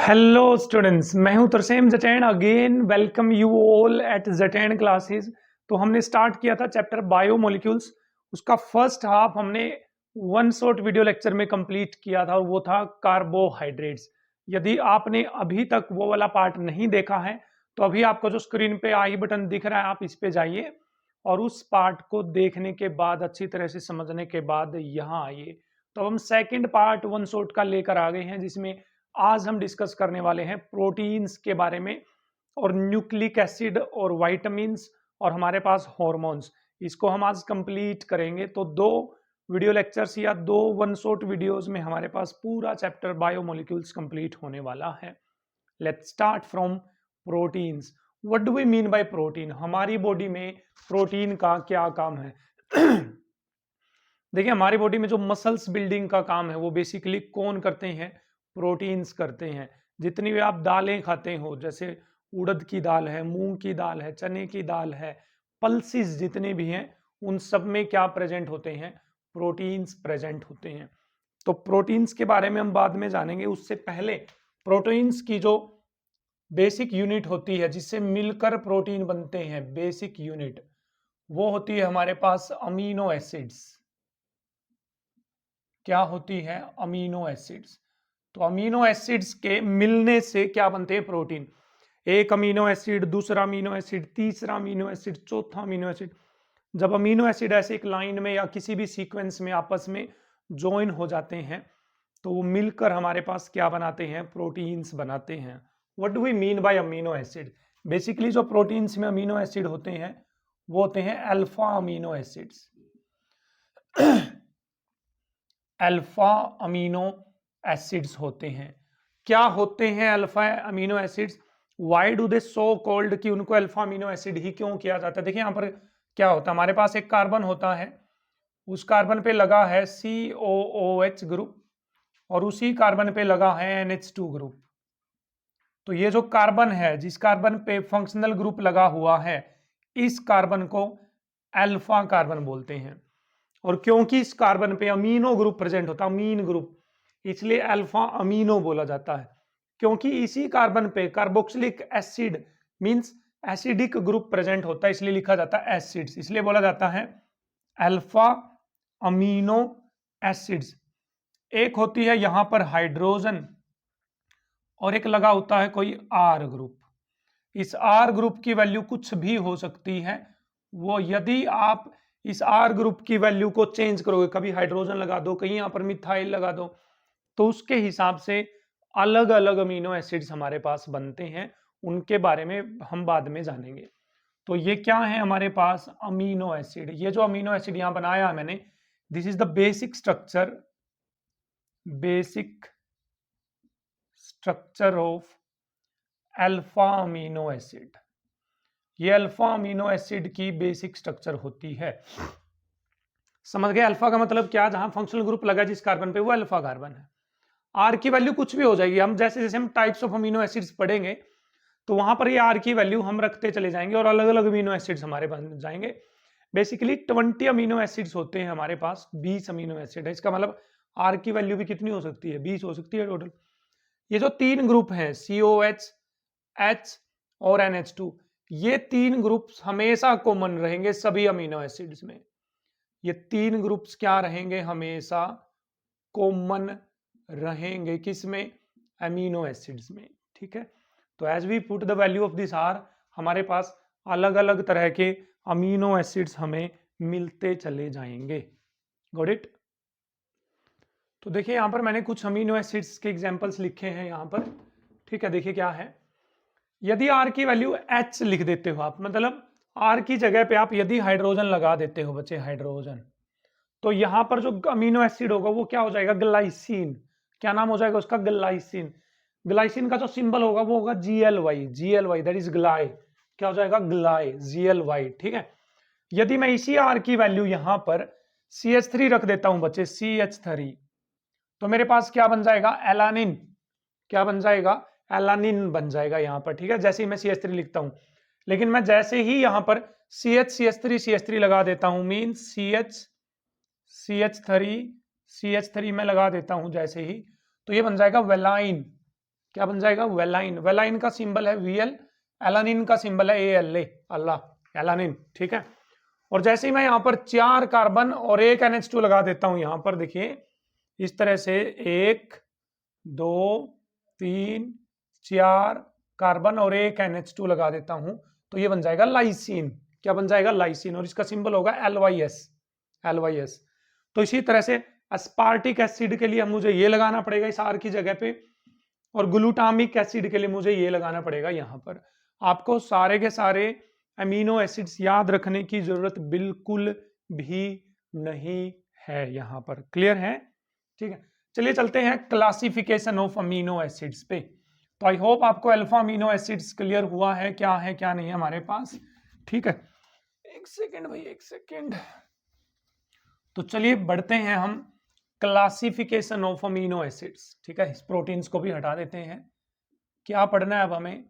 Hello students, मैं हूं Tarsem Jatain. Again welcome you all at Jatain classes. तो हमने स्टार्ट किया था चैप्टर बायोमोलिक्यूल्स। उसका फर्स्ट हाफ हमने वन शॉट वीडियो लेक्चर में कंप्लीट किया था और वो था कार्बोहाइड्रेट्स। यदि आपने अभी तक वो वाला पार्ट नहीं देखा है तो अभी आपको जो स्क्रीन पे आई बटन दिख रहा है आप इस पे जाइए और उस पार्ट को देखने के बाद अच्छी तरह से समझने के बाद यहाँ आइए। तो हम सेकेंड पार्ट वन शॉट का लेकर आ गए हैं, जिसमें आज हम डिस्कस करने वाले हैं प्रोटीन्स के बारे में और न्यूक्लिक एसिड और विटामिन्स और हमारे पास हॉर्मोन्स। इसको हम आज कंप्लीट करेंगे। तो दो वीडियो लेक्चर्स या दो वन शॉट वीडियोस में हमारे पास पूरा चैप्टर बायोमोलिक्यूल्स कंप्लीट होने वाला है। Let's start from proteins. What do we mean by protein? हमारी बॉडी में प्रोटीन का क्या काम है? देखिए, हमारी बॉडी में जो मसल्स बिल्डिंग का काम है वो बेसिकली कौन करते हैं? प्रोटीन्स करते हैं। जितनी भी आप दालें खाते हो, जैसे उड़द की दाल है, मूंग की दाल है, चने की दाल है, पल्सिस जितने भी हैं, उन सब में क्या प्रेजेंट होते हैं? प्रोटीन्स प्रेजेंट होते हैं। तो प्रोटीन्स के बारे में हम बाद में जानेंगे। उससे पहले प्रोटीन्स की जो बेसिक यूनिट होती है जिससे मिलकर प्रोटीन बनते हैं, बेसिक यूनिट, वो होती है हमारे पास अमीनो एसिड्स। क्या होती है? Amino acids. तो अमीनो एसिड्स के मिलने से क्या बनते हैं? प्रोटीन। एक अमीनो एसिड, दूसरा अमीनो एसिड, तीसरा अमीनो एसिड, चौथा अमीनो एसिड। जब अमीनो एसिड ऐसे एक लाइन में या किसी भी सीक्वेंस में आपस में ज्वाइन हो जाते हैं तो वो मिलकर हमारे पास क्या बनाते हैं? प्रोटीन्स बनाते हैं। What do we mean by amino acid? Basically जो प्रोटीन्स में अमीनो एसिड होते हैं वो होते हैं alpha amino acids. Alpha amino acids होते हैं। क्या होते हैं alpha amino acids? Why do they so called, कि उनको अल्फा अमीनो एसिड ही क्यों किया जाता है? देखिए यहाँ पर क्या होता है, हमारे पास एक कार्बन होता है, उस कार्बन पे लगा है COOH ग्रुप और उसी कार्बन पे लगा है NH2 ग्रुप। तो ये जो कार्बन है, जिस कार्बन पे फंक्शनल ग्रुप लगा हुआ है, इस कार्बन को अल्फा कार्बन बोलते हैं। और क्योंकि इस कार्बन पे अमीनो ग्रुप प्रेजेंट होता है, अमीन ग्रुप, इसलिए अल्फा अमीनो बोला जाता है। क्योंकि इसी कार्बन पे carboxylic acid means acidic group present होता है, इसलिए लिखा जाता है एसिड्स, इसलिए बोला जाता है अल्फा अमीनो एसिड्स। एक होती है यहां पर हाइड्रोजन और एक लगा होता है कोई आर ग्रुप। इस आर ग्रुप की वैल्यू कुछ भी हो सकती है। वो यदि आप इस आर ग्रुप की वैल्यू को चेंज करोगे, कभी हाइड्रोजन लगा दो, कहीं यहां पर मिथाइल लगा दो, तो उसके हिसाब से अलग अलग अमीनो एसिड्स हमारे पास बनते हैं। उनके बारे में हम बाद में जानेंगे। तो ये क्या है हमारे पास? Amino acid. ये जो अमीनो एसिड यहां बनाया है मैंने, this is the basic structure, basic structure of alpha amino acid. ये अल्फा अमीनो एसिड की बेसिक स्ट्रक्चर होती है। समझ गए? अल्फा का मतलब क्या? जहां फंक्शनल ग्रुप लगा जिस कार्बन पे, वो अल्फा कार्बन है। आर की वैल्यू कुछ भी हो जाएगी। हम जैसे जैसे हम टाइप्स ऑफ अमीनो एसिड्स पढ़ेंगे तो वहां पर ये आर की वैल्यू हम रखते चले जाएंगे और अलग अलग अमीनो एसिड्स हमारे बन जाएंगे। बेसिकली 20 अमीनो एसिड्स होते हैं हमारे पास, 20 अमीनो एसिड है। इसका मतलब आर की वैल्यू भी कितनी हो सकती है? 20 हो सकती है टोटल। ये जो तीन ग्रुप हैं, COH, H और NH2, ये तीन ग्रुप्स हमेशा कॉमन रहेंगे सभी अमीनो एसिड्स में। ये तीन ग्रुप्स क्या रहेंगे? हमेशा कॉमन रहेंगे। किसमें? अमीनो एसिड्स में। ठीक है। तो as we put the value of this R, हमारे पास अलग अलग तरह के अमीनो एसिड्स हमें मिलते चले जाएंगे। Got it? तो देखिए यहां पर मैंने कुछ अमीनो एसिड्स के एग्जांपल्स लिखे हैं यहां पर। ठीक है, देखिए क्या है। यदि आर की वैल्यू H लिख देते हो आप, मतलब आर की जगह पे आप यदि हाइड्रोजन लगा देते हो बच्चे, हाइड्रोजन, तो यहां पर जो अमीनो एसिड होगा वो क्या हो जाएगा? ग्लाइसिन। क्या नाम हो जाएगा उसका? ग्लाइसिन। ग्लाइसिन का जो सिंबल होगा वो होगा GLY। GLY that is gly. क्या हो जाएगा? ग्लाइ, GLY। ठीक है। यदि मैं इसी आर की वैल्यू यहां पर CH3 रख देता हूं बच्चे, CH3, तो मेरे पास क्या बन जाएगा? एलानिन। क्या बन जाएगा? एलानिन बन जाएगा यहां पर। ठीक है, जैसे ही मैं CH3 लिखता हूं। लेकिन मैं जैसे ही यहां पर CH3 लगा देता हूं, मीन CH3 में लगा देता हूं जैसे ही, तो ये बन जाएगा वेलाइन। क्या बन जाएगा? वेलाइन। वेलाइन का सिंबल है Vl, एलानिन का सिंबल है ALA, अल्लाह, एलानिन। ठीक है। और जैसे ही मैं यहां पर 4 कार्बन और 1 NH2 लगा देता हूं, यहां पर देखिए इस तरह से 1 2 3 4 कार्बन और 1 NH2 लगा देता हूं, तो ये बन जाएगा लाइसिन। क्या बन जाएगा? लाइसिन। और इसका सिंबल होगा LYS, LYS। तो इसी तरह से अस्पार्टिक एसिड के लिए मुझे ये लगाना पड़ेगा इस R की जगह पे, और ग्लूटामिक एसिड के लिए मुझे ये लगाना पड़ेगा यहां पर। आपको सारे के सारे अमीनो एसिड्स याद रखने की जरूरत बिल्कुल भी नहीं है यहां पर। क्लियर है? ठीक है, चलिए चलते हैं क्लासिफिकेशन ऑफ अमीनो एसिड्स पे। तो आई होप आपको अल्फा अमीनो एसिड्स क्लियर हुआ है क्या नहीं है हमारे पास। ठीक है, एक सेकेंड भाई, एक सेकेंड। तो चलिए बढ़ते हैं हम क्लासिफिकेशन ऑफ अमीनो एसिड्स। ठीक है, इस प्रोटीन्स को भी हटा देते हैं। क्या पढ़ना है अब हमें?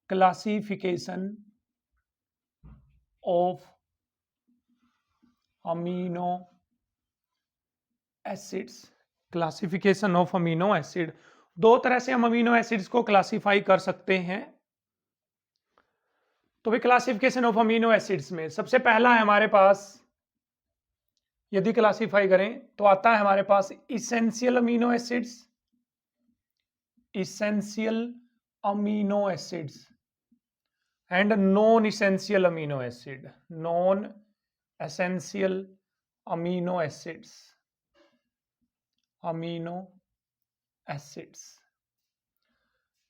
Classification of amino acids. Classification of amino acid, दो तरह से हम अमीनो एसिड्स को क्लासिफाई कर सकते हैं। तो भी क्लासिफिकेशन ऑफ अमीनो एसिड्स में सबसे पहला है हमारे पास, यदि क्लासिफाई करें तो आता है हमारे पास essential amino acids, essential amino acids and non essential amino acid, non essential amino acids, amino acids.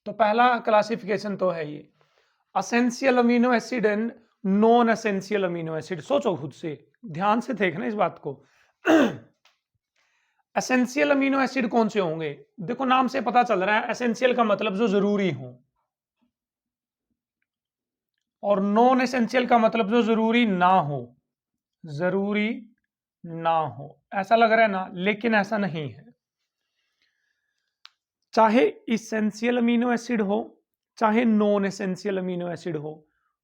तो पहला क्लासिफिकेशन तो है ये essential amino acid and non essential amino acid. सोचो खुद से, ध्यान से देखना इस बात को। एसेंशियल अमीनो एसिड कौन से होंगे? देखो नाम से पता चल रहा है, एसेंशियल का मतलब जो जरूरी हो, और नॉन एसेंशियल का मतलब जो जरूरी ना हो, जरूरी ना हो। ऐसा लग रहा है ना, लेकिन ऐसा नहीं है। चाहे इसेंशियल अमीनो एसिड हो चाहे नॉन एसेंशियल अमीनो एसिड हो,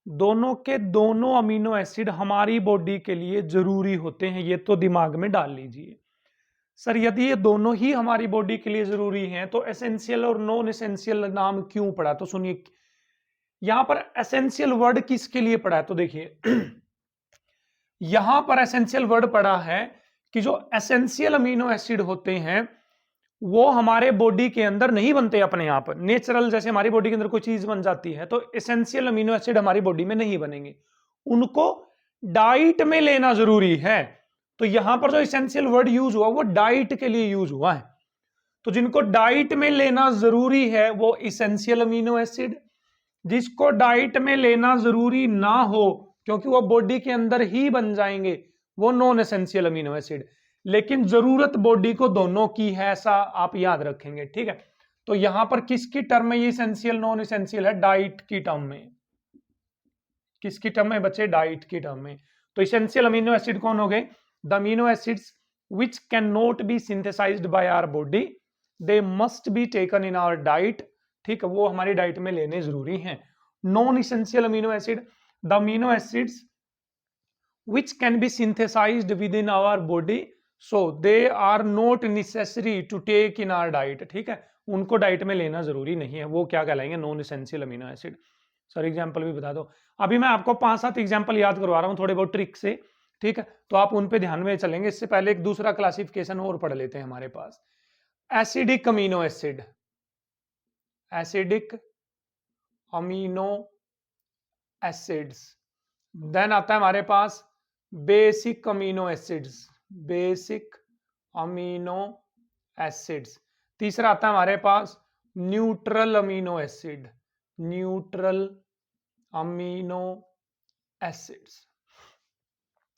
दोनों के दोनों अमीनो एसिड हमारी बॉडी के लिए जरूरी होते हैं। ये तो दिमाग में डाल लीजिए। सर यदि ये दोनों ही हमारी बॉडी के लिए जरूरी हैं तो एसेंशियल और नॉन एसेंशियल नाम क्यों पड़ा? तो सुनिए, यहां पर एसेंशियल वर्ड किसके लिए पड़ा है? तो देखिए यहां पर एसेंशियल वर्ड पड़ा है कि जो एसेंशियल अमीनो एसिड होते हैं वो हमारे बॉडी के अंदर नहीं बनते अपने आप, नेचुरल। जैसे हमारी बॉडी के अंदर कोई चीज बन जाती है तो एसेंशियल अमीनो एसिड हमारी बॉडी में नहीं बनेंगे, उनको डाइट में लेना जरूरी है। तो यहां पर जो एसेंशियल वर्ड यूज हुआ वो डाइट के लिए यूज हुआ है। तो जिनको डाइट में लेना जरूरी है वो एसेंशियल अमीनो एसिड, जिसको डाइट में लेना जरूरी ना हो क्योंकि वो बॉडी के अंदर ही बन जाएंगे, वो नॉन एसेंशियल अमीनो एसिड। लेकिन जरूरत बॉडी को दोनों की है, ऐसा आप याद रखेंगे। ठीक है, तो यहां पर किसकी टर्म में ये एसेंशियल नॉन एसेंशियल है? डाइट की टर्म में। किसकी टर्म में बच्चे? डाइट की टर्म में। तो एसेंशियल अमीनो एसिड कौन हो गए? The amino acids which cannot be synthesized by our body, they must be taken in our diet। ठीक है, वो हमारी डाइट में लेने जरूरी हैं। Non essential amino acid, the amino acids which can be synthesized within our body, so they are not necessary to take in our diet। ठीक है, उनको डाइट में लेना जरूरी नहीं है, वो क्या कहलाएंगे? Non essential amino acid. Sir example भी बता दो। अभी मैं आपको 5-7 एग्जांपल याद करवा रहा हूं थोड़े बहुत ट्रिक से। ठीक है, तो आप उन पे ध्यान में चलेंगे। इससे पहले एक दूसरा क्लासिफिकेशन और पढ़ लेते हैं हमारे पास, acidic amino acid, acidic amino acids. Then आता है हमारे पास basic amino acids, basic amino acids. तीसरा आता है हमारे पास neutral amino acid, neutral amino acids.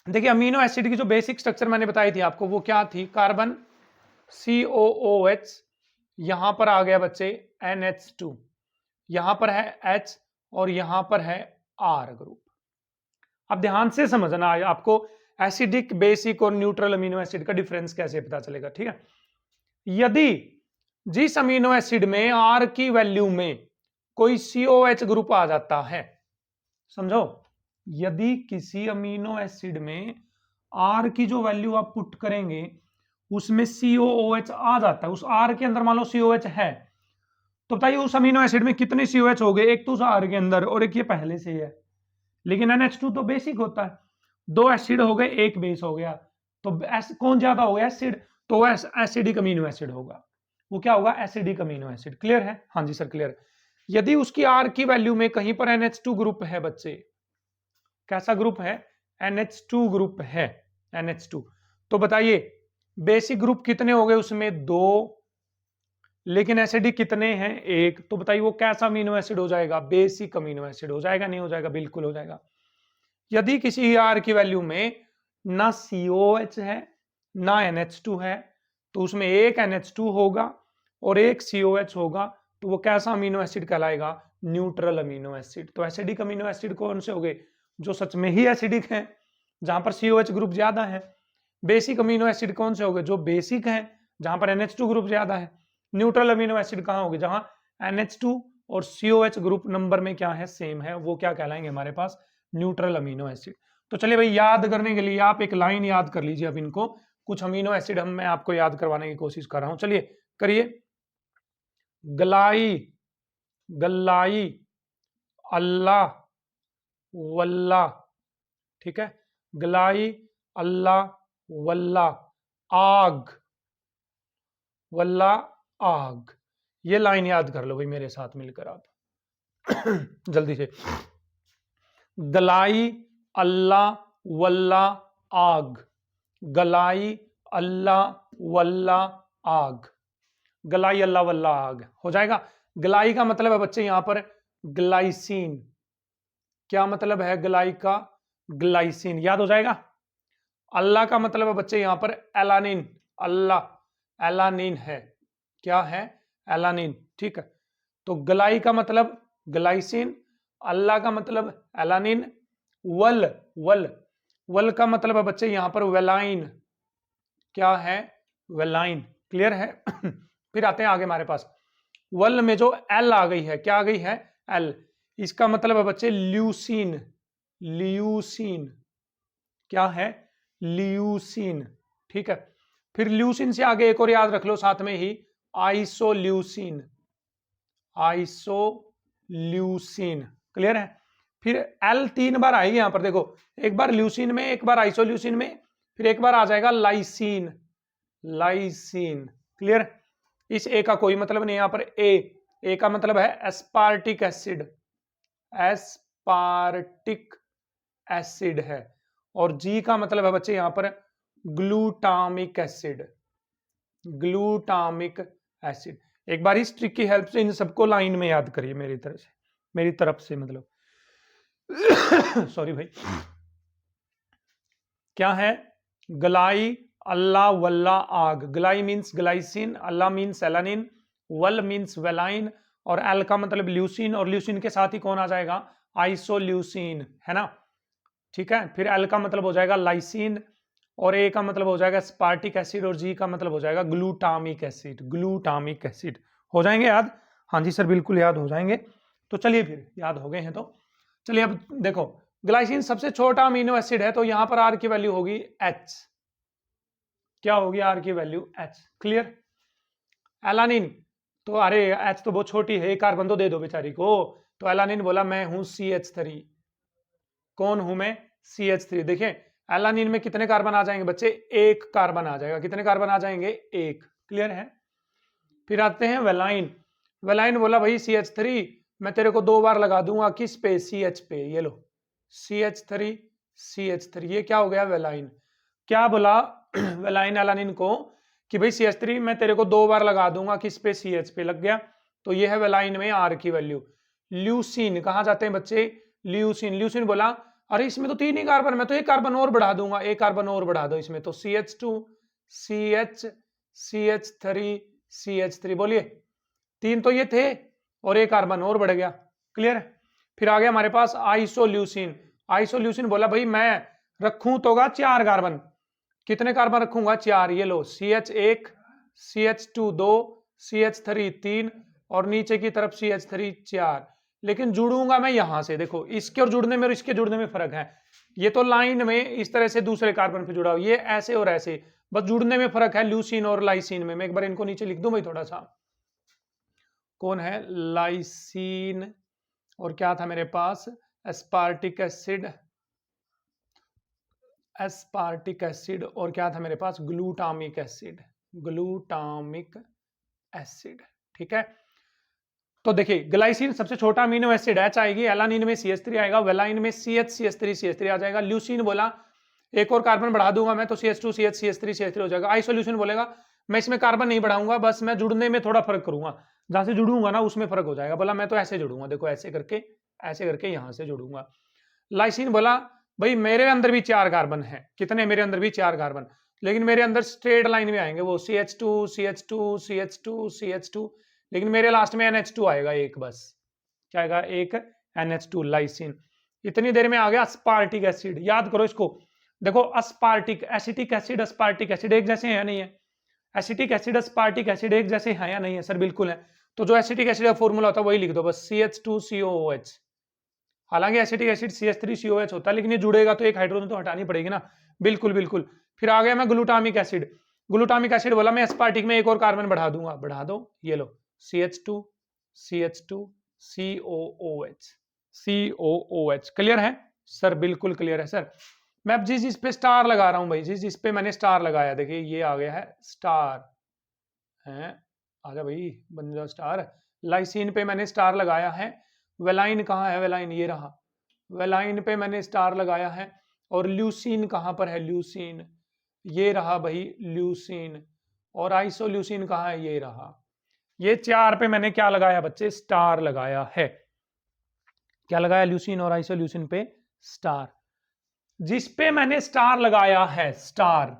देखिए अमीनो एसिड की जो बेसिक स्ट्रक्चर मैंने बताई थी आपको, वो क्या थी? कार्बन COOH, यहां पर आ गया बच्चे NH2, यहां पर है H और यहां पर है R ग्रुप। अब ध्यान से समझना, आपको एसिडिक, बेसिक और न्यूट्रल अमीनो एसिड का डिफरेंस कैसे पता चलेगा। ठीक है, यदि जिस अमीनो एसिड में R की वैल्यू में कोई COH ग्रुप आ जाता है, समझो, यदि किसी अमीनो एसिड में R की जो वैल्यू आप पुट करेंगे उसमें COOH आ जाता है, उस R के अंदर मान लो COH है, तो बताइए उस अमीनो एसिड में कितने COH हो गए, एक तो उस R के अंदर और एक ये पहले से है, लेकिन NH2 तो बेसिक होता है, 2 एसिड हो गए एक बेस हो गया, तो कौन ज्यादा हो गया एसिड, तो वो एसिडिक अमीनो एसिड होगा, वो क्या होगा एसिडिक अमीनो एसिड। क्लियर है? हाँ जी सर क्लियर है। यदि उसकी R की वैल्यू में कहीं पर NH2 ग्रुप है बच्चे, कैसा ग्रुप है, NH2 ग्रुप है, NH2, तो बताइए बेसिक ग्रुप कितने हो गए उसमें, 2, लेकिन एसिडिक कितने हैं, 1, तो बताइए वो कैसा अमीनो एसिड हो जाएगा, बेसिक अमीनो एसिड हो जाएगा, नहीं हो जाएगा, बिल्कुल हो जाएगा। यदि किसी R की वैल्यू में ना COH है ना NH2 है, तो उसमें एक NH2 होगा और एक COH होगा, तो वो कैसा अमीनो एसिड कहलाएगा, न्यूट्रल अमीनो एसिड। तो एसिडिक अमीनो एसिड कौन से हो गए, जो सच में ही एसिडिक हैं, जहां पर COH ग्रुप ज्यादा है। बेसिक अमीनो एसिड कौन से हो गए, जो बेसिक हैं, जहां पर NH2 ग्रुप ज्यादा है। न्यूट्रल अमीनो एसिड कहां होगी, जहां NH2 और COH ग्रुप नंबर में क्या है, सेम है, वो क्या कहलाएंगे हमारे पास, न्यूट्रल अमीनो एसिड। तो चलिए भाई याद करने के लिए आप एक लाइन याद कर लीजिए, अब इनको कुछ अमीनो एसिड मैं आपको याद करवाने की कोशिश कर रहा हूं, चलिए करिए। गलाई, गलाई, अल्लाह, वल्ला, ठीक है, गलाई, अल्लाह, वल्ला, आग, वल्ला, आग, ये लाइन याद कर लो भाई मेरे साथ मिलकर आप जल्दी से। गलाई, अल्लाह, वल्ला, आग, गलाई, अल्लाह, वल्ला, आग, गलाई, अल्लाह, वल्ला, आग हो जाएगा। गलाई का मतलब है बच्चे यहां पर ग्लाइसिन, क्या मतलब है गलाई का, ग्लाइसिन, याद हो जाएगा। अल्लाह का मतलब है बच्चे यहां पर एलानिन, अल्लाह एलानिन है, क्या है, एलानिन, ठीक है। तो गलाई का मतलब ग्लाइसिन, अल्लाह का मतलब एलानिन, वल, वल, वल का मतलब है बच्चे यहां पर वेलाइन, क्या है, वेलाइन, क्लियर है फिर आते हैं आगे हमारे पास, वल में जो एल आ गई है, क्या आ गई है, एल, इसका मतलब है बच्चे ल्यूसीन, ल्यूसीन, क्या है, ल्यूसीन, ठीक है। फिर ल्यूसीन से आगे एक और याद रख लो साथ में ही, आइसोल्यूसिन, आइसोल्यूसिन, क्लियर है। फिर एल 3 बार आएगी यहां पर देखो, एक बार ल्यूसिन में, एक बार आइसोल्यूसिन में, फिर एक बार आ जाएगा लाइसिन, लाइसिन, क्लियर। इस ए का कोई मतलब नहीं, यहां पर ए का मतलब है एस्पार्टिक एसिड, एस्पार्टिक एसिड है, और जी का मतलब है बच्चे यहां पर ग्लूटामिक एसिड, ग्लूटामिक एसिड। एक बार इस ट्रिक की हेल्प से इन सबको लाइन में याद करिए मेरी तरफ से, मेरी तरफ से मतलब सॉरी भाई। क्या है, गलाई, अल्लाह, वल्ला, आग। गलाई मीन्स ग्लाइसिन, अल्लाह मीन्स एलानिन, वल मीन्स वेलाइन, और एल का मतलब ल्यूसिन, और ल्यूसिन के साथ ही कौन आ जाएगा, आइसोल्यूसिन, है ना, ठीक है। फिर एल का मतलब हो जाएगा लाइसिन, और ए का मतलब हो जाएगा स्पार्टिक एसिड, और जी का मतलब हो जाएगा ग्लूटामिक एसिड, ग्लूटामिक एसिड। हो जाएंगे याद, हाँ जी सर बिल्कुल याद हो जाएंगे। तो चलिए फिर याद हो गए हैं तो चलिए अब देखो, ग्लाइसिन सबसे छोटा अमीनो एसिड है, तो यहां पर आर की वैल्यू होगी एच, क्या होगी आर की वैल्यू एच, क्लियर। एलानिन, तो अरे एच तो बहुत छोटी है, एक कार्बन तो दे दो बेचारी को, तो एलानिन बोला मैं हूं CH3, कौन हूं मैं, CH3। देखिए एलानिन में कितने कार्बन आ जाएंगे बच्चे, एक कार्बन आ जाएगा, कितने कार्बन आ जाएंगे, एक, क्लियर है। फिर आते हैं वेलाइन, वेलाइन बोला भाई CH3 मैं तेरे को 2 बार लगा दूंगा, किस पे, CH पे, ये लो CH3, CH3, ये क्या हो गया, वेलाइन। क्या बोला वेलाइन एलानिन को कि भाई CH3 मैं तेरे को 2 बार लगा दूंगा, किस पे, CH पे लग गया, तो ये है वेलाइन में आर की वैल्यू। ल्यूसिन कहां जाते हैं बच्चे, ल्यूसिन, ल्यूसिन बोला अरे इसमें तो 3 ही कार्बन, मैं तो एक कार्बन और बढ़ा दूंगा, एक कार्बन और बढ़ा दो इसमें, तो CH2, CH, CH3, CH3, बोलिए 3 तो ये थे और एक कार्बन और बढ़ गया, क्लियर। फिर आ गया हमारे पास आइसोल्यूसिन, आइसोल्यूसिन बोला भाई मैं रखूं तोगा 4 कार्बन, कितने कार्बन रखूंगा, 4, ये लो CH1, CH2 2, CH3 3, और नीचे की तरफ CH3 4, लेकिन जुड़ूंगा मैं यहां से, देखो इसके और जुड़ने में और इसके जुड़ने में फर्क है, ये तो लाइन में इस तरह से दूसरे कार्बन पे जुड़ा हो, ये ऐसे और ऐसे, बस जुड़ने में फर्क है ल्यूसिन और लाइसिन में। मैं एक बार इनको नीचे लिख दूं भाई थोड़ा सा, कौन है, लाइसीन, और क्या था मेरे पास, एस्पार्टिक एसिड, एस्पार्टिक एसिड, और क्या था मेरे पास, ग्लूटामिक एसिड, ग्लूटामिक एसिड। ठीक है, तो देखिए ग्लाइसिन सबसे छोटा अमीनो एसिड एच आएगी, एलानिन में CH3 आएगा, वेलाइन में CH3 आ जाएगा। ल्यूसीन बोला एक और कार्बन बढ़ा दूंगा मैं तो CH2 CH3 हो जाएगा। आइसोल्यूशन बोलेगा मैं इसमें कार्बन नहीं बढ़ाऊंगा, बस मैं जुड़ने में थोड़ा फर्क करूंगा, जहां से जुड़ूंगा ना उसमें फर्क हो जाएगा। बोला मैं तो ऐसे जुड़ूंगा, देखो ऐसे करके यहां से जुड़ूंगा। लाइसिन बोला भाई मेरे अंदर भी 4 कार्बन है, कितने, मेरे अंदर भी 4 कार्बन, लेकिन मेरे अंदर स्ट्रेट लाइन में आएंगे वो CH2 CH2 CH2 CH2, लेकिन मेरे लास्ट में NH2 आएगा एक, बस क्या आएगा, एक NH2, लाइसिन। इतनी देर में आ गया अस्पार्टिक एसिड, याद करो इसको। देखो अस्पार्टिक, एसिटिक एसिड अस्पार्टिक एसिड एक जैसे हैं या नहीं है, एसिटिक एसिड अस्पार्टिक एसिड एक जैसे हैं या नहीं है, सर बिल्कुल है। तो जो एसिटिक एसिड का फॉर्मूला होता है वही लिख दो बस, CH2COOH। हालांकि एसिटिक एसिड CH3COH होता है, लेकिन ये जुड़ेगा तो एक हाइड्रोजन तो हटानी पड़ेगी ना, बिल्कुल बिल्कुल। फिर आ गया मैं ग्लूटामिक एसिड, ग्लूटामिक एसिड बोला मैं एस्पार्टिक में एक और कार्बन बढ़ा दूंगा, बढ़ा दो, ये लो CH2 CH2 COOH। क्लियर है सर, बिल्कुल क्लियर है सर। मैं अब जिस पे स्टार लगा रहा हूं भाई, जिस पे मैंने स्टार लगाया, देखिए ये आ गया है स्टार, है आजा भाई बन जाओ स्टार। लाइसिन पे मैंने स्टार लगाया है, वेलाइन कहाँ है, वेलाइन ये रहा, वेलाइन पे मैंने स्टार लगाया है। और ल्यूसीन कहाँ पर है, ल्यूसीन ये रहा भाई, ल्यूसीन। और आइसोल्यूसीन कहाँ है, ये रहा। ये 4 पे मैंने क्या लगाया बच्चे, स्टार लगाया है। क्या लगाया, ल्यूसीन और आइसोल्यूसीन पे स्टार। जिस पे मैंने स्टार लगाया है, स्टार,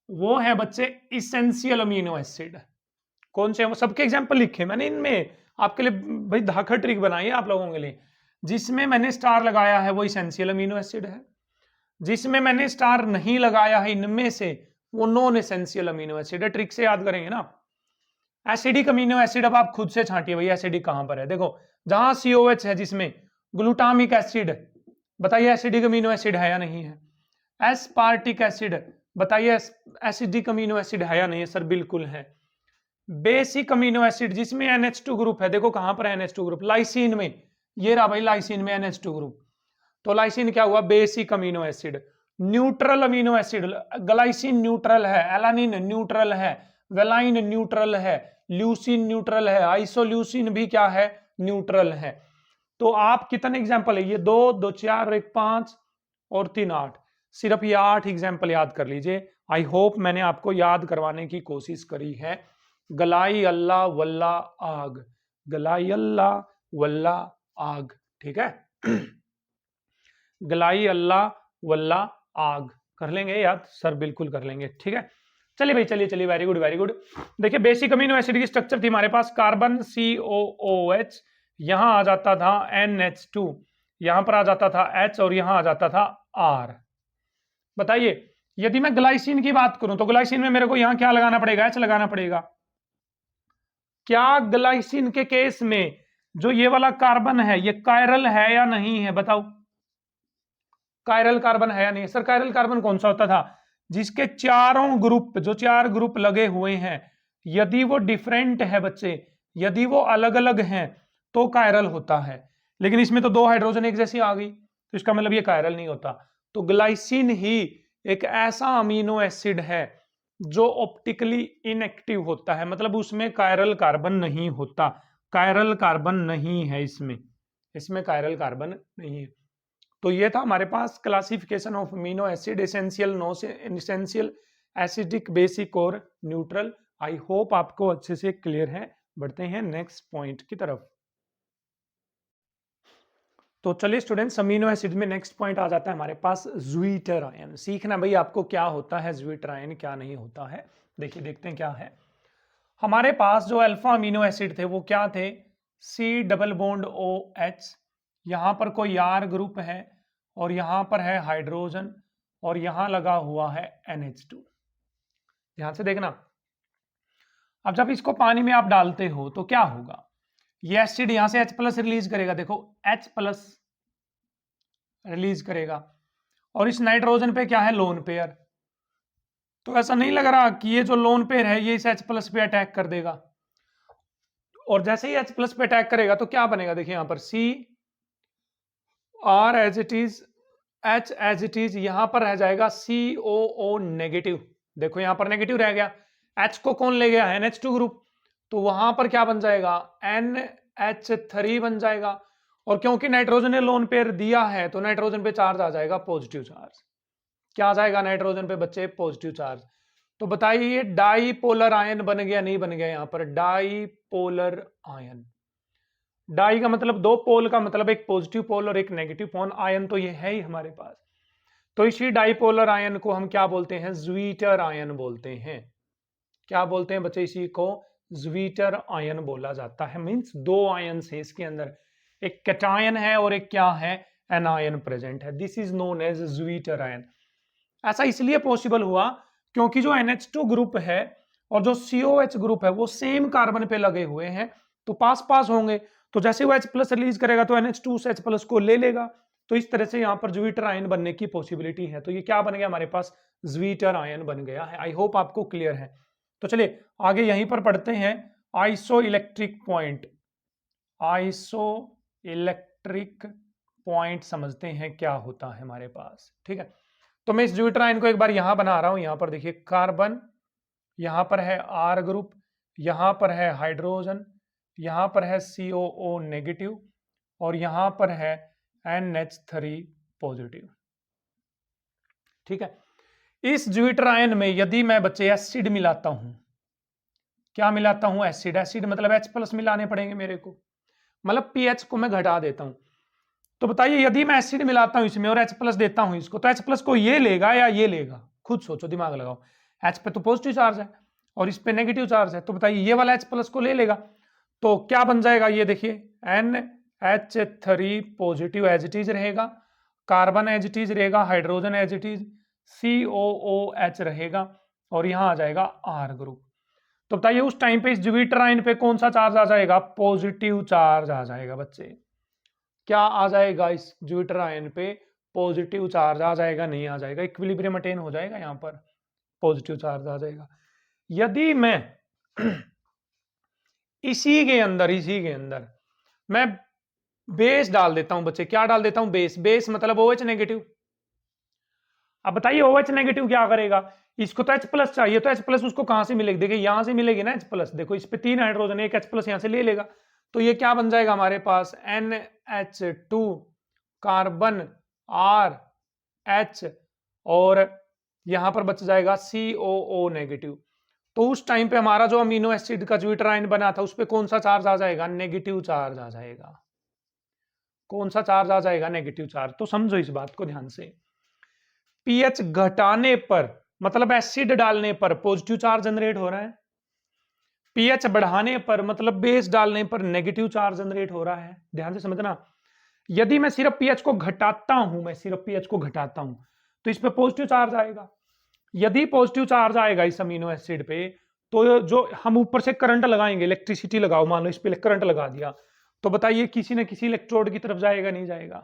वो है बच्चे इसेंशियल अमीनो एसिड। कौन से, सबके एग्जांपल लिखे मैंने इनमें आपके लिए भाई, धाकड़ ट्रिक बनाई है आप लोगों के लिए। जिसमें मैंने स्टार लगाया है वो इसेंशियल अमीनो एसिड है, जिसमें मैंने स्टार नहीं लगाया है इनमें से वो नॉन एसेंशियल अमीनो एसिड है। ट्रिक से याद करेंगे ना। एसिडिक अमीनो एसिड अब आप खुद से छांटिए भाई, एसिडिक कहां पर है, देखो जहां COH है, जिसमें ग्लूटामिक एसिड, बताइए एसिडिक अमीनो एसिड है या नहीं है। एस्पार्टिक एसिड, बताइए एसिडिक अमीनो एसिड है या नहीं है, सर बिल्कुल है। बेसिक अमीनो एसिड जिसमें NH2 ग्रुप है, देखो कहां पर है NH2 ग्रुप, लाइसिन में, ये रहा भाई लाइसिन में NH2 ग्रुप। तो लाइसिन क्या हुआ, basic amino acid. Neutral amino acid, glycine neutral है, एलानिन न्यूट्रल है, वेलाइन न्यूट्रल है, ल्यूसिन न्यूट्रल है, आइसोल्यूसिन भी क्या है, न्यूट्रल है। तो आप कितने एग्जांपल है, ये 2 2 4 1 5 और 3 8, सिर्फ ये 8 एग्जांपल याद कर लीजिए। आई होप मैंने आपको याद करवाने की कोशिश करी है। गलाई अल्लाह वल्ला आग, गलाई अल्लाह वल्ला आग, ठीक है। गलाई अल्लाह वल्ला आग, कर लेंगे याद, सर बिल्कुल कर लेंगे, ठीक है। चलिए भाई, चलिए वेरी गुड वेरी गुड। देखिए बेसिक अमीनो एसिड की स्ट्रक्चर थी हमारे पास, कार्बन COOH, यहां आ जाता था NH2, यहां पर आ जाता था H, और यहां आ जाता था R। बताइए यदि मैं ग्लाइसिन की बात करूं तो ग्लाइसिन में मेरे को यहां क्या लगाना पड़ेगा, H लगाना पड़ेगा। क्या ग्लाइसिन के केस में जो ये वाला कार्बन है ये कायरल है या नहीं है, बताओ। कायरल कार्बन है या नहीं। सर कायरल कार्बन कौन सा होता था, जिसके चारों ग्रुप, जो 4 ग्रुप लगे हुए हैं, यदि वो डिफरेंट है बच्चे, यदि वो अलग अलग हैं तो कायरल होता है। लेकिन इसमें तो 2 हाइड्रोजन एक जैसी आ गई, तो इसका मतलब ये कायरल नहीं होता। तो ग्लाइसिन ही एक ऐसा अमीनो एसिड है जो ऑप्टिकली इनएक्टिव होता है, मतलब उसमें कायरल कार्बन नहीं होता, कायरल कार्बन नहीं है इसमें कायरल कार्बन नहीं है। तो ये था हमारे पास classification of amino acid, essential, no essential, acidic, basic और न्यूट्रल। आई होप आपको अच्छे से क्लियर है। बढ़ते हैं नेक्स्ट पॉइंट की तरफ। तो चलिए स्टूडेंट्स, अमीनो एसिड में नेक्स्ट पॉइंट आ जाता है हमारे पास ज़्विटर-आयन। सीखना भाई आपको क्या होता है ज़्विटर-आयन, क्या नहीं होता है। देखिए देखते हैं क्या है। हमारे पास जो अल्फा अमीनो एसिड थे वो क्या थे, C डबल बॉन्ड OH, यहां पर कोई R ग्रुप है और यहां पर है हाइड्रोजन और यहां लगा हुआ है NH2। ध्यान से देखना, अब जब इसको पानी में आप डालते हो तो क्या होगा, ये एसिड यहां से H+ रिलीज करेगा, देखो H+ रिलीज करेगा, और इस नाइट्रोजन पे क्या है, लोन पेयर। तो ऐसा नहीं लग रहा कि ये जो लोन पेयर है ये इस H+ पे अटैक कर देगा। और जैसे ही H+ पे अटैक करेगा तो क्या बनेगा, देखिए यहां पर C R as it is, H as it is, यहां पर रह जाएगा COO नेगेटिव। देखो यहां पर नेगेटिव रह गया, H को कौन ले गया, NH2 ग्रुप, तो वहां पर क्या बन जाएगा, NH3 बन जाएगा। और क्योंकि नाइट्रोजन ने लोन पेयर दिया है तो नाइट्रोजन पे चार्ज आ जाएगा पॉजिटिव चार्ज। क्या आ जाएगा नाइट्रोजन पे बच्चे, पॉजिटिव चार्ज। तो बताइए डाईपोलर आयन बन गया नहीं बन गया, यहां पर डाईपोलर आयन। डाई का मतलब दो पोल का मतलब एक पॉजिटिव पोल और एक नेगेटिव पोल, आयन तो ये है ही हमारे पास। तो इसी डाईपोलर आयन को हम क्या बोलते हैं, ज्वीटर आयन बोलते हैं। क्या बोलते हैं बच्चे, इसी को ज्वीटर आयन बोला जाता है। मींस दो आयन है इसके अंदर, एक कैटायन है और एक क्या है, एनायन प्रेजेंट है। This is known as zwitter ion. ऐसा इसलिए पॉसिबल हुआ क्योंकि जो NH2 ग्रुप है और जो COH ग्रुप है वो सेम कार्बन पे लगे हुए हैं, तो पास पास होंगे। तो जैसे वो H+ रिलीज करेगा तो NH2 उस H+ को ले लेगा। तो इस तरह से यहाँ पर ज्वीटर आयन बनने की पॉसिबिलिटी है। तो ये क्या बन गया हमारे पास, ज्वीटर आयन बन गया है। आई होप आपको क्लियर है। तो चलिए आगे यहीं पर पढ़ते हैं iso electric point. Iso electric point समझते हैं क्या होता है हमारे पास, ठीक है। तो मैं इस ज्वीटर आयन को एक बार यहां बना रहा हूं। यहां पर देखिए कार्बन, यहां पर है R ग्रुप, यहां पर है हाइड्रोजन, यहां पर है COO नेगेटिव और यहां पर है NH3 पॉजिटिव, ठीक है। इस ज्वीटर आयन में यदि मैं बच्चे एसिड मिलाता हूं, क्या मिलाता हूं, एसिड। एसिड मतलब H+ मिलाने पड़ेंगे मेरे को, मतलब pH को मैं घटा देता हूं। तो बताइए यदि मैं एसिड मिलाता हूं इसमें और H+ देता हूं इसको, तो H+ को ये लेगा या ये लेगा, खुद सोचो, दिमाग लगाओ। H पे तो पॉजिटिव चार्ज है और इस पे नेगेटिव चार्ज है, तो बताइए ये वाला H+ को ले लेगा तो क्या बन जाएगा, ये देखिए NH3 positive as it is रहेगा, कार्बन एज इट इज रहेगा, hydrogen as it is, COOH रहेगा और यहां आ जाएगा R ग्रुप। तो बताइए उस टाइम पे इस ज्वीटर आयन पे कौन सा चार्ज आ जाएगा, पॉजिटिव चार्ज आ जाएगा बच्चे। क्या आ जाएगा इस ज्वीटर आयन पे, पॉजिटिव चार्ज आ जाएगा, नहीं आ जाएगा, इक्विलिब्रियम अटेन हो जाएगा, यहां पर पॉजिटिव चार्ज आ जाएगा। यदि मैं इसी के अंदर मैं बेस डाल देता हूं बच्चे, क्या डाल देता हूं, बेस। बेस मतलब OH नेगेटिव। अब बताइए OH नेगेटिव क्या करेगा, इसको तो H+ चाहिए, तो H+ उसको कहां से मिलेगी, देखिए यहां से मिलेगी ना H+। देखो इस पे 3 हाइड्रोजन, एक H+ यहां से ले लेगा, तो ये क्या बन जाएगा हमारे पास, NH2 कार्बन R H और यहां पर बच जाएगा COO नेगेटिव। तो उस टाइम पे हमारा जो अमीनो एसिड का ज्वीटर आयन बना था उस पे कौन सा चार्ज आ जाएगा, नेगेटिव चार्ज आ जाएगा। कौन सा चार्ज आ जाएगा, नेगेटिव चार्ज। तो समझो इस बात को ध्यान से, pH घटाने पर मतलब एसिड डालने पर पॉजिटिव चार्ज जनरेट हो रहा है, pH बढ़ाने पर मतलब बेस डालने पर नेगेटिव चार्ज जनरेट हो रहा है। ध्यान से समझना, यदि मैं सिर्फ pH को घटाता हूं, तो इस पे पॉजिटिव चार्ज आएगा। यदि पॉजिटिव चार्ज आएगा इस अमीनो एसिड पे, तो जो हम ऊपर से करंट लगाएंगे, इलेक्ट्रिसिटी लगाओ, मान लो इस पे करंट लगा दिया, तो बताइए किसी न किसी इलेक्ट्रोड की तरफ जाएगा नहीं जाएगा।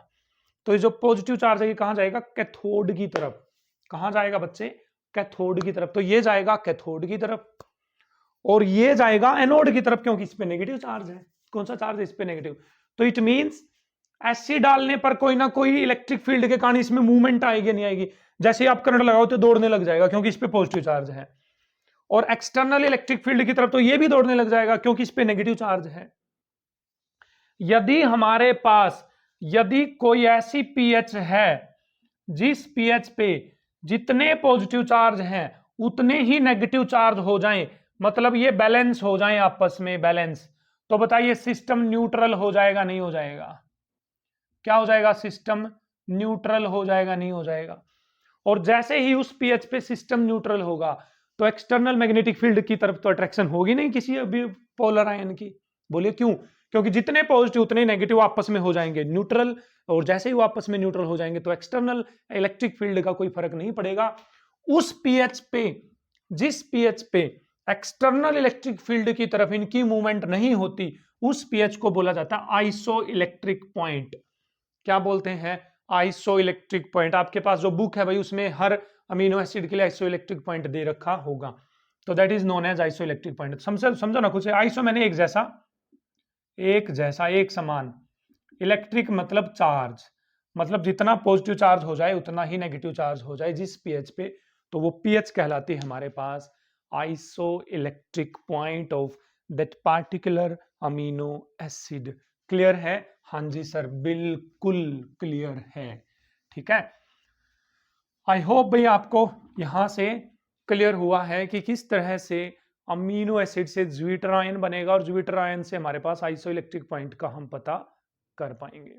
तो ये जो पॉजिटिव चार्ज है ये कहां जाएगा, कैथोड की तरफ। कहां जाएगा बच्चे, कैथोड की तरफ। तो ये जाएगा कैथोड की तरफ और ये जाएगा एनोड की तरफ, क्योंकि इस पे नेगेटिव चार्ज है। कौन सा चार्ज है, इस पे नेगेटिव। तो इट मींस एसिड डालने पर कोई ना कोई इलेक्ट्रिक फील्ड के कारण इसमें मूवमेंट आएगी नहीं आएगी। जैसे आप करंट लगाओ तो दौड़ने लग जाएगा क्योंकि इस पे पॉजिटिव चार्ज है, और एक्सटर्नल इलेक्ट्रिक फील्ड की तरफ तो ये भी दौड़ने लग जाएगा क्योंकि इस पे नेगेटिव चार्ज है। यदि हमारे पास यदि कोई ऐसी pH है जिस pH पे जितने पॉजिटिव चार्ज हैं उतने ही नेगेटिव चार्ज हो जाएं, मतलब ये बैलेंस हो जाएं आपस में, बैलेंस, तो बताइए सिस्टम न्यूट्रल हो जाएगा नहीं हो जाएगा, क्या हो जाएगा, सिस्टम न्यूट्रल हो जाएगा नहीं हो जाएगा। और जैसे ही उस pH पे सिस्टम न्यूट्रल होगा तो एक्सटर्नल मैग्नेटिक फील्ड की तरफ तो अट्रैक्शन होगी नहीं किसी अभी पोलर आयन की। बोलिए क्यों, क्योंकि जितने पॉजिटिव उतने नेगेटिव आपस में हो जाएंगे न्यूट्रल, और जैसे ही वो आपस में न्यूट्रल हो जाएंगे तो एक्सटर्नल इलेक्ट्रिक फील्ड का कोई फर्क नहीं पड़ेगा। उस pH पे, जिस pH पे एक्सटर्नल इलेक्ट्रिक फील्ड की तरफ इनकी मूवमेंट नहीं होती, उस pH को बोला जाता है आइसो इलेक्ट्रिक पॉइंट। क्या बोलते हैं, आइसो इलेक्ट्रिक पॉइंट। आपके पास जो बुक है भाई उसमें हर अमीनो एसिड के लिए आइसो इलेक्ट्रिक पॉइंट दे रखा होगा, तो that is known as isoelectric point. समझो ना कुछ, आइसो मैंने एक जैसा, एक जैसा, एक समान। इलेक्ट्रिक मतलब चार्ज, मतलब जितना पॉजिटिव चार्ज हो जाए उतना ही नेगेटिव चार्ज हो जाए जिस पीएच पे, तो वो पीएच कहलाती है हमारे पास isoelectric point of that particular amino acid. Clear है? हाँ जी सर, बिल्कुल क्लियर है। ठीक है, आई होप भाई आपको यहां से क्लियर हुआ है कि किस तरह से अमीनो एसिड से ज्विटरायन बनेगा और ज्विटरायन से हमारे पास आइसो इलेक्ट्रिक पॉइंट का हम पता कर पाएंगे।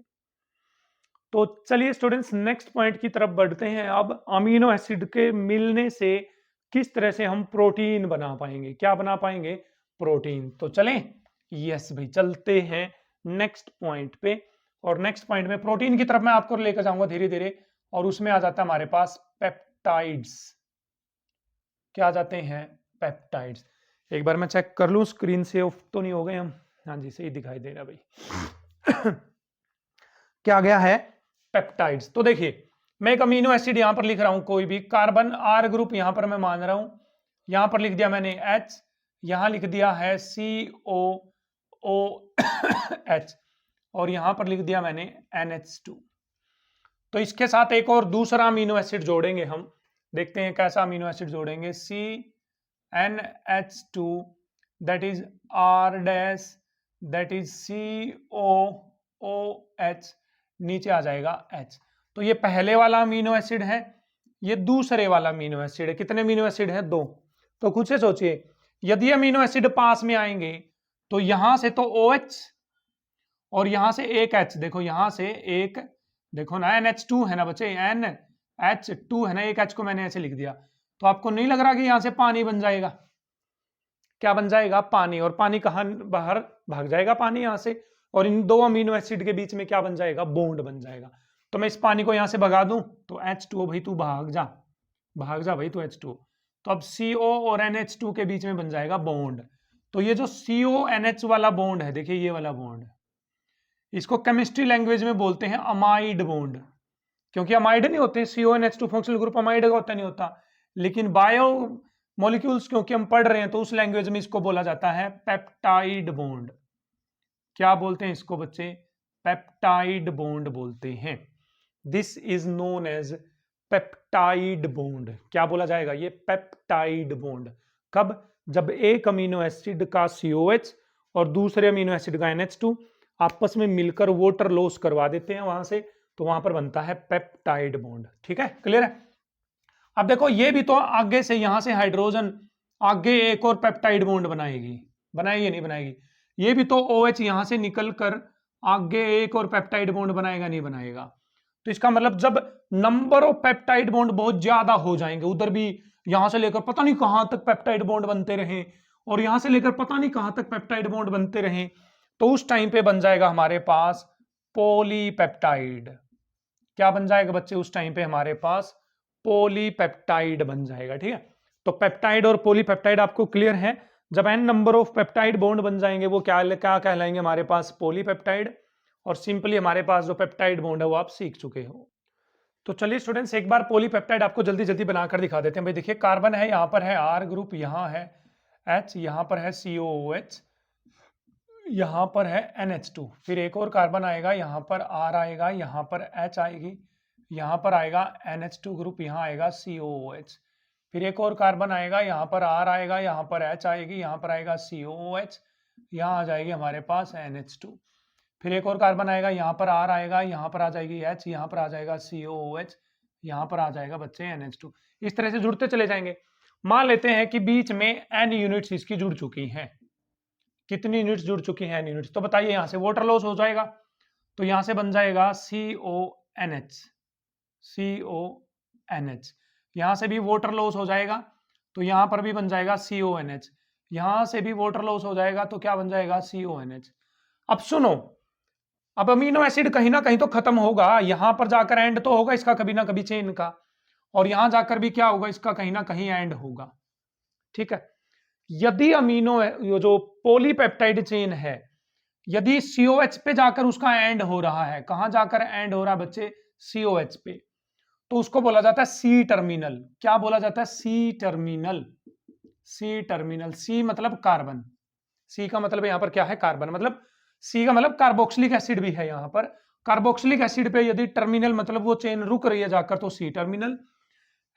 तो चलिए स्टूडेंट्स, नेक्स्ट पॉइंट की तरफ बढ़ते हैं। अब अमीनो एसिड के मिलने से किस तरह से हम प्रोटीन बना पाएंगे, क्या बना पाएंगे? प्रोटीन। तो चलें, यस भाई, चलते हैं नेक्स्ट पॉइंट पे। और नेक्स्ट पॉइंट में प्रोटीन की तरफ मैं आपको लेकर जाऊंगा धीरे धीरे, और उसमें आ जाता है हमारे पास पेप्टाइड्स। क्या आ जाते हैं? पेप्टाइड्स। एक बार मैं चेक कर लूं स्क्रीन से ऑफ तो नहीं हो गए हम? हाँ जी, सही दिखाई दे रहा भाई। क्या आ गया है? पेप्टाइड्स। तो देखिए, मैं एक अमीनो एसिड यहां पर लिख रहा हूं, कोई भी कार्बन आर ग्रुप यहां पर मैं मान रहा हूं, यहां पर लिख दिया मैंने H, यहां लिख दिया है COOH, और यहां पर लिख दिया मैंने NH2। तो इसके साथ एक और दूसरा अमीनो एसिड जोड़ेंगे हम, देखते हैं कैसा अमीनो एसिड जोड़ेंगे। CnH2, that is R dash, that is COOH, नीचे आ जाएगा H। तो ये पहले वाला अमीनो एसिड है, ये दूसरे वाला अमीनो एसिड है। कितने अमीनो एसिड है? 2। तो खुद से सोचिए, यदि अमीनो एसिड पास में आएंगे तो यहां से तो OH और यहां से एक H, देखो यहां से एक, देखो ना NH2 है ना बच्चे, NH2 है ना, एक H को मैंने ऐसे लिख दिया। तो आपको नहीं लग रहा कि यहां से पानी बन जाएगा? क्या बन जाएगा? पानी। और पानी कहां बाहर भाग जाएगा? पानी यहां से। और इन दो अमीनो एसिड के बीच में क्या बन जाएगा? बॉन्ड बन जाएगा। तो मैं इस पानी को यहां से भगा दूं तो H2O भाई तू भाग जा, भाग जा भाई तू H2O। तो अब CO और NH2 के बीच में बन जाएगा बॉन्ड। तो ये जो CONH वाला बॉन्ड है, देखिए ये वाला बॉन्ड, इसको केमिस्ट्री लैंग्वेज में बोलते हैं अमाइड बॉन्ड। क्योंकि अमाइड नहीं होते, CONH2 फंक्शनल ग्रुप अमाइड का होता नहीं होता, लेकिन बायो मॉलिक्यूल्स क्योंकि हम पढ़ रहे हैं तो उस लैंग्वेज में इसको बोला जाता है पेप्टाइड बॉन्ड। क्या बोलते हैं इसको बच्चे? पेप्टाइड बॉन्ड बोलते हैं। This is known as peptide bond. क्या बोला जाएगा? ये पेप्टाइड बॉन्ड। कब? जब एक अमीनो एसिड का COH और दूसरे अमीनो एसिड का NH2 आपस में मिलकर वाटर लॉस करवा देते हैं वहां से, तो वहां पर बनता है पेप्टाइड बॉन्ड। ठीक है, क्लियर है? अब देखो, ये भी तो आगे से यहां से हाइड्रोजन आगे एक और पेप्टाइड बॉन्ड बनाएगी, बनाएगी नहीं बनाएगी? ये भी तो OH यहां से निकल कर आगे एक और पेप्टाइड बॉन्ड बनाएगा नहीं बनाएगा? तो इसका मतलब जब नंबर ऑफ पेप्टाइड बॉन्ड बहुत ज्यादा हो जाएंगे, उधर भी यहां से लेकर पता नहीं कहां तक पेप्टाइड बॉन्ड बनते रहे और यहां से लेकर पता नहीं कहां तक पेप्टाइड बॉन्ड बनते रहे, तो उस टाइम पे बन जाएगा हमारे पास पॉलीपेप्टाइड। क्या बन जाएगा बच्चे? उस टाइम पे हमारे पास पॉलीपेप्टाइड बन जाएगा। ठीक है, तो पेप्टाइड और पॉलीपेप्टाइड आपको क्लियर है? जब n number of peptide bond बन जाएंगे वो क्या क्या कहलाएंगे हमारे पास? पॉलीपेप्टाइड। और सिंपली हमारे पास जो पेप्टाइड बॉन्ड है वो आप सीख चुके हो। तो चलिए स्टूडेंट्स, एक बार पॉलीपेप्टाइड आपको जल्दी जल्दी बनाकर दिखा देते हैं। भाई देखिए, कार्बन है, यहाँ पर है R ग्रुप, यहाँ है H, यहाँ पर है COOH, यहाँ पर है NH2, फिर एक और कार्बन आएगा, यहाँ पर R आएगा, यहाँ पर H आएगी, यहाँ पर आएगा NH2 ग्रुप, यहाँ आएगा COOH, फिर एक और कार्बन आएगा, यहाँ पर R आएगा, यहाँ पर H आएगी, यहाँ पर आएगा COOH, यहाँ आ जाएगी हमारे पास NH2, फिर एक और कार्बन आएगा, यहाँ पर R आएगा, यहाँ पर आ जाएगी H, यहाँ पर आ जाएगा COOH, यहाँ पर आ जाएगा बच्चे NH2। इस तरह से जुड़ते चले जाएंगे। मान लेते हैं कि बीच में n यूनिट्स इसकी जुड़ चुकी हैं। कितनी यूनिट्स जुड़ चुकी हैं? n units. तो बताइए, यहां से वाटर लॉस हो जाएगा, तो यहां से बन जाएगा CONH, CONH। यहां से भी वाटर लॉस हो जाएगा तो यहां पर भी बन जाएगा CONH, यहां से भी वाटर लॉस हो जाएगा तो क्या बन जाएगा? CONH। अब सुनो, अब अमीनो एसिड कहीं ना कहीं तो खत्म होगा, यहां पर जाकर एंड तो होगा इसका कभी ना कभी चेन का, और यहां जाकर भी क्या होगा? इसका कहीं ना कहीं एंड होगा। ठीक है, यदि अमीनो जो पॉलीपेप्टाइड चेन है, यदि COH पे जाकर उसका एंड हो रहा है, कहां जाकर एंड हो रहा है बच्चे? COH पे, तो उसको बोला जाता है C टर्मिनल। क्या बोला जाता है? C terminal. C terminal, C मतलब कार्बन, C का मतलब यहां पर क्या है? कार्बन। मतलब सी का मतलब कार्बोक्सिलिक एसिड भी है यहाँ पर। कार्बोक्सिलिक एसिड पे यदि टर्मिनल मतलब वो चेन रुक रही है जाकर तो सी टर्मिनल।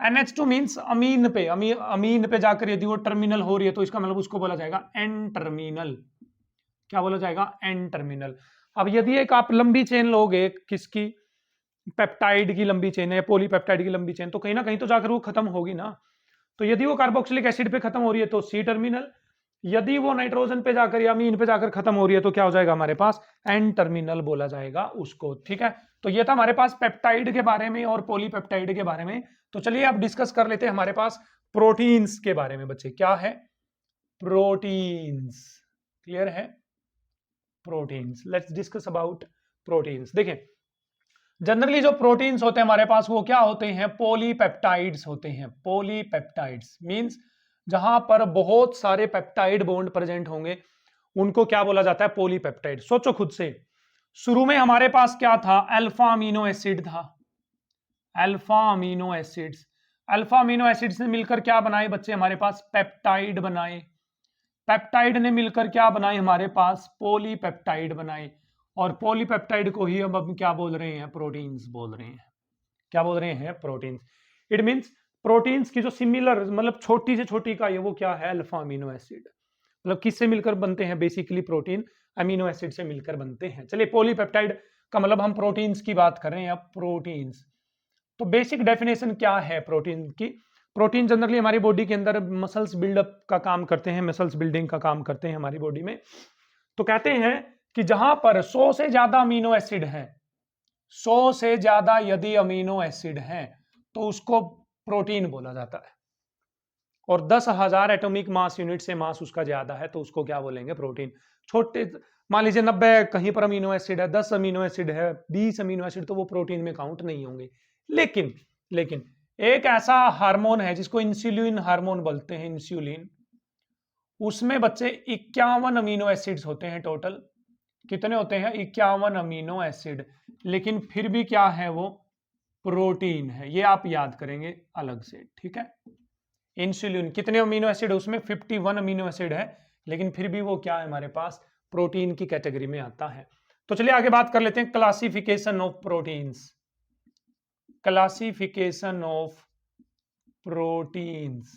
NH2 मींस अमीन पे, अमीन पे जाकर यदि वो टर्मिनल हो रही है तो इसका मतलब उसको बोला जाएगा एन टर्मिनल। क्या बोला जाएगा? N terminal. अब यदि एक आप लंबी चेन लोगे, किसकी? पेप्टाइड की लंबी चेन है, पॉलीपेप्टाइड की लंबी चेन, तो कहीं ना कहीं तो जाकर वो खत्म होगी ना। तो यदि वो कार्बोक्सिलिक एसिड पे खत्म हो रही है तो सी टर्मिनल, यदि वो नाइट्रोजन पे जाकर या अमीन पे जाकर खत्म हो रही है तो क्या हो जाएगा हमारे पास? एन टर्मिनल बोला जाएगा उसको। ठीक है, तो ये था हमारे पास पेप्टाइड के बारे में और पॉलीपेप्टाइड के बारे में। तो चलिए अब डिस्कस कर लेते हैं हमारे पास प्रोटीन्स के बारे में। बच्चे क्या है? प्रोटीन्स। क्लियर है? Proteins. Let's discuss about proteins. देखें, जनरली जो प्रोटीन्स होते हैं हमारे पास वो क्या होते हैं? पॉलीपेप्टाइड्स होते हैं। पॉलीपेप्टाइड्स मींस जहां पर बहुत सारे पेप्टाइड बॉन्ड प्रेजेंट होंगे उनको क्या बोला जाता है? पॉलीपेप्टाइड। सोचो खुद से, शुरू में हमारे पास क्या था? अल्फा अमीनो एसिड था। Alpha amino acids, alpha amino acid से मिलकर क्या बनाए बच्चे? हमारे पास पेप्टाइड बनाए। पेप्टाइड ने मिलकर क्या बनाए? हमारे पास पॉलीपेप्टाइड बनाए। और पॉलीपेप्टाइड को ही अब क्या बोल रहे हैं? प्रोटीन्स बोल रहे हैं। क्या बोल रहे हैं? प्रोटीन्स। इट मींस प्रोटीन्स की जो सिमिलर मतलब छोटी से छोटी इकाई है वो क्या है? Alpha amino acid. मतलब किससे मिलकर बनते हैं? बेसिकली प्रोटीन अमीनो एसिड से मिलकर बनते हैं। चलिए, पॉलीपेप्टाइड का मतलब हम प्रोटीन्स की बात कर रहे हैं। अब प्रोटीन्स, तो बेसिक डेफिनेशन क्या है प्रोटीन की? प्रोटीन जनरली हमारी बॉडी के अंदर मसल्स बिल्डअप का काम करते हैं, मसल्स बिल्डिंग का काम करते हैं हमारी बॉडी में। तो कहते हैं कि जहां पर 100 से ज्यादा अमीनो एसिड है, 100 से ज्यादा यदि अमीनो एसिड है तो उसको प्रोटीन बोला जाता है। और 10,000 एटॉमिक मास यूनिट से मास उसका ज्यादा है तो उसको क्या बोलेंगे? प्रोटीन। छोटे मान लीजिए 90 कहीं पर अमीनो एसिड है, 10 अमीनो एसिड है, 20 अमीनो एसिड, तो वो प्रोटीन में काउंट नहीं होंगे। लेकिन एक ऐसा हार्मोन है जिसको इंसुलिन हार्मोन बोलते हैं, इंसुलिन। उसमें बच्चे 51 अमीनो एसिड्स होते हैं टोटल। कितने होते हैं? 51 अमीनो एसिड। लेकिन फिर भी क्या है? वो प्रोटीन है। ये आप याद करेंगे अलग से। ठीक है, इंसुलिन कितने अमीनो एसिड है? उसमें 51 अमीनो एसिड है, लेकिन फिर भी वो क्या है? हमारे पास प्रोटीन की कैटेगरी में आता है। तो चलिए आगे बात कर लेते हैं classification of proteins. Classification of proteins.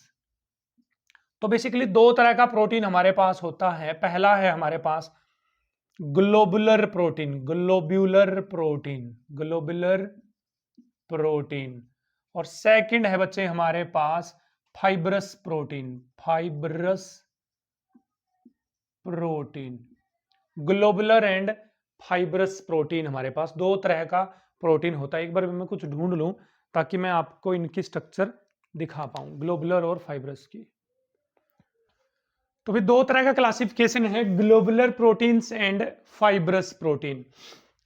तो बेसिकली दो तरह का प्रोटीन हमारे पास होता है। पहला है हमारे पास globular protein, globular protein, globular protein. और सेकंड है बच्चे हमारे पास fibrous protein, fibrous protein. Globular and fibrous protein हमारे पास दो तरह का प्रोटीन होता है। एक बार मैं कुछ ढूंढ लूं ताकि मैं आपको इनकी स्ट्रक्चर दिखा पाऊं, ग्लोबुलर और फाइब्रस की। तो भी दो तरह का क्लासिफिकेशन है, globular proteins and fibrous protein.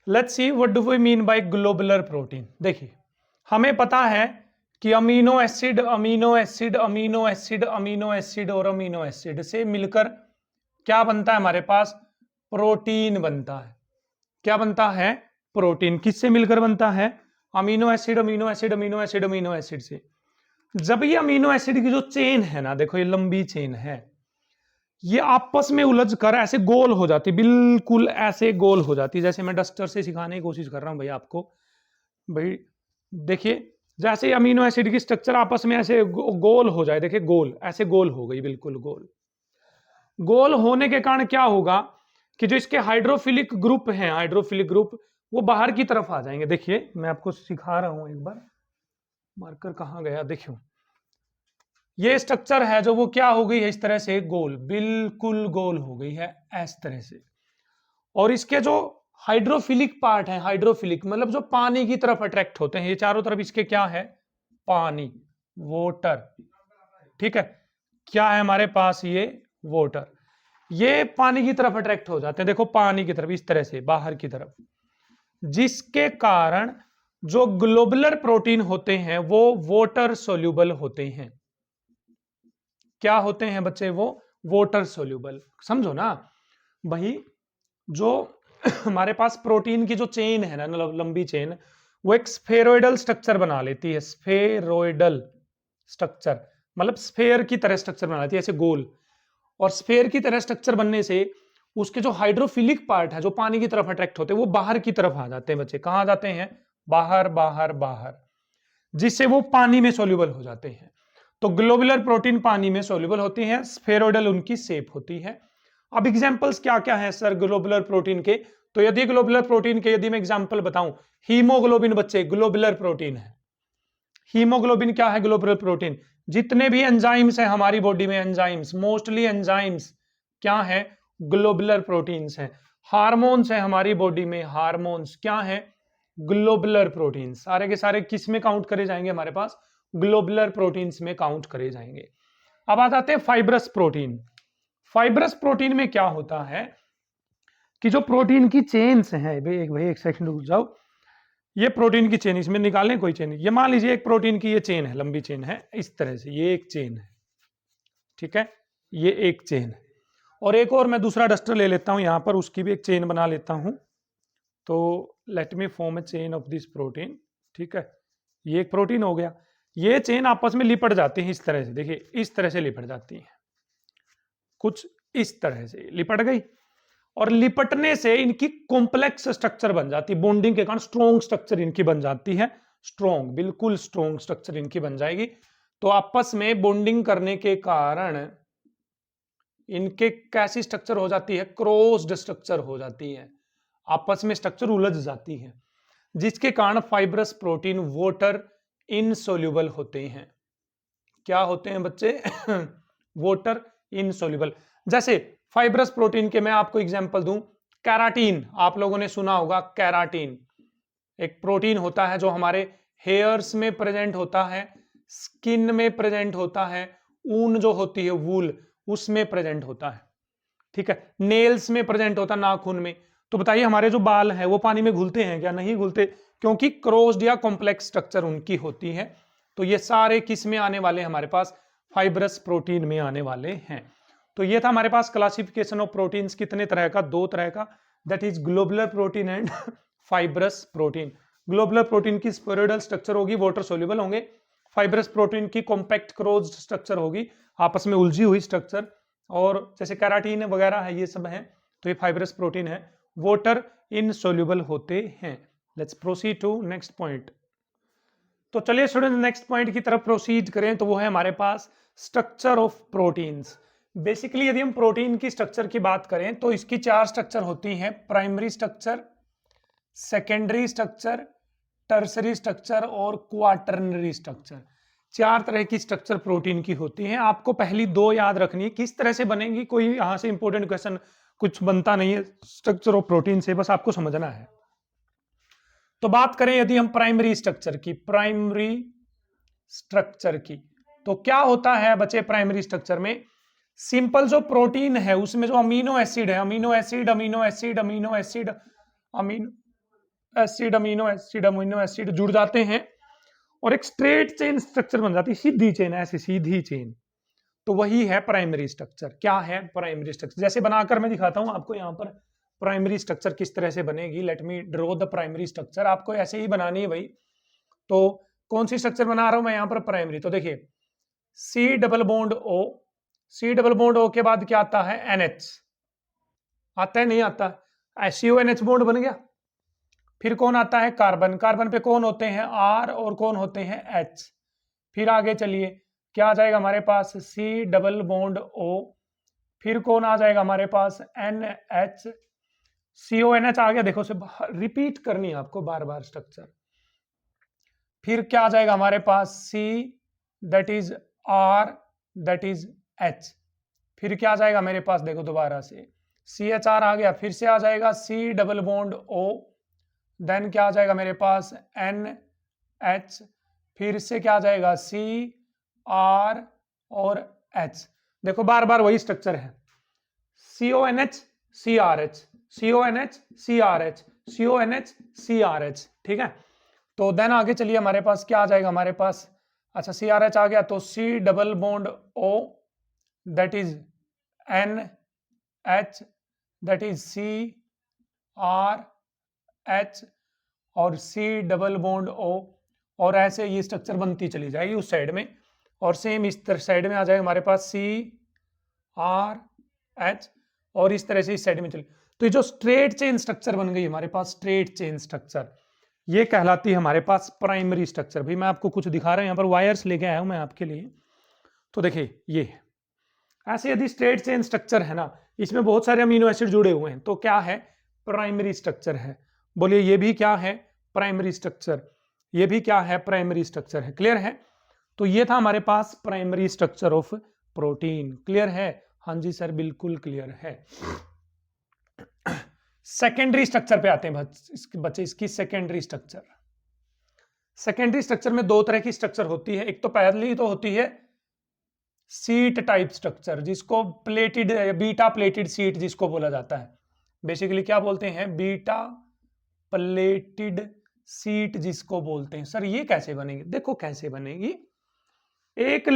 Let's see what do we mean by globular protein. देखिए, हमें पता है कि amino acid, amino acid, amino acid, amino acid और अमीनो एसिड से मिलकर क्या बनता है? हमारे पास प्रोटीन बनता है। क्या बनता है? प्रोटीन। किससे मिलकर बनता है? Amino acid, amino acid, amino acid, amino acid से। जब ये अमीनो एसिड की जो चेन है ना, देखो ये लंबी चेन है, ये आपस में उलझ कर ऐसे गोल हो जाती, बिल्कुल ऐसे गोल हो जाती। जैसे मैं डस्टर से सिखाने की कोशिश कर रहा हूं भाई आपको। भाई देखिए, जैसे अमीनो एसिड की स्ट्रक्चर आपस में ऐसे गोल हो जाए, देखिए गोल, ऐसे गोल हो गई, बिल्कुल गोल। गोल होने के कारण क्या होगा कि जो इसके हाइड्रोफिलिक ग्रुप हैं, हाइड्रोफिलिक ग्रुप, वो बाहर की तरफ आ जाएंगे। देखिए मैं आपको सिखा रहा हूं एक बार, मार्कर कहां गया? देखियो, ये स्ट्रक्चर है जो वो क्या हो गई है? इस तरह से गोल, बिल्कुल गोल हो गई है इस तरह से। और इसके जो हाइड्रोफिलिक पार्ट है, हाइड्रोफिलिक मतलब जो पानी की तरफ अट्रैक्ट होते हैं, ये चारों तरफ इसके क्या है? पानी, वोटर। ठीक है, क्या है हमारे पास? ये वोटर। ये पानी की तरफ अट्रैक्ट हो जाते हैं, देखो पानी की तरफ, इस तरह से बाहर की तरफ, जिसके कारण जो ग्लोबुलर प्रोटीन होते हैं वो वोटर सोल्यूबल होते हैं। क्या होते हैं बच्चे? वो वोटर सोल्यूबल। समझो ना भाई, जो हमारे पास प्रोटीन की जो चेन है ना, लंबी चेन, वो एक स्फेरोइडल स्ट्रक्चर बना लेती है। स्फेरोइडल स्ट्रक्चर मतलब स्फेयर की तरह स्ट्रक्चर बना लेती है, ऐसे गोल। और स्फेयर की तरह स्ट्रक्चर बनने से उसके जो हाइड्रोफिलिक पार्ट है, जो पानी की तरफ अट्रैक्ट होते हैं, वो बाहर की तरफ आ जाते हैं बच्चे। कहां आ जाते हैं? बाहर बाहर बाहर, जिससे वो पानी में सोल्यूबल हो जाते हैं। तो ग्लोबुलर प्रोटीन पानी में सोल्यूबल होती हैं, स्फेरोइडल उनकी शेप होती है। अब एग्जांपल्स क्या क्या है सर ग्लोबुलर प्रोटीन के? तो यदि ग्लोबुलर प्रोटीन के यदि मैं एग्जांपल बताऊं, हीमोग्लोबिन बच्चे ग्लोबुलर प्रोटीन है। हीमोग्लोबिन क्या है? Globular protein. जितने भी एंजाइम्स हैं हमारी बॉडी में, एंजाइम्स, मोस्टली एंजाइम्स क्या है? ग्लोबुलर प्रोटीन्स हैं। हार्मोन्स हैं हमारी बॉडी में, हार्मोन्स क्या है? Globular proteins. सारे के सारे किस में काउंट करे जाएंगे? हमारे पास ग्लोबुलर प्रोटीन्स में काउंट करे जाएंगे। अब आ जाते हैं फाइब्रस प्रोटीन। फाइब्रस प्रोटीन में क्या होता है कि जो प्रोटीन की चेन्स हैं, भाई एक सेकंड रुक जाओ, ये प्रोटीन की चेन, इसमें निकालें कोई चेन। ये मान लीजिए एक प्रोटीन की ये चेन है, लंबी चेन है इस तरह से, ये एक चेन है, ठीक है, ये एक चेन है। और एक और मैं दूसरा डस्टर ले लेता हूं यहां पर, उसकी भी एक चेन बना लेता हूं। तो let me form A chain of this protein, ठीक है, ये एक प्रोटीन हो गया। ये चेन आपस में लिपट जाती है इस तरह से, देखिए इस तरह से लिपट जाती है, कुछ इस तरह से लिपट गई, और लिपटने से इनकी कॉम्प्लेक्स स्ट्रक्चर बन जाती है, बॉन्डिंग के कारण स्ट्रॉन्ग स्ट्रक्चर इनकी बन जाती है, स्ट्रॉन्ग, बिल्कुल स्ट्रॉन्ग स्ट्रक्चर इनकी बन जाएगी। तो आपस में बॉन्डिंग करने के कारण इनके कैसी स्ट्रक्चर हो जाती है? क्रॉस्ड स्ट्रक्चर हो जाती है, आपस में स्ट्रक्चर उलझ जाती है, जिसके कारण फाइब्रस प्रोटीन वाटर इनसोल्यूबल होते हैं। क्या होते हैं बच्चे? Water insoluble. जैसे फाइब्रस प्रोटीन के मैं आपको एग्जांपल दूं, कैराटीन, आप लोगों ने सुना होगा कैराटीन, एक प्रोटीन होता है जो हमारे हेयर्स में प्रेजेंट होता है, स्किन में प्रेजेंट होता है, ऊन जो होती है वूल उसमें प्रेजेंट होता है, ठीक है, नेल्स में प्रेजेंट होता है, नाखून में। तो बताइए हमारे जो बाल हैं वो पानी में घुलते हैं क्या? नहीं घुलते, क्योंकि क्रॉस्ड या कॉम्प्लेक्स स्ट्रक्चर उनकी होती है। तो ये सारे किस में आने वाले? हमारे पास फाइब्रस प्रोटीन में आने वाले हैं। तो ये था हमारे पास क्लासिफिकेशन ऑफ प्रोटीन्स, कितने तरह का? दो तरह का, that is globular protein and fibrous protein. Globular protein की स्फेरोइडल स्ट्रक्चर होगी, वाटर सोल्यूबल होंगे। फाइब्रस प्रोटीन की कॉम्पैक्ट क्लोज्ड स्ट्रक्चर होगी, आपस में उलझी हुई स्ट्रक्चर, और जैसे कैराटीन वगैरह है ये सब है, तो ये फाइब्रस प्रोटीन है, वाटर इनसोल्यूबल होते हैं। Let's proceed to next point. तो चलिए स्टूडेंट नेक्स्ट पॉइंट की तरफ प्रोसीड करें, तो वो है हमारे पास स्ट्रक्चर ऑफ प्रोटीन्स। बेसिकली यदि हम प्रोटीन की स्ट्रक्चर की बात करें तो इसकी चार स्ट्रक्चर होती हैं, primary structure, secondary structure, tertiary structure और क्वाटरनरी स्ट्रक्चर। चार तरह की स्ट्रक्चर प्रोटीन की होती हैं। आपको पहली दो याद रखनी है, किस तरह से बनेंगी कोई यहां से इंपॉर्टेंट क्वेश्चन कुछ बनता नहीं है स्ट्रक्चर ऑफ प्रोटीन से, बस आपको समझना है। तो बात करें यदि हम प्राइमरी स्ट्रक्चर की, प्राइमरी स्ट्रक्चर की, तो क्या होता है बच्चे प्राइमरी स्ट्रक्चर में? सिंपल जो प्रोटीन है उसमें जो अमीनो एसिड है, amino acid amino acid amino acid amino acid amino acid amino acid जुड़ जाते हैं और एक स्ट्रेट चेन स्ट्रक्चर बन जाती है, सीधी चेन, ऐसी सीधी चेन। तो वही है प्राइमरी स्ट्रक्चर। क्या है प्राइमरी स्ट्रक्चर? जैसे बनाकर मैं दिखाता हूं आपको यहाँ पर प्राइमरी स्ट्रक्चर किस तरह से बनेगी। Let me draw the primary structure. आपको ऐसे ही बनानी है भाई। तो कौन सी स्ट्रक्चर बना रहा हूं मैं यहाँ पर? प्राइमरी। तो देखिए C double bond O, C double bond O के बाद क्या आता है? NH आता है, नहीं आता? SCONH बॉन्ड बन गया। फिर कौन आता है? कार्बन। कार्बन पे कौन होते हैं? R और कौन होते हैं? H। फिर आगे चलिए क्या आ जाएगा हमारे पास? C double bond O। फिर कौन आ जाएगा हमारे पास? NH, CONH आ गया। देखो से रिपीट करनी है आपको बार बार स्ट्रक्चर। फिर क्या आ जाएगा हमारे पास? C, that is R, that is H। फिर क्या आ जाएगा मेरे पास? देखो दोबारा से CHR आ गया। फिर से आ जाएगा C double bond O, then क्या आ जाएगा मेरे पास? NH। फिर से क्या आ जाएगा? CR और H। देखो बार बार वही स्ट्रक्चर है, CONH CRH, CONH CRH, CONH CRH, ठीक है। तो देन आगे चलिए हमारे पास क्या आ जाएगा हमारे पास? अच्छा CRH आ गया, तो C double bond O, that is NH, that is CRH और C डबल बॉन्ड O, और ऐसे ये स्ट्रक्चर बनती चली जाएगी उस साइड में। और सेम इस साइड में आ जाएगा हमारे पास CRH और इस तरह से इस साइड में चली। तो ये जो स्ट्रेट चेन स्ट्रक्चर बन गई हमारे पास, स्ट्रेट चेन स्ट्रक्चर, ये कहलाती है हमारे पास प्राइमरी स्ट्रक्चर। भाई मैं आपको कुछ दिखा रहा हूं, यहाँ पर वायर्स लेके आया हूं मैं आपके लिए। तो देखिए ये ऐसे यदि स्ट्रेट चेन स्ट्रक्चर है ना, इसमें बहुत सारे अमीनो एसिड जुड़े हुए हैं, तो क्या है, प्राइमरी स्ट्रक्चर है। बोलिए ये भी क्या है, प्राइमरी स्ट्रक्चर, ये भी क्या है, प्राइमरी स्ट्रक्चर है। क्लियर है? तो ये था हमारे पास primary structure of protein. Clear है? हाँ जी सर बिल्कुल क्लियर है। सेकेंडरी स्ट्रक्चर पे आते हैं बच्चे, इसकी सेकेंडरी स्ट्रक्चर। सेकेंडरी स्ट्रक्चर में दो तरह की स्ट्रक्चर होती है। एक तो पहली तो होती है सीट टाइप स्ट्रक्चर, जिसको प्लेटेड, बीटा प्लेटेड सीट जिसको बोला जाता है। बेसिकली क्या बोलते हैं, बीटा प्लेटेड सीट जिसको बोलते हैं। सर ये कैसे बनेगी? देखो कैसे बनेगी, एक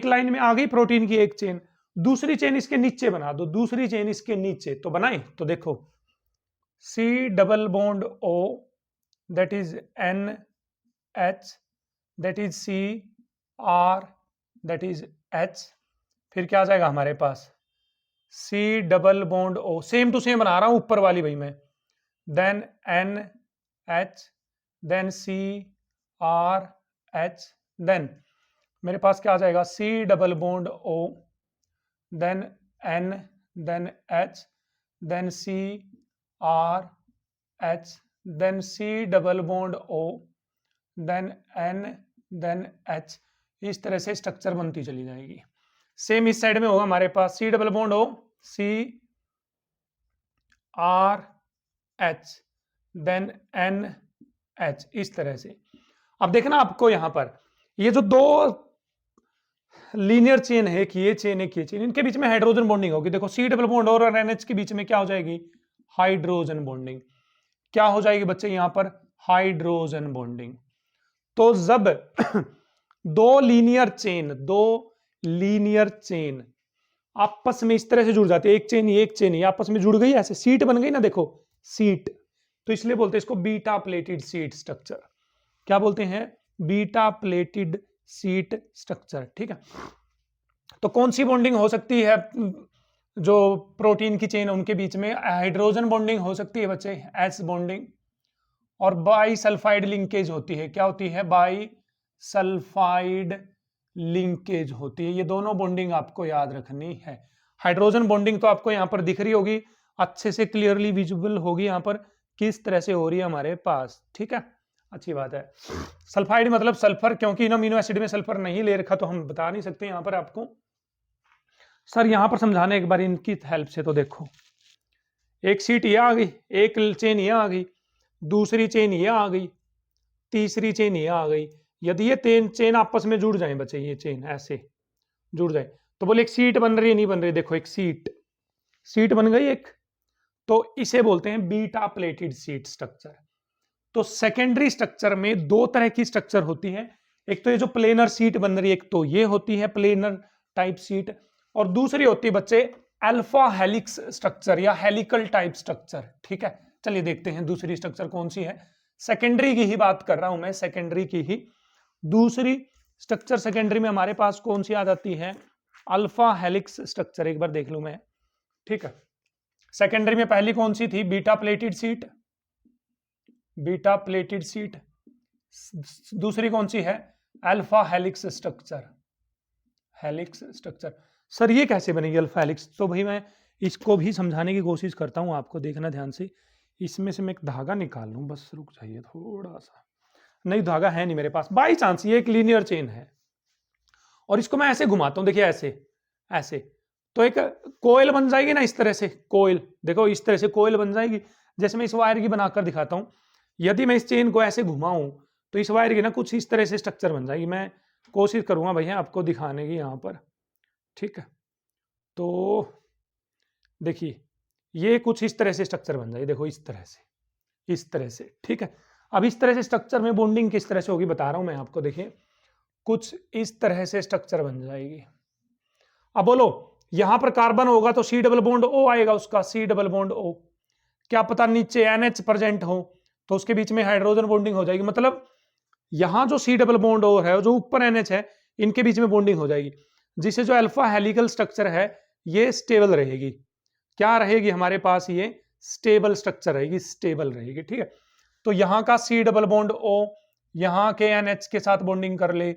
लाइन में आ गई प्रोटीन की एक चेन, दूसरी चेन इसके नीचे बना दो, दूसरी चेन इसके नीचे, तो बनाए। तो देखो C double bond O, that is NH, that is CR, that is H, फिर क्या आ जाएगा हमारे पास C double bond O, same to same बना रहा हूं ऊपर वाली भाई मैं, then NH, then CRH, then मेरे पास क्या आ जाएगा C double bond O, then N, then H, then CRH, then C double bond O, then N, then H। इस तरह से स्ट्रक्चर बनती चली जाएगी। सेम इस साइड में होगा हमारे पास C double bond O, CRH, then NH, इस तरह से। अब देखना आपको यहां पर ये जो दो लीनियर चेन है, कि ये चेन एक ये चेन, इनके बीच में हाइड्रोजन बॉन्डिंग होगी। देखो C डबल बॉन्ड और NH के बीच में क्या हो जाएगी, हाइड्रोजन बॉन्डिंग। क्या हो जाएगी बच्चे यहां पर, हाइड्रोजन बॉन्डिंग। तो जब दो लीनियर चेन आपस में इस तरह से जुड़ जाती है, एक चेन ये आपस में जुड़ गई, ऐसे सीट बन गई ना, देखो सीट, तो इसलिए बोलते हैं इसको बीटा प्लेटेड सीट स्ट्रक्चर। क्या बोलते हैं, बीटा प्लेटेड सीट स्ट्रक्चर। ठीक है, तो कौन सी बॉन्डिंग हो सकती है जो प्रोटीन की चेन उनके बीच में, हाइड्रोजन बॉन्डिंग हो सकती है बच्चे, एस बॉन्डिंग, और बाई सल्फाइड लिंकेज होती है। क्या होती है, बाई सल्फाइड लिंकेज होती है। ये दोनों बॉन्डिंग आपको याद रखनी है। हाइड्रोजन बॉन्डिंग तो आपको यहाँ पर दिख रही होगी, अच्छे से क्लियरली विजिबल होगी यहाँ पर किस तरह से हो रही है हमारे पास। ठीक है, अच्छी बात है। सल्फाइड मतलब सल्फर, क्योंकि इन अमीनो एसिड में सल्फर नहीं ले रखा तो हम बता नहीं सकते यहाँ पर आपको। सर यहाँ पर समझाने एक बार इनकी हेल्प से, तो देखो एक सीट ये आ गई, एक चेन ये आ गई, दूसरी चेन ये आ गई, तीसरी चेन ये आ गई। यदि ये तीन चेन आपस में जुड़ जाए बच्चे, ये चेन ऐसे जुड़ जाए, तो बोले एक सीट बन रही है, नहीं बन रही, देखो एक सीट बन गई एक, तो इसे बोलते हैं बीटा प्लेटेड सीट स्ट्रक्चर। तो सेकेंडरी स्ट्रक्चर में दो तरह की स्ट्रक्चर होती है, एक तो ये जो प्लेनर सीट बन रही है, एक तो ये होती है प्लेनर टाइप सीट, और दूसरी होती है बच्चे अल्फा हेलिक्स स्ट्रक्चर या हेलिकल टाइप स्ट्रक्चर। ठीक है, चलिए देखते हैं दूसरी स्ट्रक्चर कौन सी है। सेकेंडरी की ही बात कर रहा हूं मैं, सेकेंडरी की ही दूसरी स्ट्रक्चर सेकेंडरी में हमारे पास कौन सी आ जाती है, अल्फा हेलिक्स स्ट्रक्चर। एक बार देख लूं मैं। ठीक है, सेकेंडरी में पहली कौन सी थी, beta pleated seat, beta pleated seat. दूसरी कौन सी है, alpha helix structure, helix structure. Sir ये कैसे बनेगी अल्फा हेलिक्स? तो भाई मैं इसको भी समझाने की कोशिश करता हूं, आपको देखना ध्यान से। इसमें से मैं एक धागा निकाल लूं, बस रुक जाइए थोड़ा सा। नहीं धागा है नहीं मेरे पास, बाई चांस ये एक लीनियर चेन है, और इसको मैं ऐसे घुमाता हूं, देखिए ऐसे ऐसे, तो एक कोयल बन जाएगी ना इस तरह से, कोयल, देखो इस तरह से कोयल बन जाएगी। जैसे मैं इस वायर की बनाकर दिखाता हूं, यदि मैं इस चेन को ऐसे घुमाऊं तो इस वायर की ना कुछ इस तरह से स्ट्रक्चर बन जाएगी। मैं कोशिश करूंगा भैया आपको दिखाने की यहाँ पर। ठीक है, तो देखिए ये कुछ इस तरह से स्ट्रक्चर बन जाएगी, देखो इस तरह से, इस तरह से। ठीक है, अब इस तरह से स्ट्रक्चर में बॉन्डिंग किस तरह से होगी बता रहा हूं मैं आपको। देखिए कुछ इस तरह से स्ट्रक्चर बन जाएगी। अब बोलो यहां पर कार्बन होगा तो C डबल बॉन्ड O आएगा उसका, C डबल बॉन्ड O। क्या पता नीचे NH प्रेजेंट हो तो उसके बीच में हाइड्रोजन बॉन्डिंग हो जाएगी। मतलब यहां जो C डबल बॉन्ड O है, जो ऊपर NH है, इनके बीच में बॉन्डिंग हो जाएगी, जिससे जो अल्फा हेलिकल स्ट्रक्चर है ये स्टेबल रहेगी। क्या रहेगी हमारे पास, ये स्टेबल स्ट्रक्चर रहेगी, स्टेबल रहेगी, ठीक है। तो यहां का सी डबल बॉन्ड ओ यहां के NH के साथ बॉन्डिंग कर ले,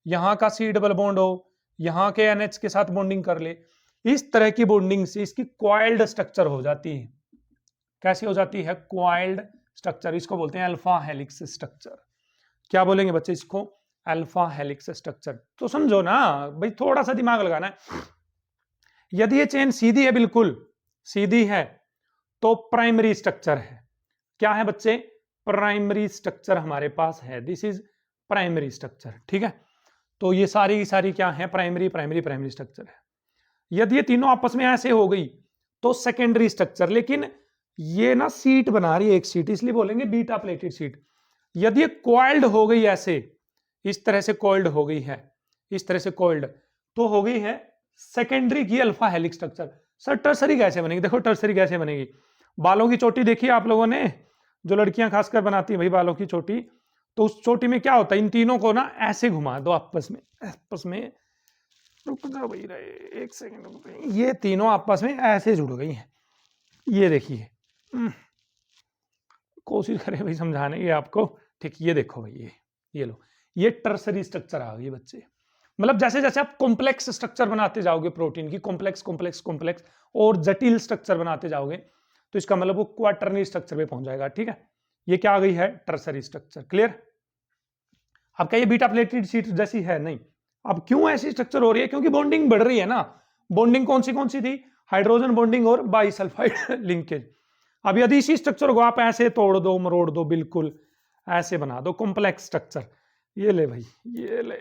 यहां का सी डबल बॉन्ड ओ यहां के NH के साथ बॉन्डिंग कर ले, इस तरह की बॉन्डिंग से इसकी क्वाइल्ड स्ट्रक्चर हो जाती है। कैसी हो जाती है, क्वाइल्ड स्ट्रक्चर, इसको बोलते हैं अल्फा हेलिक्स स्ट्रक्चर। क्या बोलेंगे बच्चे इसको, अल्फा हेलिक्स स्ट्रक्चर। तो समझो ना भाई, थोड़ा सा दिमाग लगाना है। यदि ये चेन सीधी है, बिल्कुल सीधी है, तो प्राइमरी स्ट्रक्चर है। क्या है बच्चे, प्राइमरी स्ट्रक्चर हमारे पास है, दिस इज प्राइमरी स्ट्रक्चर, ठीक है। तो ये सारी की सारी क्या है, प्राइमरी प्राइमरी प्राइमरी स्ट्रक्चर है। यदि ये तीनों आपस में ऐसे हो गई तो सेकेंडरी स्ट्रक्चर, लेकिन ये ना सीट बना रही है, एक सीट, इसलिए बोलेंगे बीटा प्लेटेड सीट। यदि ये कॉइल्ड हो गई ऐसे, इस तरह से कॉइल्ड हो गई है, इस तरह से कॉइल्ड, तो हो गई है सेकेंडरी की alpha helix structure. Sir tertiary कैसे बनेगी, देखो टर्सरी कैसे बनेगी, बालों की चोटी देखी आप लोगों ने, जो लड़कियां खासकर बनाती है भाई बालों की चोटी, तो उस चोटी में क्या होता है, इन तीनों को ना ऐसे घुमा दो आपस में, रुक जाओ भाई रहे एक सेकंड, ये तीनों आपस में ऐसे जुड़ गई हैं, ये देखिए, कोशिश करें भाई समझाने की आपको, ठीक, ये देखो भाई, ये लो, ये टर्सरी स्ट्रक्चर आ गई बच्चे। मतलब जैसे जैसे आप कॉम्प्लेक्स स्ट्रक्चर बनाते जाओगे प्रोटीन की, कॉम्प्लेक्स कॉम्प्लेक्स कॉम्प्लेक्स और जटिल स्ट्रक्चर बनाते जाओगे, तो इसका मतलब वो क्वार्टरनरी स्ट्रक्चर पे पहुंच जाएगा, ठीक है। ये क्या आ गई है, टर्सरी स्ट्रक्चर, क्लियर। अब क्या ये बीटा प्लेटेड शीट जैसी है, नहीं। अब क्यों ऐसी स्ट्रक्चर हो रही है, क्योंकि बॉन्डिंग बढ़ रही है ना। बॉन्डिंग कौन सी थी, हाइड्रोजन बॉन्डिंग और बाइसल्फाइड लिंकेज। अब यदि इसी स्ट्रक्चर को आप ऐसे तोड़ दो, मरोड़ दो, बिल्कुल ऐसे बना दो कॉम्प्लेक्स स्ट्रक्चर, ये ले भाई, ये ले,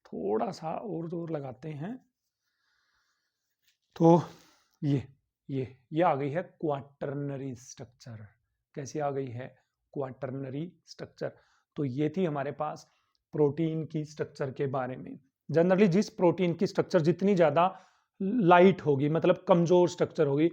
थोड़ा सा और जोर लगाते हैं, तो ये आ गई है क्वार्टरनरी स्ट्रक्चर। कैसी आ गई है, क्वार्टरनरी स्ट्रक्चर। तो ये थी हमारे पास प्रोटीन की स्ट्रक्चर के बारे में। जनरली जिस प्रोटीन की स्ट्रक्चर जितनी ज्यादा लाइट होगी, मतलब कमजोर स्ट्रक्चर होगी,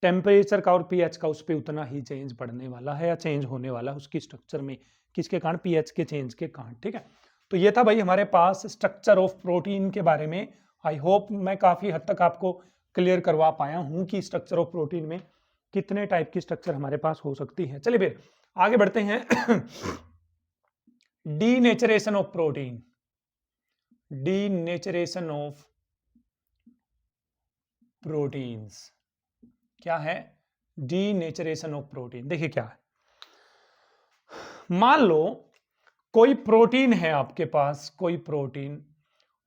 टेम्परेचर का और पीएच का उस पर उतना ही चेंज पड़ने वाला है या चेंज होने वाला है उसकी स्ट्रक्चर में, किसके कारण, पीएच के चेंज के कारण, ठीक है। तो ये था भाई हमारे पास स्ट्रक्चर ऑफ प्रोटीन के बारे में। आई होप मैं काफी हद तक आपको क्लियर करवा पाया हूं कि स्ट्रक्चर ऑफ प्रोटीन में कितने टाइप की स्ट्रक्चर हमारे पास हो सकती है। चलिए फिर आगे बढ़ते हैं। Denaturation of protein, denaturation of proteins क्या है, डीनेचरेशन ऑफ प्रोटीन। देखिए क्या है, मान लो कोई प्रोटीन है आपके पास, कोई प्रोटीन,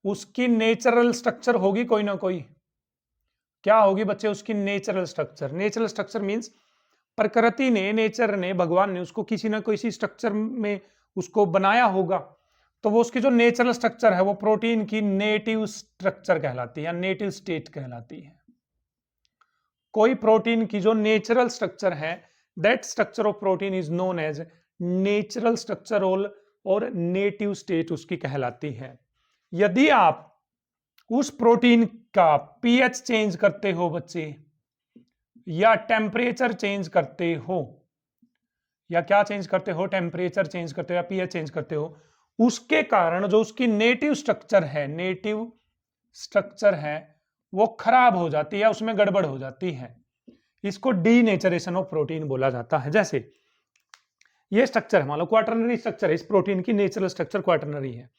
उसकी नेचुरल स्ट्रक्चर होगी कोई ना कोई, क्या होगी बच्चे, उसकी natural structure. Natural structure means प्रकृति ने, नेचर ने, भगवान ने उसको किसी ना किसी स्ट्रक्चर में उसको बनाया होगा, तो वो उसकी जो नेचुरल स्ट्रक्चर है वो प्रोटीन की नेटिव स्ट्रक्चर कहलाती है, नेटिव स्टेट कहलाती है। कोई प्रोटीन की जो नेचुरल स्ट्रक्चर है, that structure of protein is known as natural structure और नेटिव स्टेट उसकी कहलाती है। यदि आप उस प्रोटीन का पीएच चेंज करते हो बच्चे, या टेम्परेचर चेंज करते हो, या क्या चेंज करते हो, टेम्परेचर चेंज करते हो या पीएच चेंज करते हो, उसके कारण जो उसकी नेटिव स्ट्रक्चर है, नेटिव स्ट्रक्चर है वो खराब हो जाती है, उसमें गड़बड़ हो जाती है। इसको डीनेचरेशन ऑफ प्रोटीन बोला जाता है। जैसे ये स्ट्रक्चर है, मान लो क्वार्टरनरी स्ट्रक्चर है, इस प्रोटीन की नेचुरल स्ट्रक्चर क्वार्टरनरी है।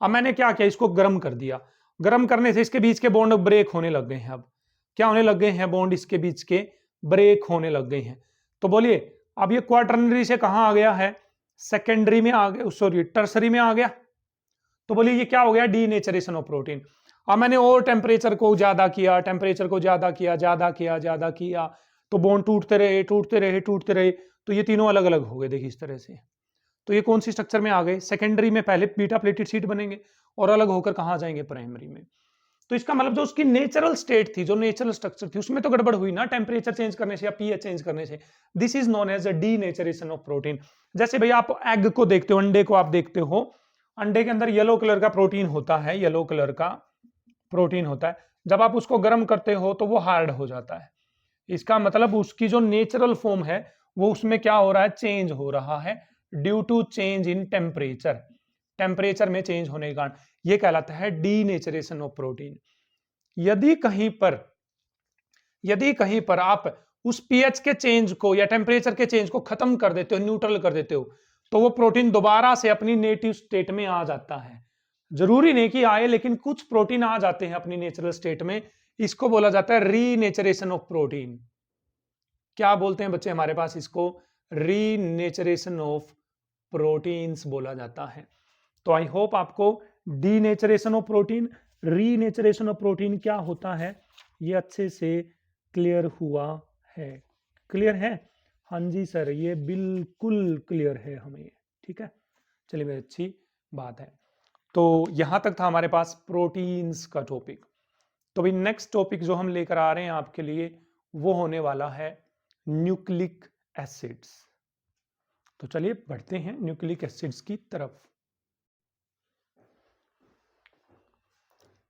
अब मैंने क्या किया, इसको गर्म कर दिया, गर्म करने से इसके बीच के बॉन्ड ब्रेक होने लग गए हैं। अब क्या होने लग गए हैं, बॉन्ड इसके बीच के ब्रेक होने लग गए हैं। तो बोलिए अब ये क्वार्टरनरी से कहां आ गया है, सेकेंडरी में आ गया, सॉरी टर्सरी में आ गया। तो बोलिए ये क्या हो गया, डीनेचरेशन ऑफ प्रोटीन। अब मैंने और टेम्परेचर को ज्यादा किया, टेम्परेचर को ज्यादा किया, ज्यादा किया, तो बॉन्ड टूटते रहे टूटते रहे टूटते रहे, तो ये तीनों अलग अलग हो गए। देखिए इस तरह से, तो ये कौन सी स्ट्रक्चर में आ गए, सेकेंडरी में पहले बीटा प्लेटेड शीट बनेंगे और अलग होकर कहां जाएंगे, प्राइमरी में। तो इसका मतलब जो उसकी नेचुरल स्टेट थी, जो नेचुरल स्ट्रक्चर थी, उसमें तो गड़बड़ हुई ना टेम्परेचर चेंज करने से या पीएच चेंज करने से। This is known as a denaturation of protein. जैसे भाई आप एग को देखते हो, अंडे को आप देखते हो, अंडे के अंदर येलो कलर का प्रोटीन होता है, येलो कलर का प्रोटीन होता है। जब आप उसको गर्म करते हो तो वो हार्ड हो जाता है। इसका मतलब उसकी जो नेचुरल फॉर्म है वो उसमें क्या हो रहा है, चेंज हो रहा है due to change in temperature, temperature में चेंज होने के कारण। यह कहलाता है डीनेचरेशन ऑफ प्रोटीन। यदि कहीं पर यदि कहीं पर आप उस पीएच के चेंज को या टेम्परेचर के चेंज को खत्म कर देते हो, न्यूट्रल कर देते हो, तो वो प्रोटीन दोबारा से अपनी नेटिव स्टेट में आ जाता है। जरूरी नहीं कि आए, लेकिन कुछ प्रोटीन आ जाते हैं अपनी नेचुरल स्टेट में। इसको बोला जाता है रीनेचरेशन ऑफ प्रोटीन। क्या बोलते हैं बच्चे हमारे पास इसको? रीनेचरेशन ऑफ प्रोटीन्स बोला जाता है। तो आई होप आपको denaturation of protein, renaturation of protein क्या होता है ये अच्छे से क्लियर हुआ है। क्लियर है? हाँ जी सर, ये बिल्कुल क्लियर है हमें। ठीक है, चलिए भाई, अच्छी बात है। तो यहां तक था हमारे पास प्रोटीन्स का टॉपिक। तो भाई नेक्स्ट टॉपिक जो हम लेकर आ रहे हैं आपके लिए वो होने वाला है न्यूक्लिक एसिड्स। तो चलिए बढ़ते हैं न्यूक्लिक एसिड्स की तरफ।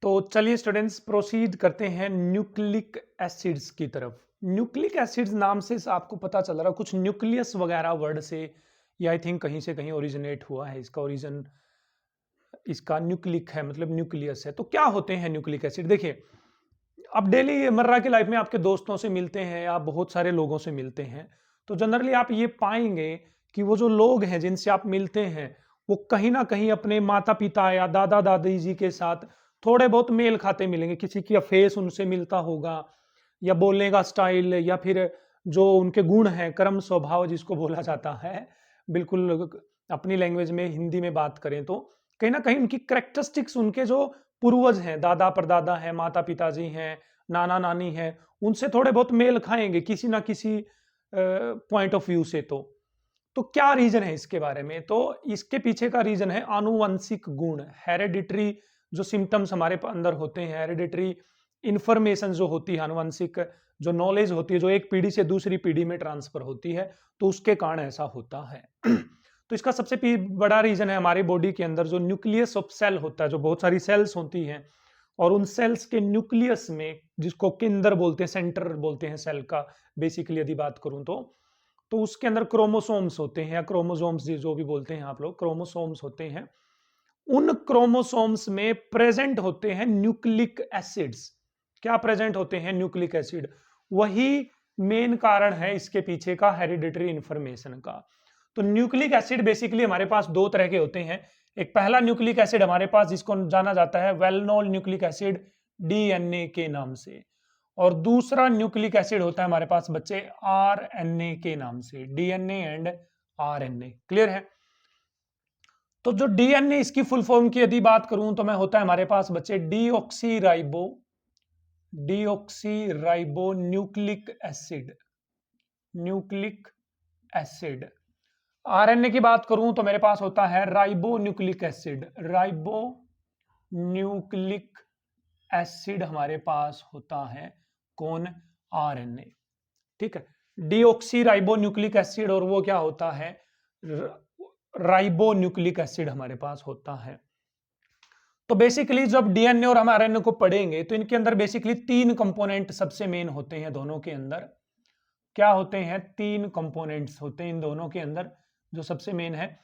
तो चलिए स्टूडेंट्स प्रोसीड करते हैं न्यूक्लिक एसिड्स की तरफ। न्यूक्लिक एसिड्स नाम से आपको पता चल रहा कुछ न्यूक्लियस वगैरह वर्ड से, या आई थिंक कहीं से कहीं ओरिजिनेट हुआ है। इसका ओरिजिन इसका न्यूक्लिक है, मतलब न्यूक्लियस है। तो क्या होते हैं न्यूक्लिक एसिड? देखिए, अब डेली मर्रा की लाइफ में आपके दोस्तों से मिलते हैं, आप बहुत सारे लोगों से मिलते हैं, तो जनरली आप ये पाएंगे कि वो जो लोग हैं जिनसे आप मिलते हैं वो कहीं ना कहीं अपने माता पिता या दादा दादी जी के साथ थोड़े बहुत मेल खाते मिलेंगे। किसी की फेस उनसे मिलता होगा, या बोलने का स्टाइल, या फिर जो उनके गुण हैं, कर्म स्वभाव जिसको बोला जाता है, बिल्कुल अपनी लैंग्वेज में हिंदी में बात करें तो कहीं ना कहीं उनकी करेक्टरिस्टिक्स, उनके जो पूर्वज हैं, दादा परदादा हैं, माता पिताजी हैं, नाना नानी हैं, उनसे थोड़े बहुत मेल खाएंगे किसी ना किसी पॉइंट ऑफ व्यू से। तो क्या रीजन है इसके बारे में? तो इसके पीछे का रीजन है आनुवंशिक गुण, हेरिडिटरी जो सिम्टम्स हमारे अंदर होते हैं, हेरिडिटरी इंफॉर्मेशन जो होती है, आनुवंशिक जो नॉलेज होती है, जो एक पीढ़ी से दूसरी पीढ़ी में ट्रांसफर होती है, तो उसके कारण ऐसा होता है। तो इसका सबसे बड़ा रीजन है हमारी बॉडी के अंदर जो न्यूक्लियस ऑफ सेल होता है, जो बहुत सारी सेल्स होती हैं, और उन सेल्स के न्यूक्लियस में, जिसको केंद्र बोलते हैं, सेंटर बोलते हैं सेल का बेसिकली यदि बात करूं तो उसके अंदर क्रोमोसोम्स होते हैं, या क्रोमोसोम्स जो भी बोलते हैं आप लोग, क्रोमोसोम्स होते हैं। उन क्रोमोसोम्स में प्रेजेंट होते हैं न्यूक्लिक एसिड्स। क्या प्रेजेंट होते हैं? Nucleic acid. वही मेन कारण है इसके पीछे का हेरिडिटरी इंफॉर्मेशन का। तो न्यूक्लिक एसिड बेसिकली हमारे पास दो तरह के होते हैं। एक पहला न्यूक्लिक एसिड हमारे पास जिसको जाना जाता है well known nucleic acid, DNA के नाम से, और दूसरा न्यूक्लिक एसिड होता है हमारे पास बच्चे आरएनए के नाम से, डीएनए एंड आरएनए। क्लियर है? तो जो डीएनए इसकी फुल फॉर्म की यदि बात करूं तो मैं होता है हमारे पास बच्चे deoxy ribo nucleic acid, nucleic acid. RNA की बात करूं तो मेरे पास होता है ribo nucleic acid, ribo nucleic acid हमारे पास होता है। कौन? आरएनए। ठीक है, डीऑक्सी राइबो न्यूक्लिक एसिड, और वो क्या होता है? राइबो न्यूक्लिक एसिड हमारे पास होता है। तो बेसिकली जब डीएनए और हम आरएनए को पढ़ेंगे तो इनके अंदर बेसिकली तीन कंपोनेंट सबसे मेन होते हैं दोनों के अंदर। क्या होते हैं? तीन कंपोनेंट्स होते हैं इन दोनों के अंदर जो सबसे मेन है।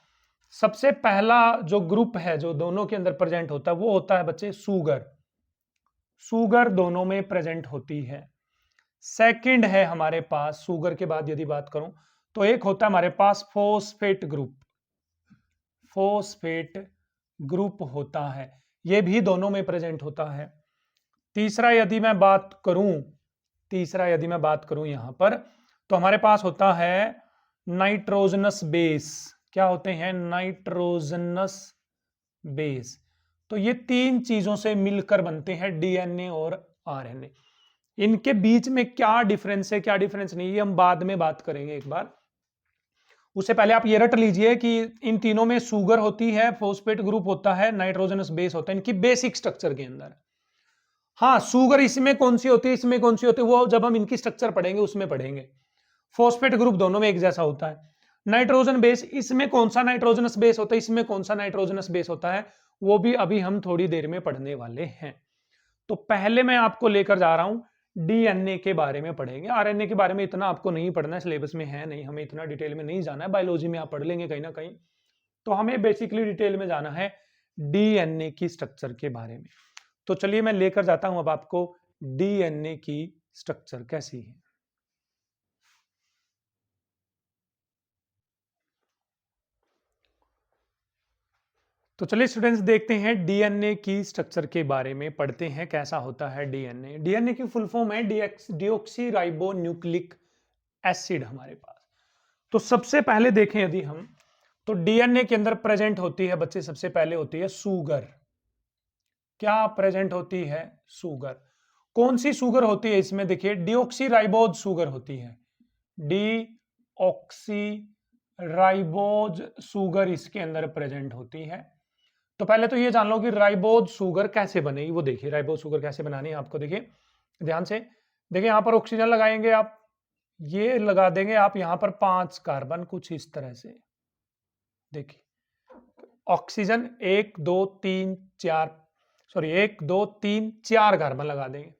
सबसे पहला जो ग्रुप है जो दोनों के अंदर प्रेजेंट होता है वो होता है बच्चे सुगर। सुगर दोनों में प्रेजेंट होती है। सेकंड है हमारे पास, सुगर के बाद यदि बात करूं तो एक होता है हमारे पास फॉस्फेट ग्रुप, फॉस्फेट ग्रुप होता है, ये भी दोनों में प्रेजेंट होता है। तीसरा यदि मैं बात करूं यहां पर तो हमारे पास होता है नाइट्रोजनस बेस। क्या होते हैं? Nitrogenous base. तो ये तीन चीजों से मिलकर बनते हैं डीएनए और आरएनए। इनके बीच में क्या डिफरेंस है, क्या डिफरेंस नहीं, ये हम बाद में बात करेंगे एक बार। उससे पहले आप ये रट लीजिए कि इन तीनों में सुगर होती है, फॉस्फेट ग्रुप होता है, नाइट्रोजनस बेस होता है, इनकी बेसिक स्ट्रक्चर के अंदर। हाँ, सुगर इसमें कौन सी होती है, इसमें कौन सी होती है, वो जब हम इनकी स्ट्रक्चर पढ़ेंगे उसमें पढ़ेंगे। फॉस्फेट ग्रुप दोनों में एक जैसा होता है। नाइट्रोजन बेस, इसमें कौन सा नाइट्रोजनस बेस होता है, इसमें कौन सा नाइट्रोजनस बेस होता है, वो भी अभी हम थोड़ी देर में पढ़ने वाले हैं। तो पहले मैं आपको लेकर जा रहा हूं डीएनए के बारे में पढ़ेंगे। आरएनए के बारे में इतना आपको नहीं पढ़ना है, सिलेबस में है नहीं, हमें इतना डिटेल में नहीं जाना है। बायोलॉजी में आप पढ़ लेंगे कहीं ना कहीं। तो हमें बेसिकली डिटेल में जाना है डीएनए की स्ट्रक्चर के बारे में। तो चलिए मैं लेकर जाता हूं अब आपको डीएनए की स्ट्रक्चर कैसी है। तो चलिए स्टूडेंट्स देखते हैं डीएनए की स्ट्रक्चर के बारे में, पढ़ते हैं कैसा होता है डीएनए। डीएनए की फुल फॉर्म है डीऑक्सी राइबो न्यूक्लिक एसिड हमारे पास। तो सबसे पहले देखें यदि हम, तो डीएनए के अंदर प्रेजेंट होती है बच्चे, सबसे पहले होती है सुगर। क्या प्रेजेंट होती है? सुगर। कौन सी सुगर होती है इसमें? देखिए डीऑक्सी राइबोज सुगर होती है। डीऑक्सी राइबोज सुगर इसके अंदर प्रेजेंट होती है। तो पहले तो ये जान लो कि राइबोज शुगर कैसे बनेगी, वो देखिए राइबोज शुगर कैसे बनानी है आपको। देखिए ध्यान से देखिए, यहां पर ऑक्सीजन लगाएंगे आप, ये लगा देंगे आप यहां पर 5 कार्बन, कुछ इस तरह से। देखिए ऑक्सीजन 1 2 3 4, सॉरी 1 2 3 4 कार्बन लगा देंगे।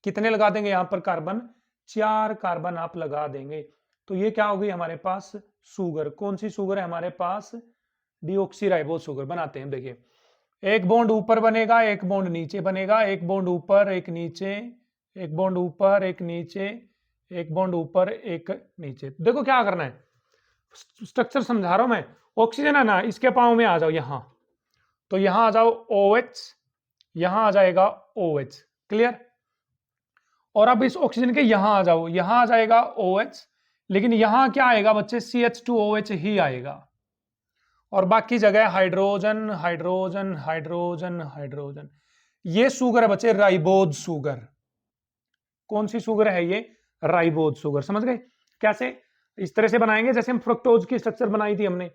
कितने लगा देंगे यहां पर कार्बन? 4 कार्बन आप लगा देंगे। तो ये क्या होगी हमारे पास? शुगर। कौन सी शुगर है हमारे पास? डीऑक्सीराइबोज शुगर बनाते हैं। देखिए एक बॉन्ड ऊपर बनेगा, एक बॉन्ड नीचे बनेगा, एक बॉन्ड ऊपर एक नीचे, एक बॉन्ड ऊपर एक नीचे, एक बॉन्ड ऊपर एक नीचे। देखो क्या करना है, स्ट्रक्चर समझा रहा हूं मैं। ऑक्सीजन है ना, इसके पांव में आ जाओ यहां, तो यहां आ जाओ OH, यहां आ जाएगा OH। क्लियर? और अब इस ऑक्सीजन के यहां आ जाओ, यहां आ जाएगा OH, लेकिन यहां क्या आएगा बच्चे? CH2OH ही आएगा। और बाकी जगह हाइड्रोजन हाइड्रोजन हाइड्रोजन हाइड्रोजन। ये शुगर है बच्चे राइबोज शुगर। कौन सी शुगर है ये? Ribose sugar. समझ गए कैसे? इस तरह से बनाएंगे जैसे हम फ्रक्टोज की स्ट्रक्चर बनाई थी हमने।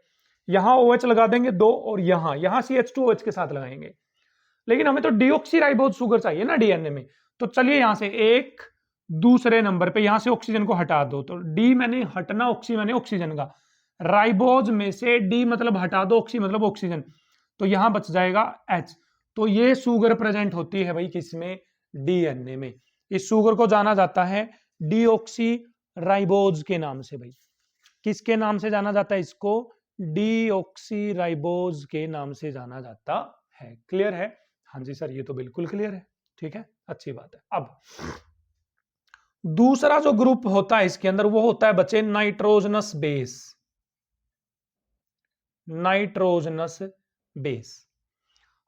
यहां OH लगा देंगे 2, और यहां CH2OH के साथ लगाएंगे। लेकिन हमें तो डीऑक्सीराइबोज शुगर चाहिए ना डीएनए में। तो चलिए यहां से एक दूसरे नंबर पे यहां से ऑक्सीजन को हटा दो, तो डी मैंने हटना, ऑक्सी मैंने ऑक्सीजन का, राइबोज में से डी मतलब हटा दो, ऑक्सी मतलब ऑक्सीजन, तो यहां बच जाएगा H। तो ये शुगर प्रेजेंट होती है भाई किसमें? डीएनए में। इस शुगर को जाना जाता है डीऑक्सी राइबोज के नाम से। भाई किसके नाम से जाना जाता है इसको? डीऑक्सी राइबोज के नाम से जाना जाता है। क्लियर है? हाँ जी सर, ये तो बिल्कुल क्लियर है। ठीक है, अच्छी बात है। अब दूसरा जो ग्रुप होता है इसके अंदर, वो होता है बच्चे नाइट्रोजनस बेस। Nitrogenous base.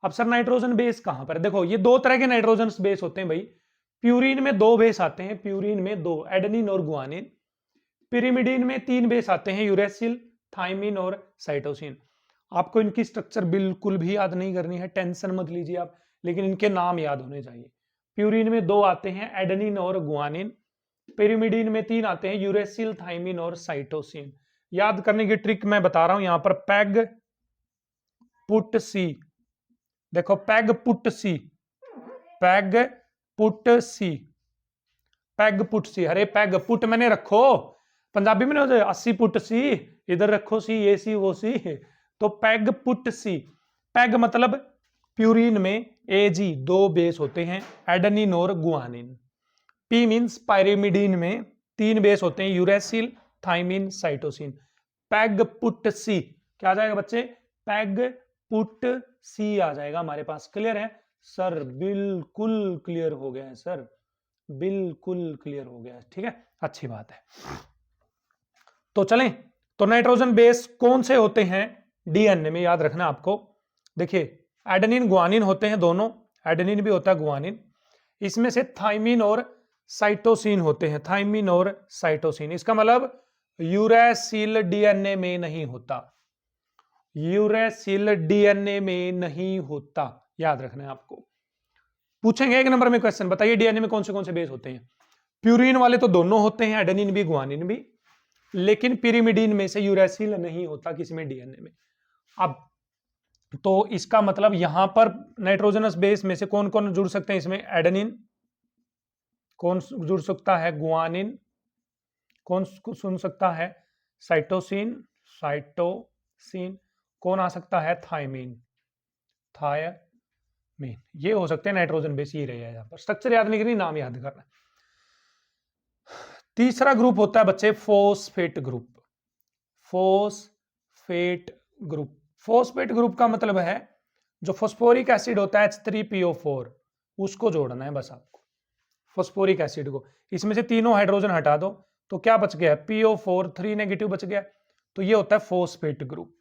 अब सर नाइट्रोजन बेस कहां पर? देखो ये 2 तरह के नाइट्रोजन बेस होते हैं भाई। प्यूरिन में 2 बेस आते हैं, प्यूरिन में 2, एडेनिन और गुआनिन। पिरिमिडिन में 3 बेस आते हैं, यूरेसिल, थाइमिन और साइटोसिन। आपको इनकी स्ट्रक्चर बिल्कुल भी याद नहीं करनी है, टेंशन मत लीजिए आप, लेकिन इनके नाम याद होने चाहिए। प्यूरिन में 2 आते हैं, एडेनिन और गुआनिन। पिरिमिडिन में 3 आते हैं, यूरेसिल, थाइमिन और साइटोसिन। याद करने की ट्रिक मैं बता रहा हूं यहां पर, पैग पुट सी। देखो पैग पुट सी, पैग पुट सी, पैग पुट सी। अरे पैग पुट मैंने रखो, पंजाबी में 80 पुट सी, इधर रखो सी, ये सी वो सी। तो पैग पुट सी। पैग मतलब प्यूरिन में AG 2 बेस होते हैं, एडेनिन और गुआनिन। P मीन्स पायरिमिडीन में 3 बेस होते हैं, यूरेसिल, थाइमिन, साइटोसिन। पैग पुट सी क्या आ जाएगा बच्चे? पैग पुट सी आ जाएगा हमारे पास। क्लियर है सर? बिल्कुल क्लियर हो गया है सर, बिल्कुल क्लियर हो गया है। ठीक है, अच्छी बात है। तो चलें, तो नाइट्रोजन बेस कौन से होते हैं डीएनए में, याद रखना आपको। देखिए एडेनिन गुआनिन होते हैं दोनों, एडेनिन भी होता है गुआनिन। इसमें से थाइमिन और साइटोसिन होते हैं, थाइमिन और साइटोसिन। इसका मतलब यूरेसिल डीएनए में नहीं होता, यूरेसिल डीएनए में नहीं होता, याद रखना है आपको। पूछेंगे 1 नंबर में क्वेश्चन, बताइए डीएनए में कौन से बेस होते हैं? प्यूरिन वाले तो दोनों होते हैं, एडेनिन भी गुआनिन भी, लेकिन पिरिमिडीन में से यूरेसिल नहीं होता किसमें? डीएनए में। अब तो इसका मतलब यहां पर नाइट्रोजनस बेस में से कौन कौन जुड़ सकते हैं इसमें? एडेनिन, कौन जुड़ सकता है? गुआनिन, कौन सुन सकता है? साइटोसिन, साइटोसिन, कौन आ सकता है? Thymine, thymine. ये हो सकते हैं नाइट्रोजन बेस, ये रहेगा यहां पर। स्ट्रक्चर याद नहीं करनी, नाम याद करना। तीसरा ग्रुप होता है बच्चे phosphate group. Phosphate group, phosphate group का मतलब है जो फॉस्फोरिक एसिड होता है H3PO4, उसको जोड़ना है बस आपको। फॉस्फोरिक एसिड को। इसमें से तीनों हाइड्रोजन हटा दो तो क्या बच गया, PO4 3 नेगेटिव बच गया, तो ये होता है फॉस्फेट ग्रुप।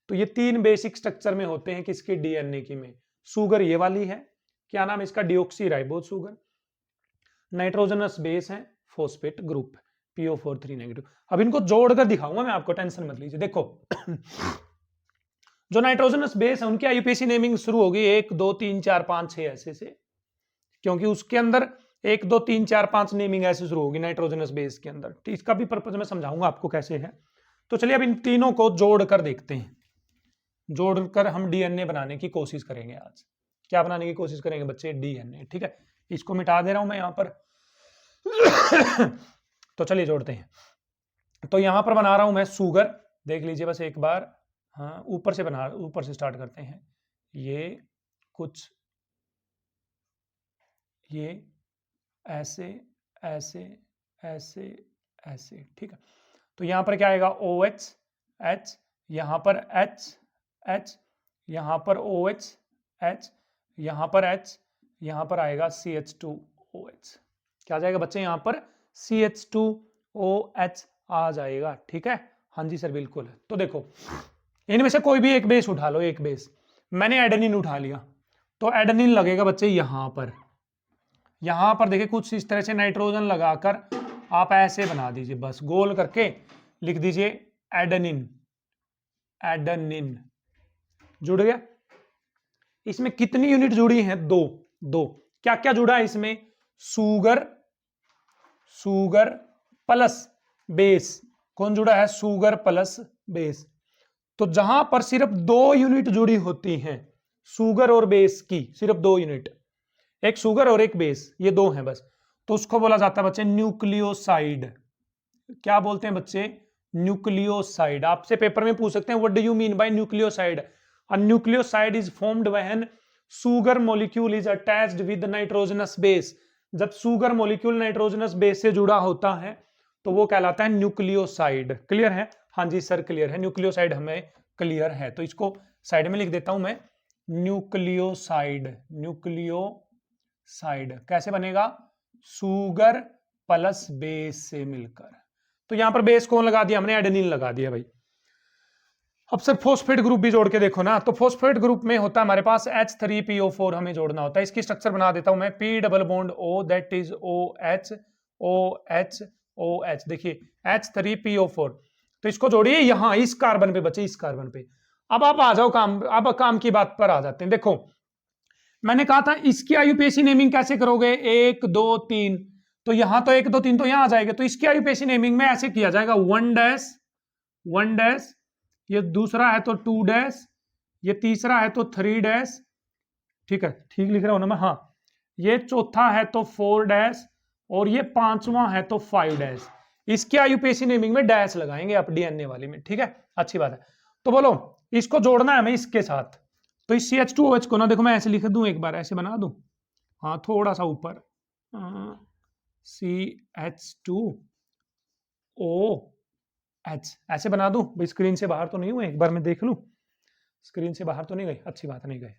तो ये 3 बेसिक स्ट्रक्चर में होते हैं किसके, डीएनए की में। शुगर ये वाली है, क्या नाम है इसका, डिऑक्सीराइबोज शुगर। नाइट्रोजनस बेस है, फॉस्फेट ग्रुप, PO4 3 नेगेटिव। अब इनको जोड़कर दिखाऊंगा मैं आपको, टेंशन मत लीजिए। देखो जो नाइट्रोजनस बेस है उनकी आईयूपीएसी नेमिंग शुरू होगी 1 2 3 4 5 6 ऐसे से, क्योंकि उसके अंदर 1 2 3 4 5 नेमिंग ऐसे शुरू होगी नाइट्रोजनस बेस के अंदर। तो इसका भी पर्पज मैं समझाऊंगा आपको कैसे है। तो चलिए अब इन तीनों को जोड़कर देखते हैं, जोड़कर हम डीएनए बनाने की कोशिश करेंगे आज। क्या बनाने की कोशिश करेंगे बच्चे, डीएनए। ठीक है, इसको मिटा दे रहा हूं मैं यहां पर तो चलिए जोड़ते हैं। तो यहां पर बना रहा हूं मैं शुगर, देख लीजिए बस एक बार। हाँ, ऊपर से स्टार्ट करते हैं। ये कुछ ये ऐसे ऐसे ऐसे ऐसे, ठीक है। तो यहां पर क्या आएगा, OH H, यहां पर H H, यहां पर OH H, यहां पर H, यहां पर आएगा CH2OH। क्या आ जाएगा बच्चे, यहां पर CH2OH आ जाएगा। ठीक है, हाँ जी सर बिल्कुल। तो देखो इनमें से कोई भी एक बेस उठा लो, एक बेस मैंने एडेनिन उठा लिया, तो एडेनिन लगेगा बच्चे यहां पर। यहां पर देखिए कुछ इस तरह से नाइट्रोजन लगाकर आप ऐसे बना दीजिए, बस गोल करके लिख दीजिए एडेनिन। एडेनिन जुड़ गया। इसमें कितनी यूनिट जुड़ी हैं, 2 2। क्या क्या जुड़ा है इसमें, शुगर, शुगर प्लस बेस। कौन जुड़ा है, शुगर प्लस बेस। तो जहां पर सिर्फ 2 यूनिट जुड़ी होती हैं शुगर और बेस की, सिर्फ 2 यूनिट, एक शुगर और एक बेस, ये 2 हैं बस, तो उसको बोला जाता है बच्चे न्यूक्लियोसाइड। क्या बोलते हैं बच्चे, न्यूक्लियोसाइड। आपसे पेपर में पूछ सकते हैं what do you mean by nucleoside. A nucleoside is formed when sugar molecule is attached with nitrogenous base. जब शुगर मॉलिक्यूल नाइट्रोजनस बेस से जुड़ा होता है तो वो कहलाता है न्यूक्लियोसाइड। क्लियर है, हाँ जी सर क्लियर है, न्यूक्लियोसाइड हमें क्लियर है। तो इसको साइड में लिख देता हूं मैं, न्यूक्लियोसाइड। न्यूक्लियोसाइड कैसे बनेगा, शुगर प्लस बेस से मिलकर। तो यहां पर बेस कौन लगा दिया हमने, एडेनिन लगा दिया भाई। अब सर फॉस्फेट ग्रुप भी जोड़ के देखो ना, तो फॉस्फेट ग्रुप में होता है हमारे पास H3PO4 हमें जोड़ना होता है। इसकी स्ट्रक्चर बना देता हूं मैं, P double bond O that is OH OH OH। देखिए H3PO4, तो इसको जोड़िए यहां इस कार्बन पे बचे, इस कार्बन पे। अब आप आ जाओ काम, अब काम की बात पर आ जाते हैं। देखो मैंने कहा था इसकी आईयूपीएसी नेमिंग कैसे करोगे, 1 2 3, तो यहां तो 1 2 3 तो यहां आ जाएगा। तो इसकी आईयूपीएसी नेमिंग में ऐसे किया जाएगा, 1 डैश 1 डैश, ये दूसरा है तो 2 डैश, ये तीसरा है तो 3 डैश। ठीक है, ठीक लिख रहा हूं ना मैं, हाँ। ये चौथा है तो 4 डैश, और ये पांचवा है तो 5 डैश। इसके आईयूपीएसी नेमिंग में डैश लगाएंगे आप डीएनए वाली में। ठीक है, अच्छी बात है। तो बोलो इसको जोड़ना है हमें इसके साथ, तो इस CH2OH को ना देखो मैं ऐसे लिख दूं, एक बार ऐसे बना दूं, हाँ थोड़ा सा ऊपर, CH2OH ऐसे बना दूं भाई। स्क्रीन से बाहर तो नहीं हुए, एक बार मैं देख लूं, स्क्रीन से बाहर तो नहीं गए, अच्छी बात नहीं गए।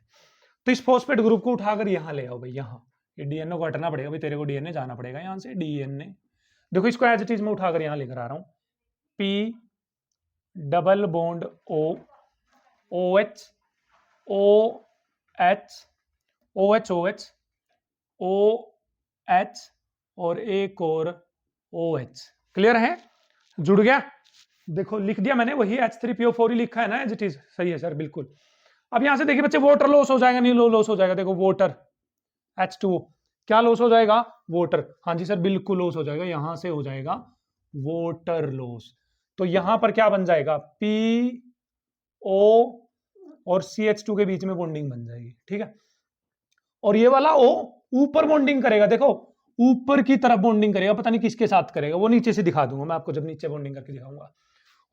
तो इस फॉस्फेट ग्रुप को उठाकर यहां ले आओ भाई, यहां ये डीएनए को हटना पड़ेगा भाई, तेरे को डीएनए जाना पड़ेगा यहां से, डीएनए। देखो इसको एज इट इज में उठाकर यहां लेकर आ रहा हूं, P double bond O OH OH OH OH OH और एक और OH। क्लियर है, जुड़ गया। देखो लिख दिया मैंने, वही H3PO4 ही लिखा है ना, एज इट इज, सही है सर बिल्कुल। अब यहां से देखिए बच्चे वाटर लॉस हो जाएगा, नहीं लॉस हो जाएगा, देखो वाटर H2O, क्या लॉस हो जाएगा, वाटर। हाँ जी सर बिल्कुल लॉस हो जाएगा, यहां से हो जाएगा वाटर लॉस। तो यहां पर क्या बन जाएगा, PO और CH2 के बीच में बॉन्डिंग बन जाएगी। ठीक है, और ये वाला O ऊपर बॉन्डिंग करेगा, देखो ऊपर की तरफ बॉन्डिंग करेगा, पता नहीं किसके साथ करेगा, वो नीचे से दिखा दूंगा मैं आपको जब नीचे बॉन्डिंग करके दिखाऊंगा।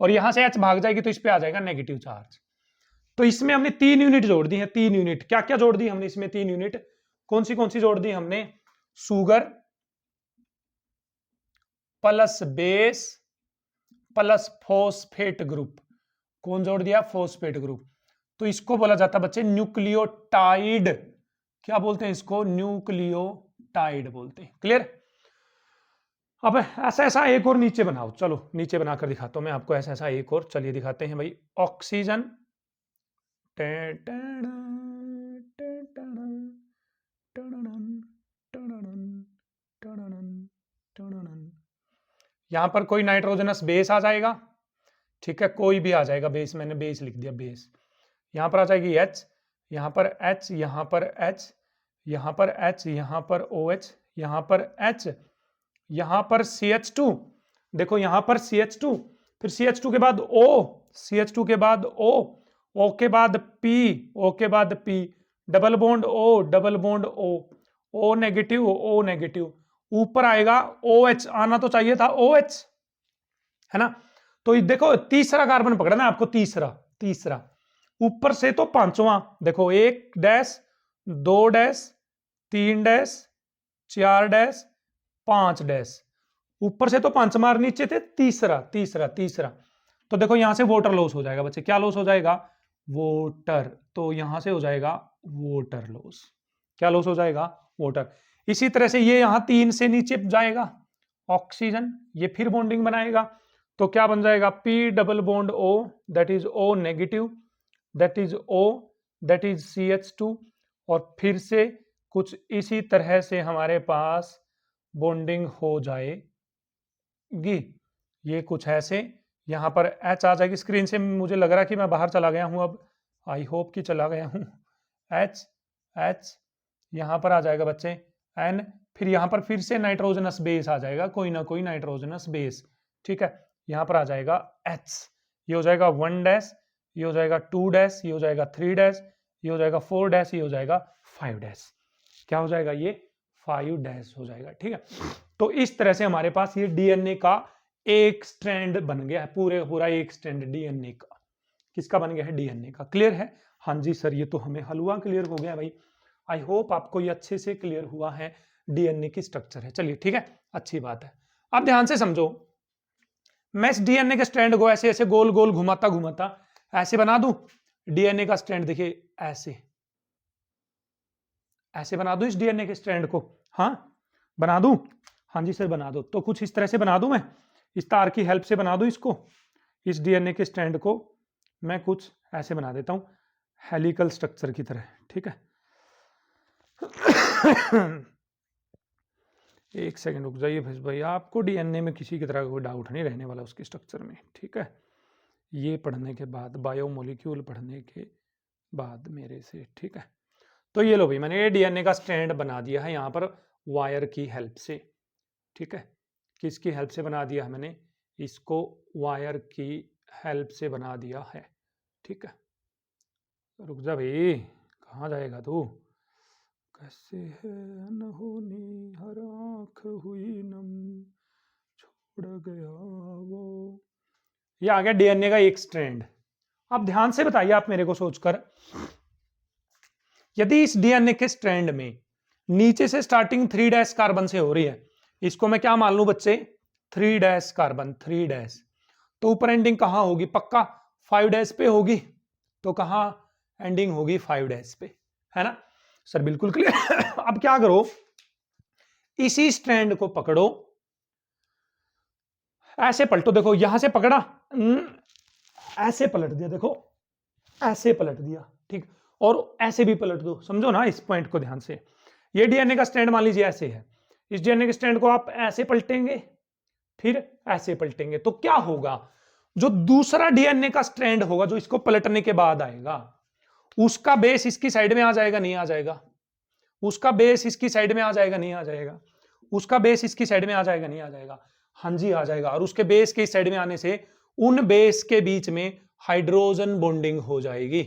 और यहां से H भाग जाएगी तो इस पे आ जाएगा नेगेटिव चार्ज। तो इसमें हमने 3 यूनिट जोड़ दी है, 3 यूनिट। क्या क्या जोड़ दी हमने इसमें, 3 यूनिट कौन सी जोड़ दी हमने, sugar plus base plus phosphate group. कौन जोड़ दिया, फॉस्फेट ग्रुप। तो इसको बोला जाता है बच्चे न्यूक्लियोटाइड। क्या बोलते हैं इसको, न्यूक्लियोटाइड। न्यूक्लियोटाइड बोलते हैं। क्लियर? अब ऐसा ऐसा एक और नीचे बनाओ, चलो नीचे बनाकर दिखाता हूं मैं आपको ऐसा ऐसा एक और, चलिए दिखाते हैं भाई। ऑक्सीजन, यहां पर कोई नाइट्रोजनस बेस आ जाएगा, ठीक है, कोई भी आ जाएगा बेस, मैंने बेस लिख दिया बेस। यहां पर आ जाएगी H, यहां पर H, यहां पर H, यहां पर H, यहां पर OH, यहां पर H, यहां पर CH2, देखो यहां पर CH2, फिर CH2 के बाद O, CH2 के बाद O, O के बाद P, O के बाद P, double bond O, double bond O, O negative, O negative, ऊपर आएगा OH, आना तो चाहिए था OH, है ना। तो देखो तीसरा कार्बन पकड़ना है आपको, तीसरा तीसरा, ऊपर से तो पांचवा, देखो 1 dash, 2 dash, 3 dash, 4 dash, 5 dash, ऊपर से तो पांचवा और नीचे थे तीसरा तीसरा तीसरा। तो देखो यहां से वोटर लॉस हो जाएगा बच्चे, क्या लॉस हो जाएगा? वोटर। तो यहां से हो जाएगा वोटर लॉस, क्या लॉस हो जाएगा? वोटर। इसी तरह से ये यहां 3 से नीचे जाएगा ऑक्सीजन, ये फिर बॉन्डिंग बनाएगा, तो क्या बन जाएगा? P double bond O, that is O negative, that is O, that is CH2, और फिर से कुछ इसी तरह से हमारे पास बॉन्डिंग हो जाएगी, ये कुछ ऐसे, यहां पर H आ जाएगी। स्क्रीन से मुझे लग रहा है कि मैं बाहर चला गया हूं, अब आई होप कि चला गया हूं। H, H, यहां पर आ जाएगा बच्चे N, फिर यहां पर फिर से नाइट्रोजनस बेस आ जाएगा, कोई ना कोई नाइट्रोजनस बेस, ठीक है। यहां पर आ जाएगा H, ये हो जाएगा 1 डैश, ये हो जाएगा 2 डैश, ये हो जाएगा 3 डैश, ये हो जाएगा 4 डैश, ये हो जाएगा 5 डैश, क्या हो जाएगा? ये 5 डैश हो जाएगा, ठीक है। तो इस तरह से हमारे पास ये डीएनए का एक स्ट्रैंड बन गया है, पूरे पूरा एक स्ट्रैंड डीएनए का, किसका बन गया है? डीएनए का। क्लियर है? हाँ जी सर, ये तो हमें हलवा क्लियर हो गया भाई। आई होप आपको ये अच्छे से क्लियर हुआ है डीएनए की स्ट्रक्चर है। चलिए ठीक है, अच्छी बात है। अब ध्यान से समझो, मैं इस डीएनए के स्ट्रैंड को ऐसे ऐसे गोल गोल घुमाता घुमाता ऐसे बना दूं, डीएनए का स्ट्रैंड देखिए ऐसे ऐसे बना दूं इस डीएनए के स्ट्रैंड को, हाँ बना दूं, हाँ जी सर बना दो। तो कुछ इस तरह से बना दूं, मैं इस तार की हेल्प से बना दूं इसको, इस डीएनए के स्ट्रैंड को मैं कुछ ऐसे बना देता हूं हेलिकल स्ट्रक्चर की तरह, ठीक है। एक सेकंड रुक जाइए भाई, आपको डीएनए में किसी की तरह कोई डाउट नहीं रहने वाला उसके स्ट्रक्चर में, ठीक है। ये पढ़ने के बाद, बायोमोलिक्यूल पढ़ने के बाद मेरे से, ठीक है। तो ये लो भाई, मैंने ये डीएनए का स्ट्रैंड बना दिया है यहाँ पर वायर की हेल्प से, ठीक है। किसकी हेल्प से बना दिया है मैंने? इसको वायर की हेल्प से बना दिया है, ठीक है। रुक जा भाई, कहाँ जाएगा तू? कैसे है अनहोनी हर आंख हुई नम, छोड़ गया वो। ये आ गया डीएनए का एक स्ट्रैंड। अब ध्यान से बताइए आप मेरे को सोचकर, यदि इस डीएनए के स्ट्रैंड में नीचे से स्टार्टिंग 3 डैश कार्बन से हो रही है, इसको मैं क्या मान लूं बच्चे? 3 डैश कार्बन, 3 डैश, तो ऊपर एंडिंग कहां होगी? पक्का 5 डैश पे होगी, तो कहां एंडिंग होगी? 5 डैश पे, है ना सर? बिल्कुल क्लियर। अब क्या करो, इसी स्ट्रैंड को पकड़ो, ऐसे पलटो, देखो यहां से पकड़ा, ऐसे पलट दिया, देखो ऐसे पलट दिया, ठीक, और ऐसे भी पलट दो, समझो ना इस पॉइंट को ध्यान से। ये डीएनए का स्ट्रैंड मान लीजिए ऐसे है, इस डीएनए के स्ट्रैंड को आप ऐसे पलटेंगे, फिर ऐसे पलटेंगे, तो क्या होगा? जो दूसरा डीएनए का स्ट्रैंड होगा, जो इसको पलटने के बाद आएगा, उसका बेस इसकी साइड में आ जाएगा, नहीं आ जाएगा? उसका बेस इसकी साइड में आ जाएगा, नहीं आ जाएगा? उसका बेस इसकी साइड में आ जाएगा, नहीं आ जाएगा? हाँ जी आ जाएगा। और उसके बेस के इस साइड में आने से उन बेस के बीच में हाइड्रोजन बॉन्डिंग हो जाएगी।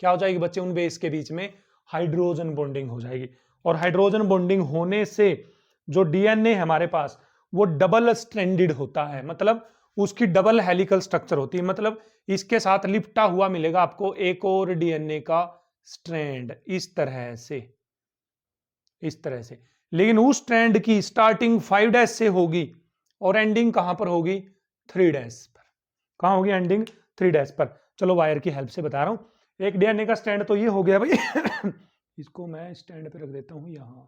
क्या हो जाएगी बच्चे? उन बेस के बीच में हाइड्रोजन बॉन्डिंग हो जाएगी। और हाइड्रोजन बॉन्डिंग होने से जो डीएनए है हमारे पास, वो डबल स्ट्रैंडेड होता है, मतलब उसकी डबल हेलिकल स्ट्रक्चर होती है, मतलब इसके साथ लिपटा हुआ मिलेगा आपको एक और डीएनए का स्ट्रैंड, इस तरह से, इस तरह से। लेकिन उस स्ट्रैंड की स्टार्टिंग 5 डैश से होगी और एंडिंग कहां पर होगी? 3 डैश पर। कहां होगी एंडिंग? 3 डैश पर। चलो वायर की हेल्प से बता रहा हूं। एक डीएनए का स्टैंड तो ये हो गया भाई। इसको मैं स्टैंड पे रख देता हूं यहां,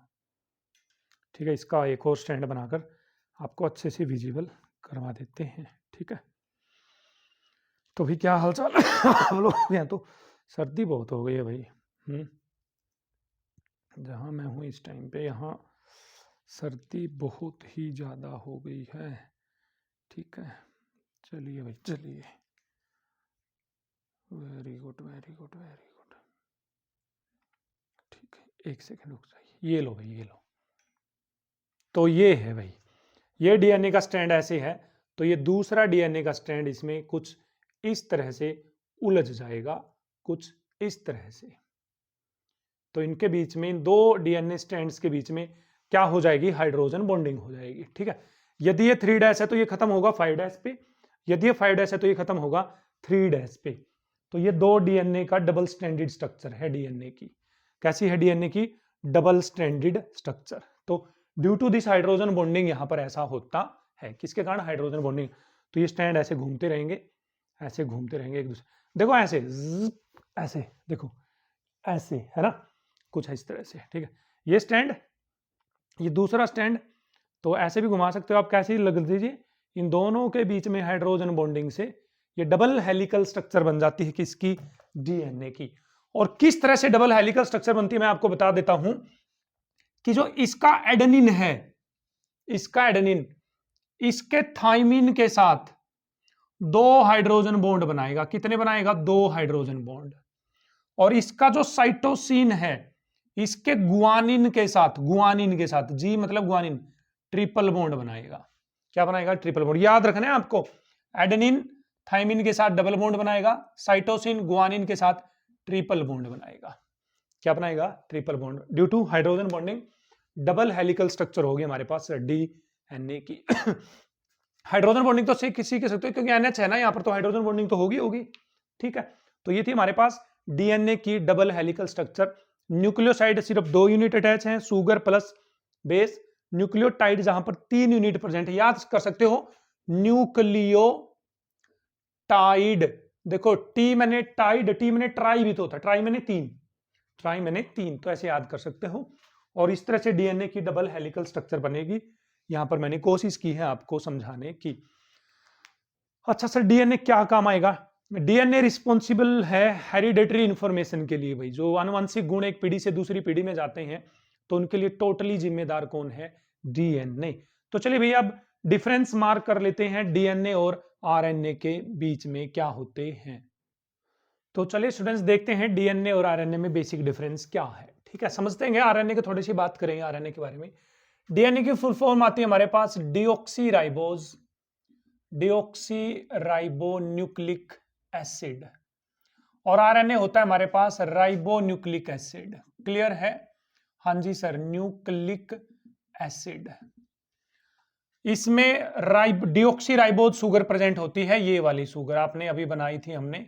ठीक है, इसका एक और स्टैंड बनाकर आपको अच्छे से विजिबल करवा देते हैं। ठीक है, तो भी क्या हालचाल हम लोग यहाँ तो सर्दी बहुत हो गई है भाई। जहाँ मैं हूँ इस टाइम पे यहाँ सर्दी बहुत ही ज़्यादा हो गई है। ठीक है, चलिए भाई चलिए, very good very good very good. ठीक है, एक सेकंड रुक जाइए, ये लो भाई ये लो। तो ये है भाई, ये डीएनए का स्टैंड ऐसे है, तो ये दूसरा डीएनए का स्टैंड इसमें कुछ इस तरह से उलझ जाएगा, कुछ इस तरह से। तो इनके बीच में, इन दो डीएनए स्टैंड्स के बीच में क्या हो जाएगी, हाइड्रोजन बॉन्डिंग हो जाएगी। ठीक है, यदि ये 3' है तो ये खत्म होगा 5' पे, यदि ये 5' है तो ये खत्म होगा 3' पे। तो ये दो डीएनए का डबल स्ट्रैंडेड स्ट्रक्चर है डीएनए की। कैसी है डीएनए की, डबल स्ट्रैंडेड स्ट्रक्चर। तो due to this hydrogen bonding यहां पर ऐसा होता है, किसके कारण, हाइड्रोजन बॉन्डिंग। तो ये स्टैंड ऐसे घूमते रहेंगे, ऐसे घूमते रहेंगे एक दूसरे, देखो ऐसे ऐसे, देखो ऐसे, है ना, कुछ इस तरह से। ठीक है, ये स्टैंड, ये दूसरा स्टैंड, तो ऐसे भी घुमा सकते हो आप, कैसे लग दीजिए, इन दोनों के बीच में हाइड्रोजन बॉन्डिंग से ये डबल हेलिकल स्ट्रक्चर बन जाती है किसकी, डीएनए की। और किस तरह से डबल हेलिकल स्ट्रक्चर बनती है मैं आपको बता देता हूं, कि जो इसका एडेनिन है, इसका एडेनिन इसके थाइमिन के साथ 2 हाइड्रोजन बॉन्ड बनाएगा। कितने बनाएगा, 2 हाइड्रोजन बॉन्ड। और इसका जो साइटोसिन है, इसके गुआनिन के साथ, गुआनिन के साथ, जी मतलब गुआनिन, ट्रिपल बॉन्ड बनाएगा। क्या बनाएगा, ट्रिपल बॉन्ड। याद रखना है आपको, एडेनिन थाइमिन के साथ डबल बॉन्ड बनाएगा, साइटोसिन गुआनिन के साथ ट्रिपल बॉन्ड बनाएगा। क्या बनाएगा, triple bond. Due to hydrogen bonding double helical structure होगी हमारे पास डीएनए की। हाइड्रोजन बॉन्डिंग तो से किसी के सकते हो, क्योंकि NH है ना यहाँ पर, तो हाइड्रोजन बॉन्डिंग तो होगी। ठीक है, तो ये थी हमारे पास डीएनए की डबल हेलिकल स्ट्रक्चर। न्यूक्लियोसाइड सिर्फ 2 यूनिट अटैच हैं, सुगर प्लस बेस। न्यूक्लियोटाइड जहां पर 3 यूनिट प्रेजेंट है, याद कर सकते हो, न्यूक्लियोटाइड। देखो टी मैंने टाइड, टी मैंने ट्राई भी तो होता है, ट्राई मैंने 3, ट्राई मैंने 3, तो ऐसे याद कर सकते हो। और इस तरह से डीएनए की डबल हेलिकल स्ट्रक्चर बनेगी। यहां पर मैंने कोशिश की है आपको समझाने की। अच्छा सर, डीएनए क्या काम आएगा, डीएनए रिस्पॉन्सिबल है हेरिडेटरी इंफॉर्मेशन के लिए भाई। जो आनुवंशिक गुण एक पीढ़ी से दूसरी पीढ़ी में जाते हैं, तो उनके लिए टोटली जिम्मेदार कौन है, डीएनए। तो चलिए भैया अब डिफरेंस मार्क कर लेते हैं, डीएनए और आरएनए के बीच में क्या होते हैं। तो चलिए स्टूडेंट्स देखते हैं डीएनए और आरएनए में बेसिक डिफरेंस क्या है। ठीक है, समझते हैं, आरएनए की थोड़ी सी बात करेंगे आरएनए के बारे में। डीएनए की फुल फॉर्म आती है हमारे पास डीऑक्सीराइबोज, डीऑक्सीराइबोन्यूक्लिक एसिड। और आरएनए होता है हमारे पास राइबोन्यूक्लिक एसिड। क्लियर है, हाँ जी सर, न्यूक्लिक एसिड। इसमें डीऑक्सीराइबोज शुगर प्रेजेंट होती है, ये वाली शुगर आपने अभी बनाई थी हमने,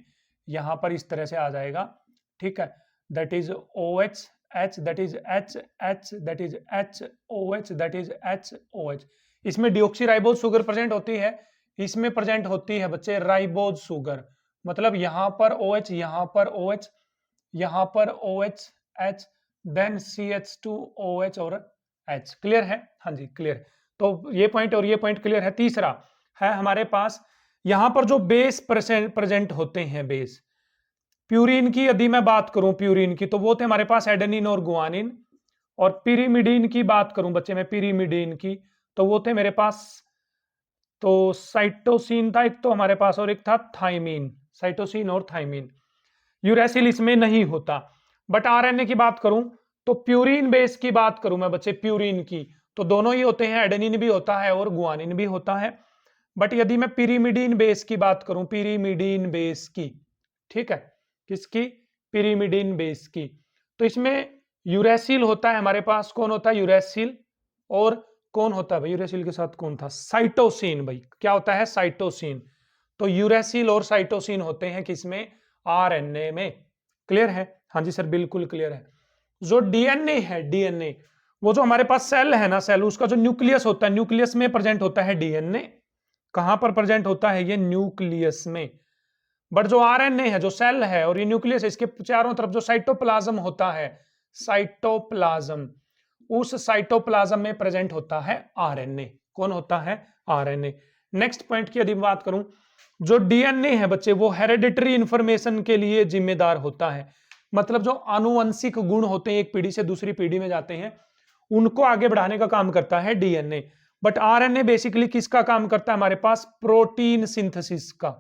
यहां पर इस तरह से आ जाएगा। ठीक है, that is OH H, that is H H, that is HOH, that is HOH। इसमें डीऑक्सीराइबोज शुगर प्रेजेंट होती है, इसमें प्रेजेंट होती है बच्चे राइबोज शुगर। मतलब यहां पर OH, यहां पर OH, यहां पर OH H, देन CH2OH और H। क्लियर है, हाँ जी क्लियर। तो ये पॉइंट और ये पॉइंट क्लियर है। तीसरा है हमारे पास, यहां पर जो बेस प्रेजेंट होते हैं, बेस प्यूरिन की यदि मैं बात करूं, प्यूरिन की, तो वो थे हमारे पास एडेनिन और गुआनिन। और पिरीमिडीन की बात करूं बच्चे मैं, पिरीमिडीन की, तो वो थे मेरे पास, तो साइटोसिन था एक तो हमारे पास, और एक था थाइमीन, साइटोसिन और थाइमीन। यूरेसिल इसमें नहीं होता। बट आरएनए की बात करूं, तो प्यूरिन बेस की बात करूं मैं बच्चे, प्यूरिन की, तो दोनों ही होते हैं, एडेनिन भी होता है और गुआनिन भी होता है। बट यदि मैं पिरीमिडीन बेस की बात करूं, पिरीमिडीन बेस की, ठीक है, किसकी, पिरीमिडीन बेस की, तो इसमें यूरेसिल होता है हमारे पास। कौन होता है, यूरेसिल। और कौन होता है भाई, यूरेसिल के साथ कौन था, साइटोसिन। भाई क्या होता है, साइटोसिन। तो यूरेसिल और साइटोसिन होते हैं किसमें, आरएनए में। क्लियर है, हाँ जी सर बिल्कुल क्लियर है। जो डीएनए है, डीएनए वो जो हमारे पास सेल है ना, सेल, उसका जो न्यूक्लियस होता है, न्यूक्लियस में प्रेजेंट होता है डीएनए। कहां पर प्रेजेंट होता है, ये न्यूक्लियस में। बट जो आरएनए है, जो सेल है और ये न्यूक्लियस है, इसके चारों तरफ जो साइटोप्लाज्म होता है, साइटोप्लाज्म, उस साइटोप्लाज्म में प्रेजेंट होता है आरएनए। कौन होता है? आरएनए। नेक्स्ट पॉइंट की यदि बात करूं, जो डीएनए है बच्चे वो हेरेडिटरी इंफॉर्मेशन के लिए जिम्मेदार होता है। मतलब जो आनुवंशिक गुण होते हैं एक पीढ़ी से दूसरी पीढ़ी में जाते हैं, उनको आगे बढ़ाने का काम करता है डीएनए। बट आरएनए बेसिकली किसका काम करता है हमारे पास? प्रोटीन सिंथेसिस का।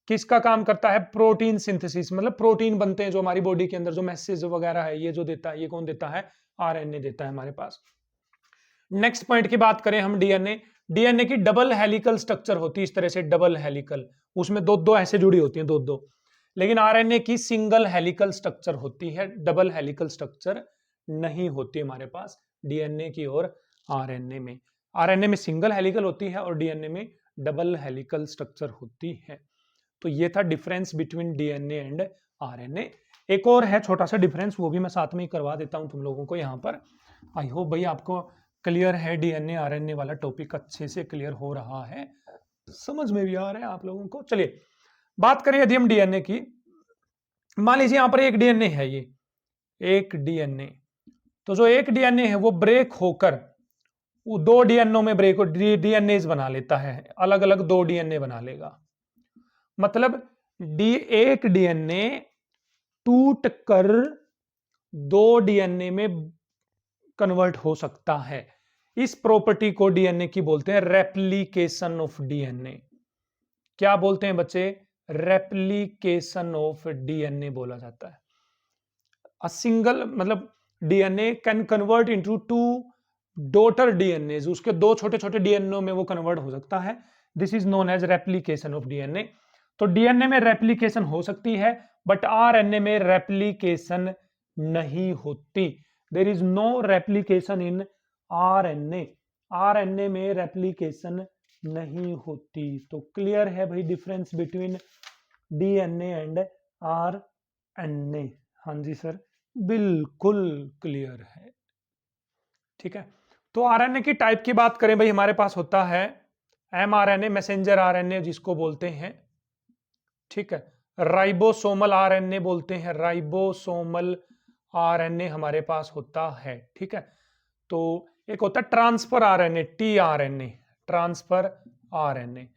किसका काम करता है? प्रोटीन सिंथेसिस, मतलब प्रोटीन बनते हैं जो हमारी बॉडी के अंदर, जो मैसेज वगैरह है ये जो देता है, ये कौन देता है? आरएनए देता है हमारे पास। नेक्स्ट पॉइंट की बात करें हम, डीएनए। डीएनए की डबल हेलिकल स्ट्रक्चर होती है, इस तरह से डबल हेलिकल, उसमें दो दो ऐसे जुड़ी होती हैं, दो दो। लेकिन आरएनए की सिंगल हेलिकल स्ट्रक्चर होती है, डबल हेलिकल स्ट्रक्चर नहीं होती हमारे पास डीएनए की और आरएनए में। आरएनए में सिंगल हेलिकल होती है और डीएनए में डबल हेलिकल स्ट्रक्चर होती है। तो ये था difference between DNA and RNA. एक और है छोटा सा डिफरेंस, वो भी मैं साथ में ही करवा देता हूं तुम लोगों को यहाँ पर। आई होप भाई आपको क्लियर है, डीएनए आरएनए वाला टॉपिक अच्छे से क्लियर हो रहा है, समझ में भी आ रहा है आप लोगों को। चलिए बात करें यदि हम डीएनए की, मान लीजिए यहां पर एक डीएनए है, ये एक डीएनए, तो जो एक डीएनए है वो ब्रेक होकर वो दो डीएनए में ब्रेक डीएनए बना लेता है, अलग अलग दो डीएनए बना लेगा। मतलब एक डीएनए टूट कर दो डीएनए में कन्वर्ट हो सकता है। इस प्रॉपर्टी को डीएनए की बोलते हैं रेप्लिकेशन ऑफ डीएनए। क्या बोलते हैं बच्चे? रेप्लिकेशन ऑफ डीएनए बोला जाता है। अ सिंगल, मतलब DNA can convert into two daughter DNA, उसके दो छोटे छोटे डीएनए में वो कन्वर्ट हो सकता है। This is known as replication of DNA. तो डीएनए में रेप्लिकेशन हो सकती है, बट आरएनए में रेप्लिकेशन नहीं होती। There is no replication in RNA. RNA में रेप्लिकेशन नहीं होती। तो क्लियर है भाई difference between DNA and RNA? हाँ जी सर, बिल्कुल क्लियर है। ठीक है, तो आरएनए की टाइप की बात करें भाई, हमारे पास होता है एमआरएनए, मैसेंजर आरएनए जिसको बोलते हैं। ठीक है, राइबोसोमल आरएनए बोलते हैं, राइबोसोमल आरएनए हमारे पास होता है। ठीक है, तो एक होता है transfer RNA, tRNA, transfer RNA.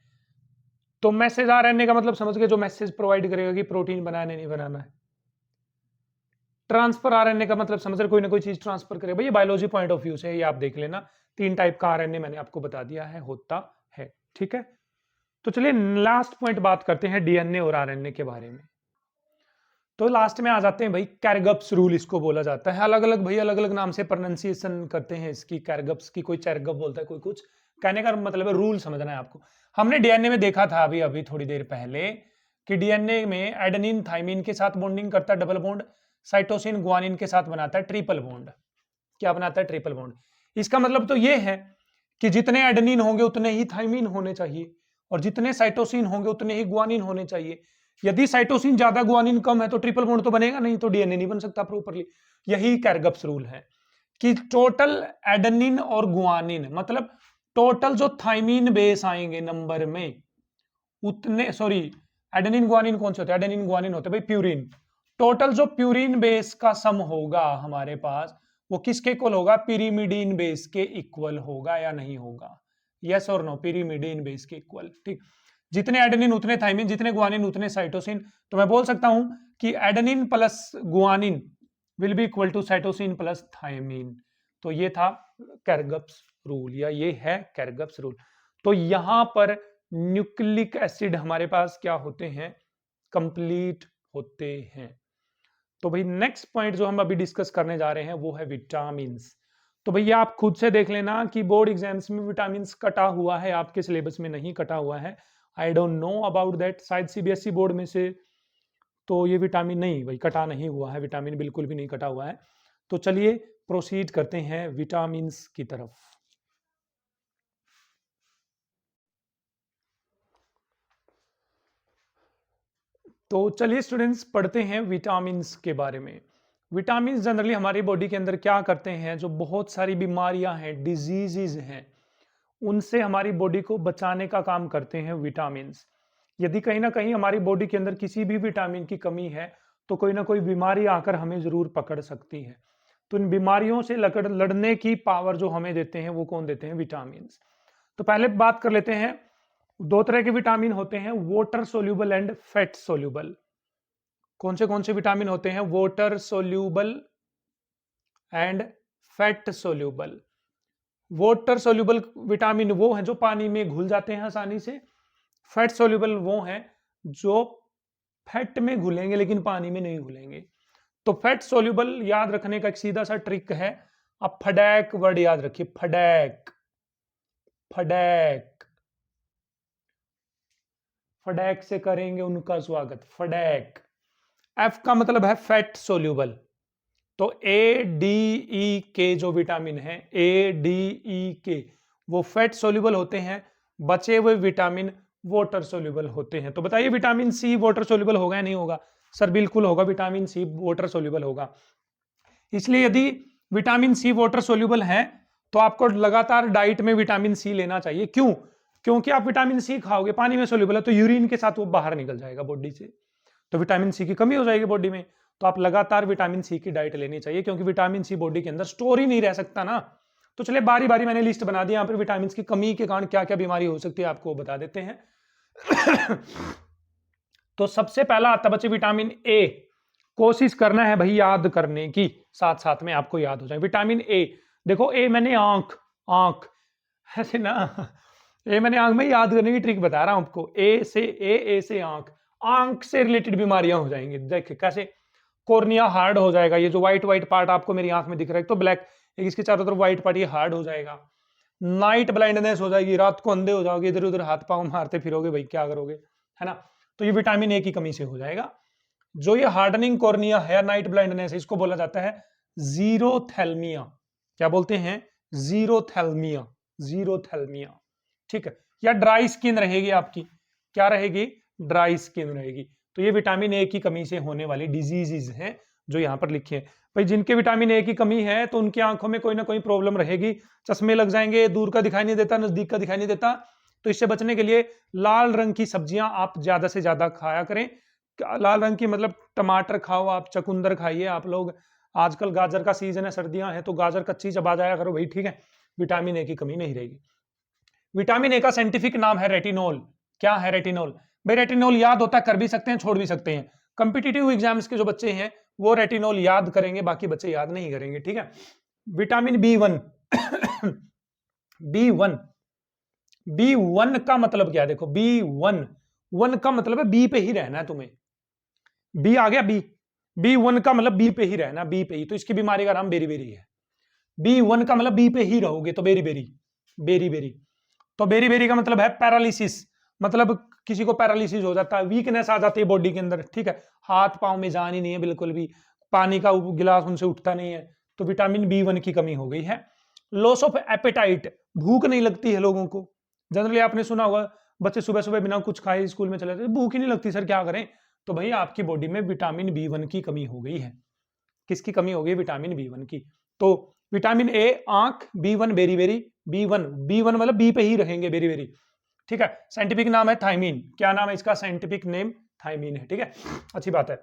तो मैसेज आरएनए का मतलब समझ गए, जो मैसेज प्रोवाइड करेगा कि प्रोटीन बनाना नहीं बनाना है। ट्रांसफर आरएनए का मतलब समझ रहे, कोई ना कोई चीज ट्रांसफर करेगा। ये बायोलॉजी पॉइंट ऑफ व्यू से ये आप देख लेना, तीन टाइप का आरएनए मैंने आपको बता दिया है होता है। ठीक है, तो चलिए लास्ट पॉइंट बात करते हैं डीएनए और आरएनए के बारे में। तो लास्ट में आ जाते हैं भाई, कैरगप्स रूल इसको बोला जाता है। अलग अलग भाई अलग अलग नाम से प्रोनाउंसिएशन करते हैं इसकी, कैरगप्स की, कोई चैरगप बोलता है, कोई कुछ। कहने का मतलब है रूल समझना है आपको। हमने डीएनए में देखा था अभी अभी थोड़ी देर पहले कि डीएनए में एडेनिन थाइमिन के साथ बॉन्डिंग करता है डबल बॉन्ड, साइटोसिन ग्वानिन के साथ बनाता है ट्रिपल बॉन्ड। क्या बनाता है? Triple bond. इसका मतलब तो ये है कि जितने एडेनिन होंगे उतने ही थाइमिन होने चाहिए, और जितने साइटोसिन होंगे उतने ही ग्वानिन होने चाहिए। यदि साइटोसिन ज्यादा ग्वानिन कम है तो ट्रिपल बॉन्ड तो बनेगा नहीं, तो डीएनए नहीं बन सकता प्रॉपर्ली। यही कैरगप्स रूल है कि टोटल एडेनिन और ग्वानिन, मतलब टोटल जो थाइमिन बेस आएंगे नंबर में उतने, सॉरी एडेनिन ग्वानिन कौन से होते हैं? एडेनिन ग्वानिन होते हैं भाई प्यूरिन। टोटल जो प्यूरिन बेस का सम होगा हमारे पास, वो किसके इक्वल होगा? पिरीमिडीन बेस के इक्वल होगा या नहीं होगा? यस और नो? पिरीमिडीन बेस के इक्वल। ठीक, जितने एडेनिन उतने थाइमिन, जितने ग्वानिन उतने साइटोसिन। तो मैं बोल सकता हूं कि adenine plus guanine will be equal to cytosine plus thymine. तो ये था कैरगप्स रूल, या ये है कैरगप्स रूल। तो यहां पर न्यूक्लिक एसिड हमारे पास क्या होते हैं? कंप्लीट होते हैं। तो भाई नेक्स्ट पॉइंट जो हम अभी डिस्कस करने जा रहे हैं वो है विटामिन्स। तो भैया आप खुद से देख लेना कि बोर्ड एग्जाम्स में विटामिन्स कटा हुआ है, आपके सिलेबस में नहीं कटा हुआ है। I don't know about that, शायद सीबीएसई बोर्ड में से तो ये विटामिन नहीं भाई कटा नहीं हुआ है, विटामिन बिल्कुल भी नहीं कटा हुआ है। तो चलिए प्रोसीड करते हैं विटामिन्स की तरफ। तो चलिए स्टूडेंट्स पढ़ते हैं विटामिन्स के बारे में। विटामिन्स जनरली हमारी बॉडी के अंदर क्या करते हैं? जो बहुत सारी बीमारियां हैं, डिजीजेज हैं, उनसे हमारी बॉडी को बचाने का काम करते हैं विटामिन्स। यदि कहीं ना कहीं हमारी बॉडी के अंदर किसी भी विटामिन की कमी है तो कोई ना कोई बीमारी आकर हमें जरूर पकड़ सकती है। तो इन बीमारियों से लड़ने की पावर जो हमें देते हैं वो कौन देते हैं? विटामिन। तो पहले बात कर लेते हैं, दो तरह के विटामिन होते हैं, water soluble and fat soluble. कौन से विटामिन होते हैं? Water soluble and fat soluble. Water soluble vitamin वो हैं जो पानी में घुल जाते हैं आसानी से, फैट सोल्यूबल वो हैं जो फैट में घुलेंगे लेकिन पानी में नहीं घुलेंगे। तो फैट सोल्यूबल याद रखने का एक सीधा सा ट्रिक है, आप फडैक वर्ड याद रखिए, फडैक, फडैक, फडैक से करेंगे उनका स्वागत, फडैक। एफ का मतलब है फैट सोल्यूबल, तो ए डी ई के जो विटामिन है, ए डी ई के, वो फैट सोल्यूबल होते हैं, बचे हुए विटामिन वाटर सोल्यूबल होते हैं। तो बताइए विटामिन सी वाटर सोल्यूबल होगा या नहीं होगा? सर बिल्कुल होगा, विटामिन सी वाटर सोल्यूबल होगा। इसलिए यदि विटामिन सी वाटर सोल्यूबल है तो आपको लगातार डाइट में विटामिन सी लेना चाहिए। क्यों? क्योंकि आप विटामिन सी खाओगे, पानी में सोल्यूबल है, तो यूरिन के साथ वो बाहर निकल जाएगा बॉडी से, तो विटामिन सी की कमी हो जाएगी बॉडी में। तो आप लगातार विटामिन सी की डाइट लेनी चाहिए, क्योंकि विटामिन सी बॉडी के अंदर स्टोर ही नहीं रह सकता ना। तो चलिए बारी बारी मैंने लिस्ट बना दी, यहाँ पर विटामिन की कमी के कारण क्या क्या बीमारी हो सकती है आपको बता देते हैं। तो सबसे पहला आता बच्चे विटामिन ए, कोशिश करना है भाई याद करने की, साथ साथ में आपको याद हो जाए। विटामिन ए, देखो ए मैंने आंख, आंख ऐसे ना, ए मैंने आंख में याद करने की ट्रिक बता रहा हूं आपको। ए से आंख, आंख से रिलेटेड बीमारियां हो जाएंगी। देखिए कैसे, कोर्निया हार्ड हो जाएगा, ये जो व्हाइट व्हाइट पार्ट आपको मेरी आंख में दिख रहा है तो ब्लैक, इसके चारों तरफ व्हाइट पार्ट ये हार्ड हो जाएगा। नाइट ब्लाइंडनेस हो जाएगी, रात को अंधे हो जाओगे, इधर उधर हाथ पांव मारते फिरोगे, भाई क्या करोगे, है ना। तो ये विटामिन ए की कमी से हो जाएगा। जो ये हार्डनिंग कॉर्निया है, नाइट ब्लाइंडनेस, इसको बोला जाता है जीरोथैल्मिया। क्या बोलते हैं? जीरोथैल्मिया, जीरोथैल्मिया, ठीक है। या ड्राई स्किन रहेगी आपकी, क्या रहेगी? ड्राई स्किन रहेगी। तो ये विटामिन ए की कमी से होने वाली डिजीजेज हैं जो यहां पर लिखे हैं। भाई जिनके विटामिन ए की कमी है तो उनकी आंखों में कोई ना कोई प्रॉब्लम रहेगी, चश्मे लग जाएंगे, दूर का दिखाई नहीं देता, नजदीक का दिखाई नहीं देता। तो इससे बचने के लिए लाल रंग की सब्जियां आप ज्यादा से ज्यादा खाया करें। लाल रंग की मतलब टमाटर खाओ आप, चकुंदर खाइए आप लोग, आजकल गाजर का सीजन है, सर्दियां हैं तो गाजर कच्ची चबा जाया करो भाई, ठीक है। विटामिन ए की कमी नहीं रहेगी। विटामिन ए का साइंटिफिक नाम है रेटिनोल। क्या है रेटिनोल? भाई रेटिनोल याद होता है, कर भी सकते हैं, छोड़ भी सकते हैं। कंपिटिटिव एग्जाम्स के जो बच्चे हैं वो रेटिनोल याद करेंगे, बाकी बच्चे याद नहीं करेंगे, ठीक है। विटामिन बी1, बी1, बी1 का मतलब क्या है? देखो बी1, वन का मतलब है बी पे ही रहना है तुम्हें, बी आ गया, बी1 का मतलब बी पे ही रहना, बी पे ही। तो इसकी बीमारी का नाम बेरी बेरी है। बी1 का मतलब बी पे ही रहोगे तो बेरी बेरी, बेरी बेरी। तो बेरी बेरी का मतलब है पैरालिसिस, मतलब किसी को पैरालिसिस हो जाता है, वीकनेस आ जाती है बॉडी के अंदर, ठीक है। हाथ पांव में जान ही नहीं है बिल्कुल भी, पानी का गिलास उनसे उठता नहीं है, तो विटामिन बी1 की कमी हो गई है। लॉस ऑफ एपेटाइट, भूख नहीं लगती है लोगों को। जनरली आपने सुना होगा बच्चे सुबह सुबह बिना कुछ खाए स्कूल में चले जाते, भूख ही नहीं लगती सर क्या करें? तो भाई आपकी बॉडी में विटामिन बी1 की कमी हो गई है। किसकी कमी हो गई? विटामिन बी1 की। तो विटामिन ए आंख, बी1 बेरी बेरी, बी1 मतलब बी पे ही रहेंगे, बेरी बेरी, ठीक है। साइंटिफिक नाम है थायमीन। क्या नाम है इसका? साइंटिफिक नेम थायमीन है, ठीक है, अच्छी बात है।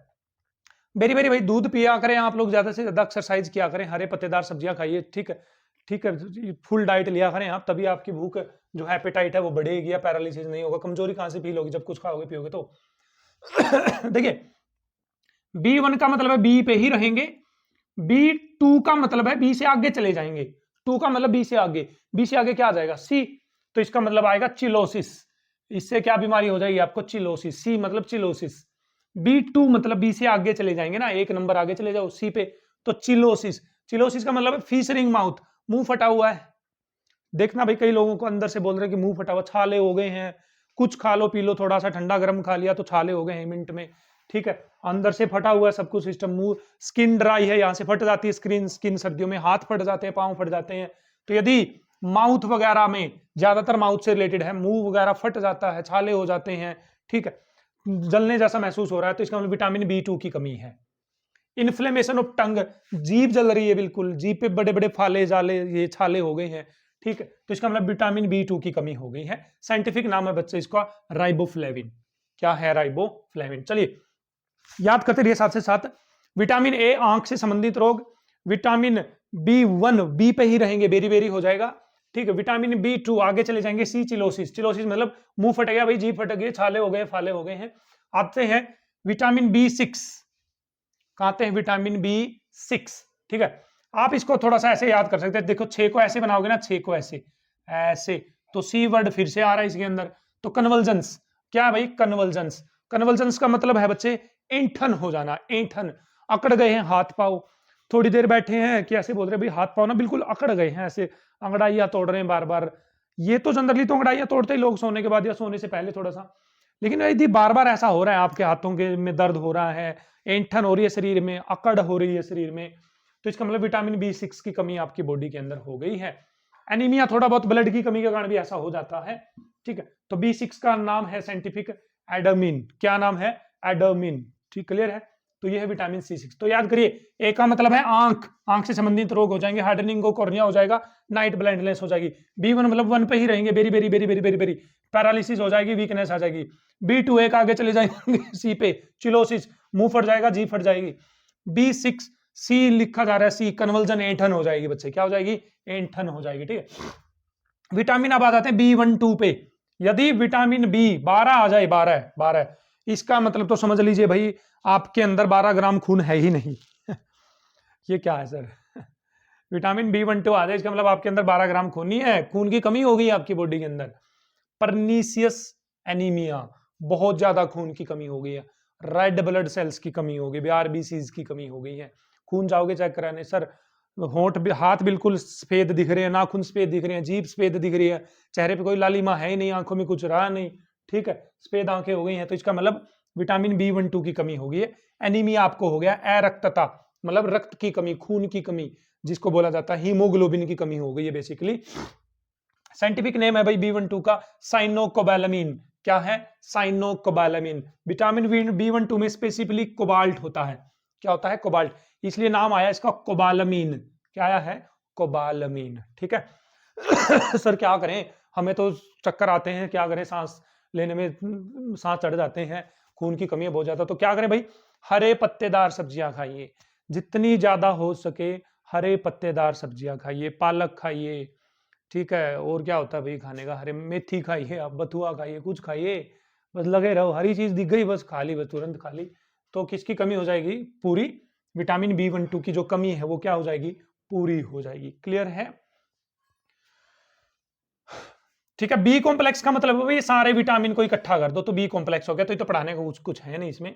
बेरी बेरी भाई दूध पिया करें आप लोग, ज्यादा से ज्यादा एक्सरसाइज किया करें, हरे पत्तेदार सब्जियां खाइए, ठीक है, ठीक है, फुल डाइट लिया करें आप, तभी आपकी भूख जो है एपेटाइट है वो बढ़ेगी, या पैरालिसिस नहीं होगा। कमजोरी कहां से फील होगी? जब कुछ खाओगे पियोगे तो। देखिए बी1 का मतलब है बी पे ही रहेंगे, बी2 का मतलब है बी से आगे चले जाएंगे, 2 का मतलब बी से आगे, बी से आगे क्या आ जाएगा? सी, तो इसका मतलब आएगा चिलोसिस। इससे क्या बीमारी हो जाएगी आपको? चिलोसिस। सी मतलब चिलोसिस। बी2 मतलब बी से आगे चले जाएंगे ना, एक नंबर आगे चले जाओ सी पे, तो चिलोसिस। चिलोसिस का मतलब है फीसरिंग माउथ, मुंह फटा हुआ है। देखना भाई कई लोगों को अंदर से बोल रहे हैं कि मुंह फटा हुआ, छाले हो गए हैं, कुछ खा लो पी लो, थोड़ा सा ठंडा गर्म खा लिया तो छाले हो गए हैं मिनट में, ठीक है। अंदर से फटा हुआ है सब कुछ सिस्टम, मुंह, स्किन ड्राई है, यहां से फट जाती है स्किन सर्दियों में, हाथ फट जाते हैं, पांव फट जाते हैं। तो यदि माउथ वगैरह में, ज्यादातर माउथ से रिलेटेड है, मुंह वगैरह फट जाता है, छाले हो जाते हैं, ठीक है, जलने जैसा महसूस हो रहा है, तो इसका मतलब विटामिन बी2 की कमी है। इन्फ्लेमेशन ऑफ टंग, जीभ जल रही है बिल्कुल, जीभ पे बड़े बड़े फाले जाले, ये छाले हो गए हैं, ठीक है, तो इसका मतलब विटामिन बी2 की कमी हो गई है। साइंटिफिक नाम है बच्चे इसका राइबोफ्लेविन। क्या है? राइबोफ्लेविन। चलिए याद करते रहिए साथ से साथ। विटामिन ए आंख से संबंधित रोग, विटामिन B1 बी पे ही रहेंगे, बेरी बेरी हो जाएगा, ठीक है। विटामिन B2 आगे चले जाएंगे, सी चिलोसिस, चिलोसिस मतलब मुंह फट गया भाई, जीभ फट गई, छाले हो गए, फाले हो गए हैं। आते हैं विटामिन B6, कहते हैं विटामिन B6, ठीक है। आप इसको थोड़ा सा ऐसे याद कर सकते हैं, देखो 6 को ऐसे बनाओगे ना, 6 को ऐसे ऐसे, तो सी वर्ड फिर से आ रहा है इसके अंदर। तो कन्वर्जेंस क्या है भाई, कन्वर्जेंस, कन्वर्जेंस का मतलब है बच्चे ऐंठन हो जाना, ऐंठन, अकड़ गए हैं हाथ पांव, थोड़ी देर बैठे हैं कि ऐसे बोल रहे भाई हाथ पांव ना बिल्कुल अकड़ गए हैं, ऐसे अंगड़ाइयां तोड़ रहे हैं बार बार। ये तो जनरली तो अंगड़ाइयां तोड़ते ही लोग सोने के बाद या सोने से पहले थोड़ा सा, लेकिन यदि बार बार ऐसा हो रहा है, आपके हाथों के में दर्द हो रहा है, ऐंठन हो रही है शरीर में, अकड़ हो रही है शरीर में, तो इसका मतलब विटामिन B6 की कमी आपकी बॉडी के अंदर हो गई है। एनीमिया, थोड़ा बहुत ब्लड की कमी के कारण भी ऐसा हो जाता है, ठीक है। तो B6 का नाम है साइंटिफिक एडमिन, क्या नाम है, एडमिन, ठीक, क्लियर है। तो ये है विटामिन C6। तो याद करिए, ए का मतलब है आंख, आंख से संबंधित रोग हो जाएंगे, हार्डनिंग को कॉर्निया हो जाएगा, नाइट ब्लाइंडनेस हो जाएगी। B1 मतलब 1 पे ही रहेंगे, very very very very very very, paralysis हो जाएगी, वीकनेस आ जाएगी। B2 एक आगे चले जाएंगे सी पे, चिलोसिस, मुंह फट जाएगा, जीभ फट जाएगी। B6 सी लिखा जा रहा है, सी कन्वर्जन ऐंठन हो जाएगी बच्चे, क्या हो जाएगी, ऐंठन हो जाएगी, ठीक है। विटामिन अब आ जाते हैं B12 पे। यदि विटामिन B12 आ जाए, 12 इसका मतलब तो समझ लीजिए भाई आपके अंदर 12 ग्राम खून है ही नहीं ये क्या है सर विटामिन B12 आ जाए, इसका मतलब आपके अंदर 12 ग्राम खून नहीं है, खून की कमी हो गई आपकी बॉडी के अंदर। परनीसियस एनीमिया, बहुत ज्यादा खून की कमी हो गई है, रेड ब्लड सेल्स की कमी हो गई, आरबीसीज की कमी हो गई है। खून जाओगे चेक कराने, सर होंठ हाथ बिल्कुल सफेद दिख रहे हैं, नाखून सफेद दिख रहे हैं, जीभ सफेद दिख रही है, चेहरे पे कोई लालिमा है ही नहीं, आंखों में कुछ रहा नहीं, ठीक है, सफेद आंखें हो गई हैं, तो इसका मतलब विटामिन B12 की कमी हो गई है। एनीमिया आपको हो गया, अरक्तता मतलब रक्त की कमी, खून की कमी, जिसको बोला जाता है हीमोग्लोबिन की कमी हो गई है बेसिकली। साइंटिफिक नेम है भाई B12 का, साइनोकोबालामिन, क्या है, साइनोकोबालामिन। विटामिन B12 में स्पेसिफिकली कोबाल्ट होता है, क्या होता है, कोबाल्ट, इसलिए नाम आया इसका कोबालामीन, क्या आया है, कोबालामीन, ठीक है सर क्या करें, हमें तो चक्कर आते हैं, क्या करें, सांस लेने में सांस चढ़ जाते हैं, खून की कमी है बहुत ज्यादा, तो क्या करें भाई, हरे पत्तेदार सब्जियां खाइए, जितनी ज्यादा हो सके हरे पत्तेदार सब्जियां खाइए, पालक खाइए, ठीक है। और क्या होता है भाई खाने का, हरे मेथी खाइए, आप बथुआ खाइए, कुछ खाइए, बस लगे रहो, हरी चीज दिख गई बस खा ली, बस तुरंत खा ली, तो किसकी कमी हो जाएगी, पूरी विटामिन B12 की जो कमी है वो क्या हो जाएगी, पूरी हो जाएगी, क्लियर है, ठीक है। बी कॉम्प्लेक्स का मतलब है भाई सारे विटामिन को इकट्ठा कर दो तो बी कॉम्प्लेक्स हो गया, तो ये तो पढ़ाने का कुछ है नहीं इसमें।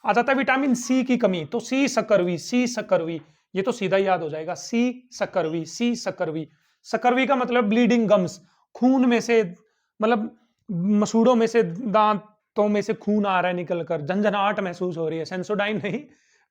आ जाता है विटामिन सी की कमी, तो सी सकरवी, सी सकरवी, ये तो सीधा याद हो जाएगा, सी सकरवी, सी सकरवी, सकरवी का मतलब ब्लीडिंग गम्स, खून में से मतलब मसूड़ों में से, दांतों में से खून आ रहा है निकलकर, झंझनाहट महसूस हो रही है, सेंसोडाइन नहीं,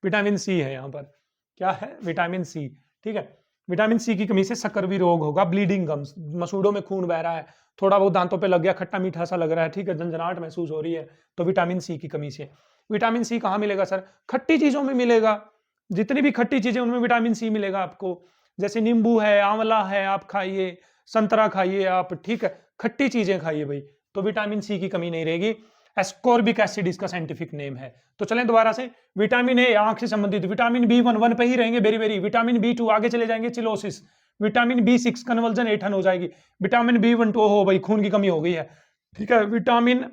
विटामिन सी है यहाँ पर, क्या है, विटामिन सी, ठीक है। विटामिन सी की कमी से सकरवी रोग होगा, ब्लीडिंग गम्स, मसूड़ों में खून बह रहा है, थोड़ा बहुत दांतों पे लग गया, खट्टा मीठा सा लग रहा है, ठीक है, झंझनाहट महसूस हो रही है, तो विटामिन सी की कमी से। विटामिन सी कहाँ मिलेगा सर, खट्टी चीजों में मिलेगा, जितनी भी खट्टी चीजें उनमें विटामिन सी मिलेगा आपको, जैसे नींबू है, आंवला है, आप खाइए, संतरा खाइए आप, ठीक है, खट्टी चीजें खाइए भाई, तो विटामिन सी की कमी नहीं रहेगी। एस्कॉर्बिक एसिड इसका साइंटिफिक नेम है। तो चलें दोबारा से, विटामिन ए आंख से संबंधित, विटामिन B1 1 पे ही रहेंगे बेरी बेरी, विटामिन B2 आगे चले जाएंगे चिलोसिस, विटामिन B6 कन्वर्जन ऐंठन हो जाएगी, विटामिन B12 हो भाई खून की कमी हो गई है, ठीक है। विटामिन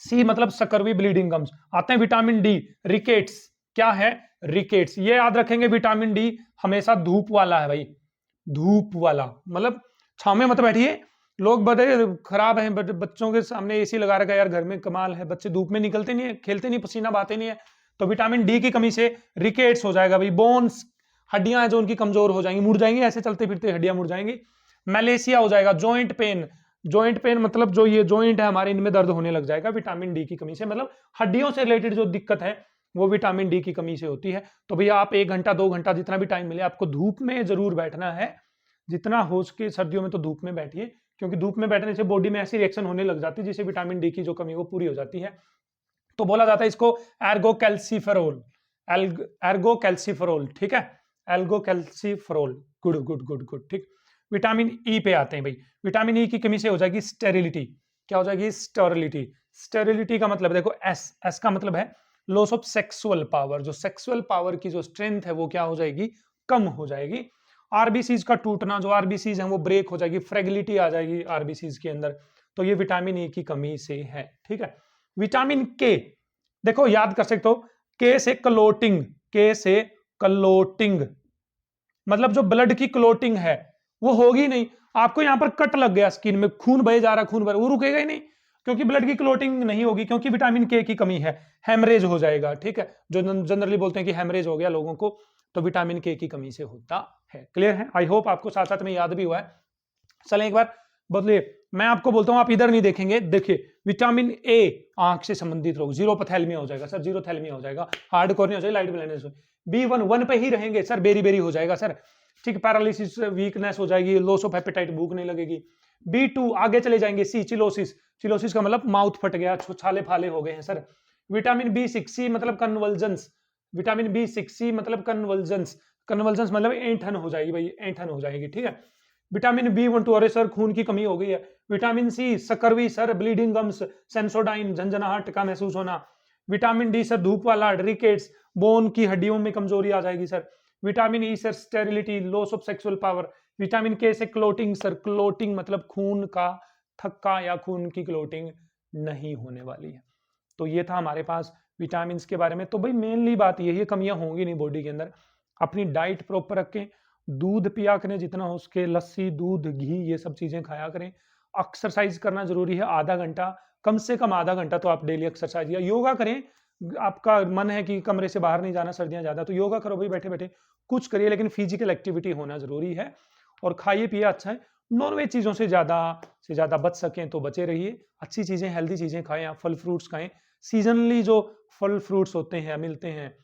सी मतलब सकरवी ब्लीडिंग गम्स। आते हैं विटामिन डी, रिकेट्स, क्या है, रिकेट्स, ये याद रखेंगे, विटामिन डी हमेशा धूप वाला है भाई, धूप वाला मतलब छाव में मत बैठिए, लोग बड़े खराब हैं, बच्चों के सामने एसी लगा रखा है यार घर में, कमाल है, बच्चे धूप में निकलते नहीं है, खेलते नहीं, पसीना बहाते नहीं है, तो विटामिन डी की कमी से रिकेट्स हो जाएगा भाई, बोन्स, हड्डियां हैं जो उनकी कमजोर हो जाएंगी, मुड़ जाएंगी, ऐसे चलते फिरते हड्डियां मुड़ जाएंगी, मलेशिया हो जाएगा, जॉइंट पेन, जॉइंट पेन मतलब जो ये जॉइंट है हमारे, इनमें दर्द होने लग जाएगा विटामिन डी की कमी से, मतलब हड्डियों से रिलेटेड जो दिक्कत है वो विटामिन डी की कमी से होती है। तो भैया आप 1 घंटा 2 घंटा जितना भी टाइम मिले आपको धूप में जरूर बैठना है, जितना हो सके सर्दियों में तो धूप में बैठिए, क्योंकि धूप में बैठने से बॉडी में ऐसी रिएक्शन होने लग जाती है जिससे विटामिन डी की जो कमी वो पूरी हो जाती है। तो बोला जाता है इसको एर्गोकैल्सिफेरोल, एर्गोकैल्सिफेरोल, ठीक है, एल्गोकैल्सिफेरोल, गुड गुड गुड गुड, ठीक। विटामिन ई पे आते हैं भाई, विटामिन ई की कमी से हो जाएगी स्टेरिलिटी, क्या हो जाएगी, स्टेरिलिटी, स्टेरिलिटी का मतलब देखो एस, एस का मतलब है लॉस ऑफ सेक्सुअल पावर, जो सेक्सुअल पावर की जो स्ट्रेंथ है वो क्या हो जाएगी, कम हो जाएगी। आरबीसीज का टूटना, जो आरबीसीज है वो ब्रेक हो जाएगी, फ्रेगिलिटी आ जाएगी आरबीसीज के अंदर। तो ये विटामिन ए की कमी से है। ठीक है। विटामिन के, देखो याद कर सकते हो, के से क्लोटिंग, के से क्लोटिंग मतलब जो ब्लड की क्लोटिंग है वो होगी नहीं। आपको यहां पर कट लग गया स्किन में, खून बहे जा रहा, खून बह, वो रुकेगा ही नहीं, क्योंकि ब्लड की क्लोटिंग नहीं होगी, क्योंकि विटामिन के की कमी है। हेमरेज हो जाएगा। ठीक है, जो जनरली बोलते हैं कि हेमरेज हो गया लोगों को, तो विटामिन के की कमी से होता है। क्लियर है? आई होप आपको साथ साथ में याद भी हुआ है। चलें एक बार बदलिए, मैं आपको बोलता हूं, आप इधर नहीं देखेंगे, देखिए विटामिन ए आंख से संबंधित रोग, जीरोपैथेलमिया हो जाएगा सर, जीरोथैलेमिया हो जाएगा, हार्ड कोर्निया हो जाएगा, लाइट ब्लाइंडनेस हो, B1 पे ही रहेंगे सर, बेरी बेरी हो जाएगा सर। ठीक, पैरालिसिस, वीकनेस हो जाएगी, लॉस ऑफ एपेटाइट, भूख नहीं लगेगी। B2 आगे चले जाएंगे, सी चिलोसिस, चिलोसिस का मतलब माउथ फट गया, छाले फाले हो गए हैं सर। विटामिन B6, सी मतलब कन्वल्जेंस, विटामिन B6 सी मतलब कन्वल्जेंस, कन्वल्जेंस मतलब ऐंठन हो जाएगी भाई, ऐंठन हो जाएगी। ठीक है। विटामिन B12, अरे सर खून की कमी हो गई है। Vitamin C scurvy sir, bleeding gums, Sensodyne, झंझनाहट का महसूस होना। विटामिन डी सर धूप वाला, रिकेट्स, बोन की हड्डियों में कमजोरी आ जाएगी sir. Vitamin E sir sterility, loss of sexual power. Vitamin के से क्लोटिंग सर, क्लोटिंग मतलब खून का थक्का या खून की क्लोटिंग नहीं होने वाली है। तो ये था हमारे पास विटामिन के बारे में। तो भाई मेनली बात यही है, कमियां होंगी नहीं बॉडी के अंदर। अपनी डाइट प्रॉपर रखें, दूध पिया करें जितना हो सके, लस्सी, दूध, घी, ये सब चीजें खाया करें। एक्सरसाइज करना जरूरी है, आधा घंटा, कम से कम आधा घंटा तो आप डेली एक्सरसाइज या योगा करें। आपका मन है कि कमरे से बाहर नहीं जाना, सर्दियां ज्यादा, तो योगा करो भाई, बैठे बैठे कुछ करिए, लेकिन फिजिकल एक्टिविटी होना जरूरी है। और खाइए पिए अच्छा है, नॉनवेज चीजों से ज्यादा बच सकें तो बचे रहिए। अच्छी चीजें, हेल्दी चीजें खाएं, आप फल फ्रूट्स खाएं, सीजनली जो फल फ्रूट्स होते हैं मिलते हैं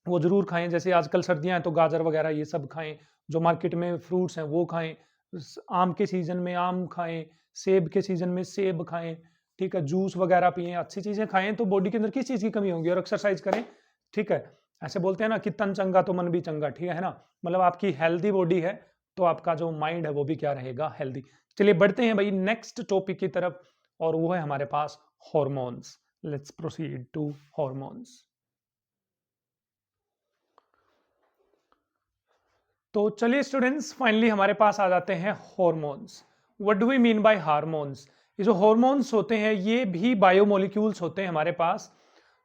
वो जरूर खाएं। जैसे आजकल सर्दियां हैं तो गाजर वगैरह ये सब खाएं, जो मार्केट में फ्रूट्स हैं वो खाएं। आम के सीजन में आम खाएं, सेब के सीजन में सेब खाएं। ठीक है, जूस वगैरह पिएं, अच्छी चीजें खाएं, तो बॉडी के अंदर किस चीज की कमी होगी। और एक्सरसाइज करें। ठीक है, ऐसे बोलते हैं ना कि तन चंगा तो मन भी चंगा। ठीक है ना, मतलब आपकी हेल्दी बॉडी है तो आपका जो माइंड है वो भी क्या रहेगा, हेल्दी। चलिए बढ़ते हैं भाई नेक्स्ट टॉपिक की तरफ, और वो है हमारे पास hormones. Let's proceed to hormones. तो चलिए स्टूडेंट्स, फाइनली हमारे पास आ जाते हैं hormones. What do we mean by hormones? ये जो हॉर्मोन्स होते हैं ये भी बायोमोलिक्यूल्स होते हैं हमारे पास,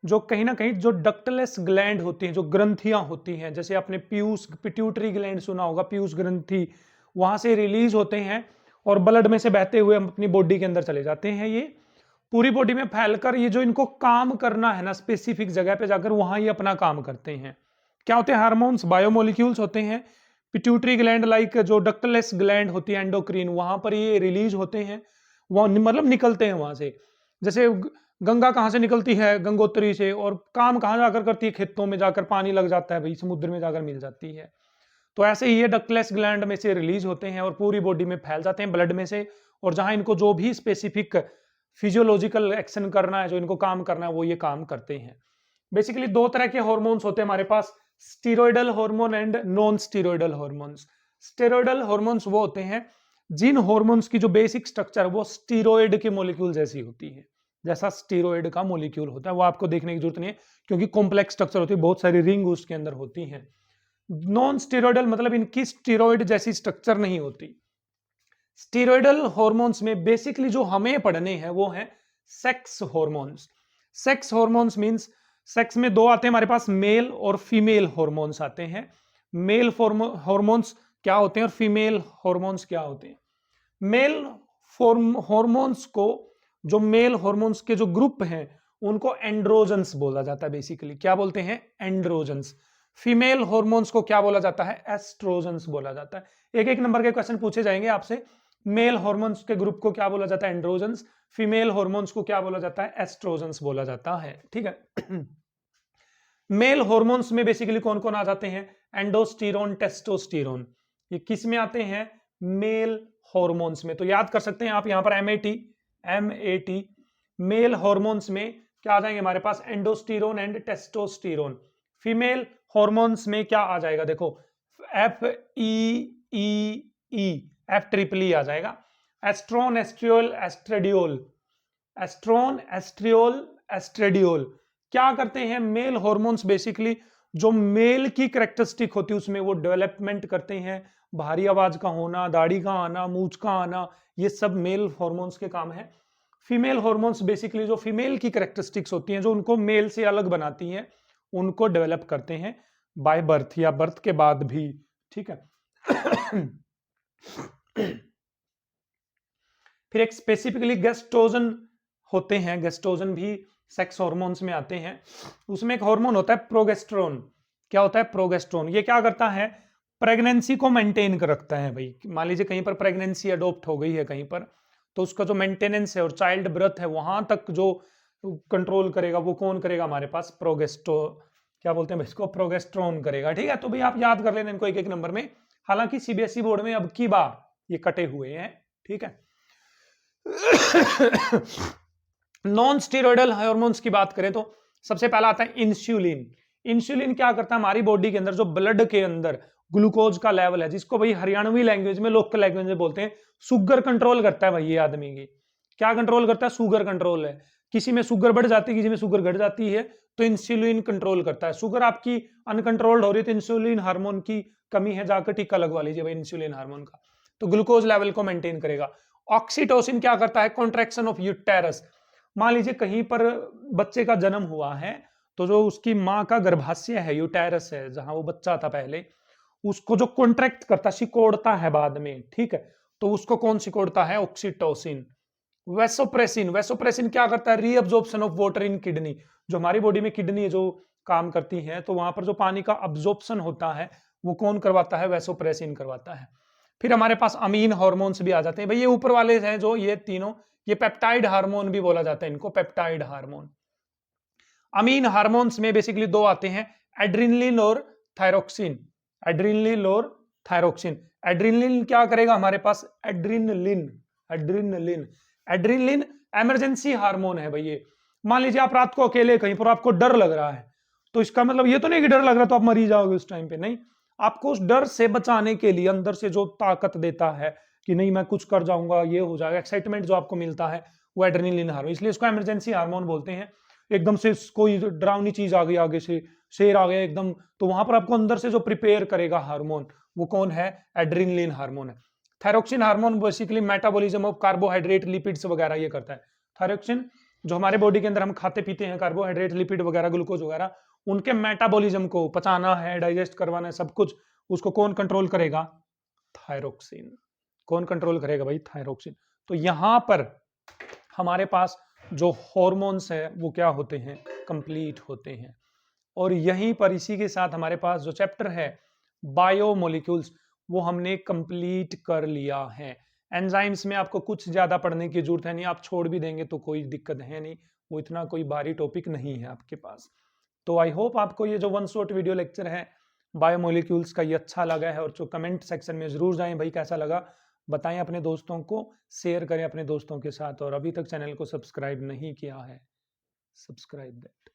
जो कहीं ना कहीं जो डक्टलेस ग्लैंड होती हैं, जो ग्रंथियां होती हैं, जैसे आपने पीयूष पिट्यूटरी ग्लैंड सुना होगा, पीयूष ग्रंथि, वहां से रिलीज होते हैं और ब्लड में से बहते हुए अपनी बॉडी के अंदर चले जाते हैं। ये पूरी बॉडी में फैलकर, ये जो इनको काम करना है ना स्पेसिफिक जगह पे जाकर, वहां ही अपना काम करते हैं। क्या होते हैं हार्मोन्स? बायोमोलिक्यूल्स होते हैं। पिट्यूटरी ग्लैंड लाइक जो डक्टलेस ग्लैंड होती है एंडोक्रीन, वहां पर ये रिलीज होते हैं, वहां मतलब निकलते हैं वहां से। जैसे गंगा कहां से निकलती है? गंगोत्री से। और काम कहां जाकर करती है? खेतों में जाकर पानी लग जाता है भाई, समुद्र में जाकर मिल जाती है। तो ऐसे ही ये डक्टलेस ग्लैंड में से रिलीज होते हैं और पूरी बॉडी में फैल जाते हैं ब्लड में से। और जहां इनको जो भी स्पेसिफिक फिजियोलॉजिकल एक्शन करना है, जो इनको काम करना है, वो ये काम करते हैं। बेसिकली दो तरह के हॉर्मोन्स होते हैं हमारे पास, steroidal hormone and non steroidal hormones. Steroidal hormones वो होते हैं जिन हार्मोन्स की जो बेसिक स्ट्रक्चर वो स्टीरॉयड के मॉलिक्यूल जैसी होती है, जैसा स्टीरॉयड का मॉलिक्यूल होता है। वो आपको देखने की जरूरत नहीं है, क्योंकि कॉम्प्लेक्स स्ट्रक्चर होती है, बहुत सारी रिंग उसके अंदर होती हैं। नॉन स्टीरॉयडल मतलब इनकी स्टीरॉयड जैसी स्ट्रक्चर नहीं होती। स्टीरॉयडल हार्मोन्स में बेसिकली जो हमें पढ़ने हैं वो है sex hormones. Sex hormones means, sex में दो आते हैं हमारे पास, मेल और फीमेल हार्मोन्स आते हैं। मेल हार्मोन्स क्या होते हैं और फीमेल हार्मोन्स क्या होते हैं? मेल हार्मोन्स को, जो मेल हार्मोन्स के जो ग्रुप हैं उनको एंड्रोजन्स बोला जाता है। बेसिकली क्या बोलते हैं? एंड्रोजन्स। फीमेल हार्मोन्स को क्या बोला जाता है? एस्ट्रोजन्स बोला जाता है। एक एक नंबर के क्वेश्चन पूछे जाएंगे आपसे। मेल हार्मोन्स के ग्रुप को क्या बोला जाता है? एंड्रोजन्स। फीमेल हार्मोन्स को क्या बोला जाता है? एस्ट्रोजन्स बोला जाता है। ठीक है। मेल हार्मोन्स में बेसिकली कौन कौन आ जाते हैं? एंडोस्टेरोन, टेस्टोस्टेरोन, ये किस में आते हैं? मेल हार्मोन्स में। तो याद कर सकते हैं आप यहां पर एमएटी। मेल हार्मोन्स में क्या आ जाएंगे हमारे पास? एंडोस्टेरोन एंड टेस्टोस्टेरोन। फीमेल हार्मोन्स में क्या आ जाएगा? देखो एफ ट्रिपल ई आ जाएगा। Oestrone, estriol, एस्ट्रेडियोल। एस्ट्रोन, एस्ट्रियोल, एस्ट्रेडियोल क्या करते हैं? मेल हार्मोन्स बेसिकली जो मेल की कैरेक्टरिस्टिक होती है उसमें वो डेवलपमेंट करते हैं। भारी आवाज का होना, दाढ़ी का आना, मूंछ का आना, ये सब मेल हॉर्मोन्स के काम है। फीमेल हॉर्मोन्स बेसिकली जो फीमेल की कैरेक्टरिस्टिक्स होती हैं, जो उनको मेल से अलग बनाती हैं, उनको डेवलप करते हैं बाय बर्थ या बर्थ के बाद भी, ठीक है। फिर एक स्पेसिफिकली गेस्टोजन होते हैं, गेस्टोजन भी सेक्स हार्मोन्स में आते हैं। उसमें एक हार्मोन होता है प्रोगेस्टेरोन। क्या होता है? प्रोगेस्टेरोन। ये क्या करता है? प्रेगनेंसी को मेंटेन कर रखता है भाई। मान लीजिए कहीं पर प्रेगनेंसी अडॉप्ट हो गई है कहीं पर, तो उसका जो मेंटेनेंस है और चाइल्ड बर्थ है वहां तक जो कंट्रोल करेगा वो कौन करेगा? हमारे पास क्या बोलते हैं इसको? प्रोगेस्टेरोन करेगा, ठीक है। तो भाई आप याद कर लेना इनको एक एक नंबर में। हालांकि सीबीएसई बोर्ड में अब की बार ये कटे हुए हैं, ठीक है। नॉन स्टेरॉइडल हार्मोन्स की बात करें तो सबसे पहला आता है इंसुलिन। इंसुलिन क्या करता है? हमारी बॉडी के अंदर जो ब्लड के अंदर ग्लूकोज का लेवल है, जिसको भाई हरियाणवी लैंग्वेज में, लोकल लैंग्वेज में बोलते हैं, शुगर कंट्रोल करता है भाई ये आदमी की। क्या कंट्रोल करता है? शुगर कंट्रोल है। किसी में शुगर बढ़ जाती है, किसी में शुगर घट जाती है, तो इंसुलिन कंट्रोल करता है। शुगर आपकी अनकंट्रोल्ड हो रही है तो इंसुलिन हार्मोन की कमी है, जाकर टीका लगवा लीजिए भाई इंसुलिन हार्मोन का, तो ग्लूकोज लेवल को मेंटेन करेगा। ऑक्सीटोसिन क्या करता है? Contraction of uterus. मान लीजिए कहीं पर बच्चे का जन्म हुआ है, तो जो उसकी माँ का गर्भाशय है, यूटेरस है, जहां वो बच्चा था पहले, उसको जो कॉन्ट्रैक्ट करता, सिकोड़ता है बाद में, ठीक है, तो उसको कौन सिकोड़ता है? ऑक्सीटोसिन। वेसोप्रेसिन। वेसोप्रेसिन क्या करता है? Reabsorption of water in kidney. जो हमारी बॉडी में किडनी जो काम करती है, तो वहां पर जो पानी का अब्जॉर्प्शन होता है वो कौन करवाता है? वेसोप्रेसिन करवाता है। फिर हमारे पास अमीन हार्मोन्स भी आ जाते हैं भाई। ये ऊपर वाले हैं जो ये तीनों, ये पेप्टाइड हार्मोन भी बोला जाता है इनको, पेप्टाइड हार्मोन। अमीन हार्मोन्स में बेसिकली दो आते हैं, एड्रिनलिन और थायरोक्सिन। एड्रिनलिन और थायरोक्सिन। एड्रिनलिन क्या करेगा हमारे पास? Adrenaline adrenaline adrenaline emergency hormone है भाई ये। मान लीजिए आप रात को अकेले कहीं पर, आपको डर लग रहा है, तो इसका मतलब ये तो नहीं कि डर लग रहा तो आप मर ही जाओगे उस टाइम पे, नहीं। आपको उस डर से बचाने के लिए अंदर से जो ताकत देता है कि नहीं मैं कुछ कर जाऊंगा, ये हो जाएगा, एक्साइटमेंट जो आपको मिलता है, वो एड्रेनलिन हार्मोन, इसलिए इसको इमरजेंसी हार्मोन बोलते हैं। एकदम से कोई डरावनी चीज आ गई, आगे से शेर आ गया एकदम, तो वहां पर आपको अंदर से जो प्रिपेयर करेगा हार्मोन, वो कौन है? एड्रेनलिन हार्मोन है। Thyroxine hormone basically metabolism of carbohydrate, lipids वगैरह ये करता है। थायरोक्सिन जो हमारे बॉडी के अंदर हम खाते पीते हैं, कार्बोहाइड्रेट, लिपिड वगैरह, ग्लूकोज वगैरह, उनके मेटाबॉलिज्म को पचाना है, डाइजेस्ट करवाना है, सब कुछ उसको कौन कंट्रोल करेगा? थायरोक्सिन। कौन कंट्रोल करेगा भाई? थायरोक्सिन। तो यहां पर हमारे पास जो हॉर्मोन्स है वो क्या होते हैं? कंप्लीट होते हैं। और यहीं पर इसी के साथ हमारे पास जो चैप्टर है बायोमोलिक्यूल्स, वो हमने कंप्लीट कर लिया है। एंजाइम्स में आपको कुछ ज्यादा पढ़ने की जरूरत है नहीं, आप छोड़ भी देंगे तो कोई दिक्कत है नहीं, वो इतना कोई भारी टॉपिक नहीं है आपके पास। तो आई होप आपको ये जो वन शॉट वीडियो लेक्चर है बायोमोलिक्यूल्स का ये अच्छा लगा है, और जो कमेंट सेक्शन में जरूर जाएं भाई कैसा लगा, बताएं अपने दोस्तों को, शेयर करें अपने दोस्तों के साथ, और अभी तक चैनल को सब्सक्राइब नहीं किया है, सब्सक्राइब दैट।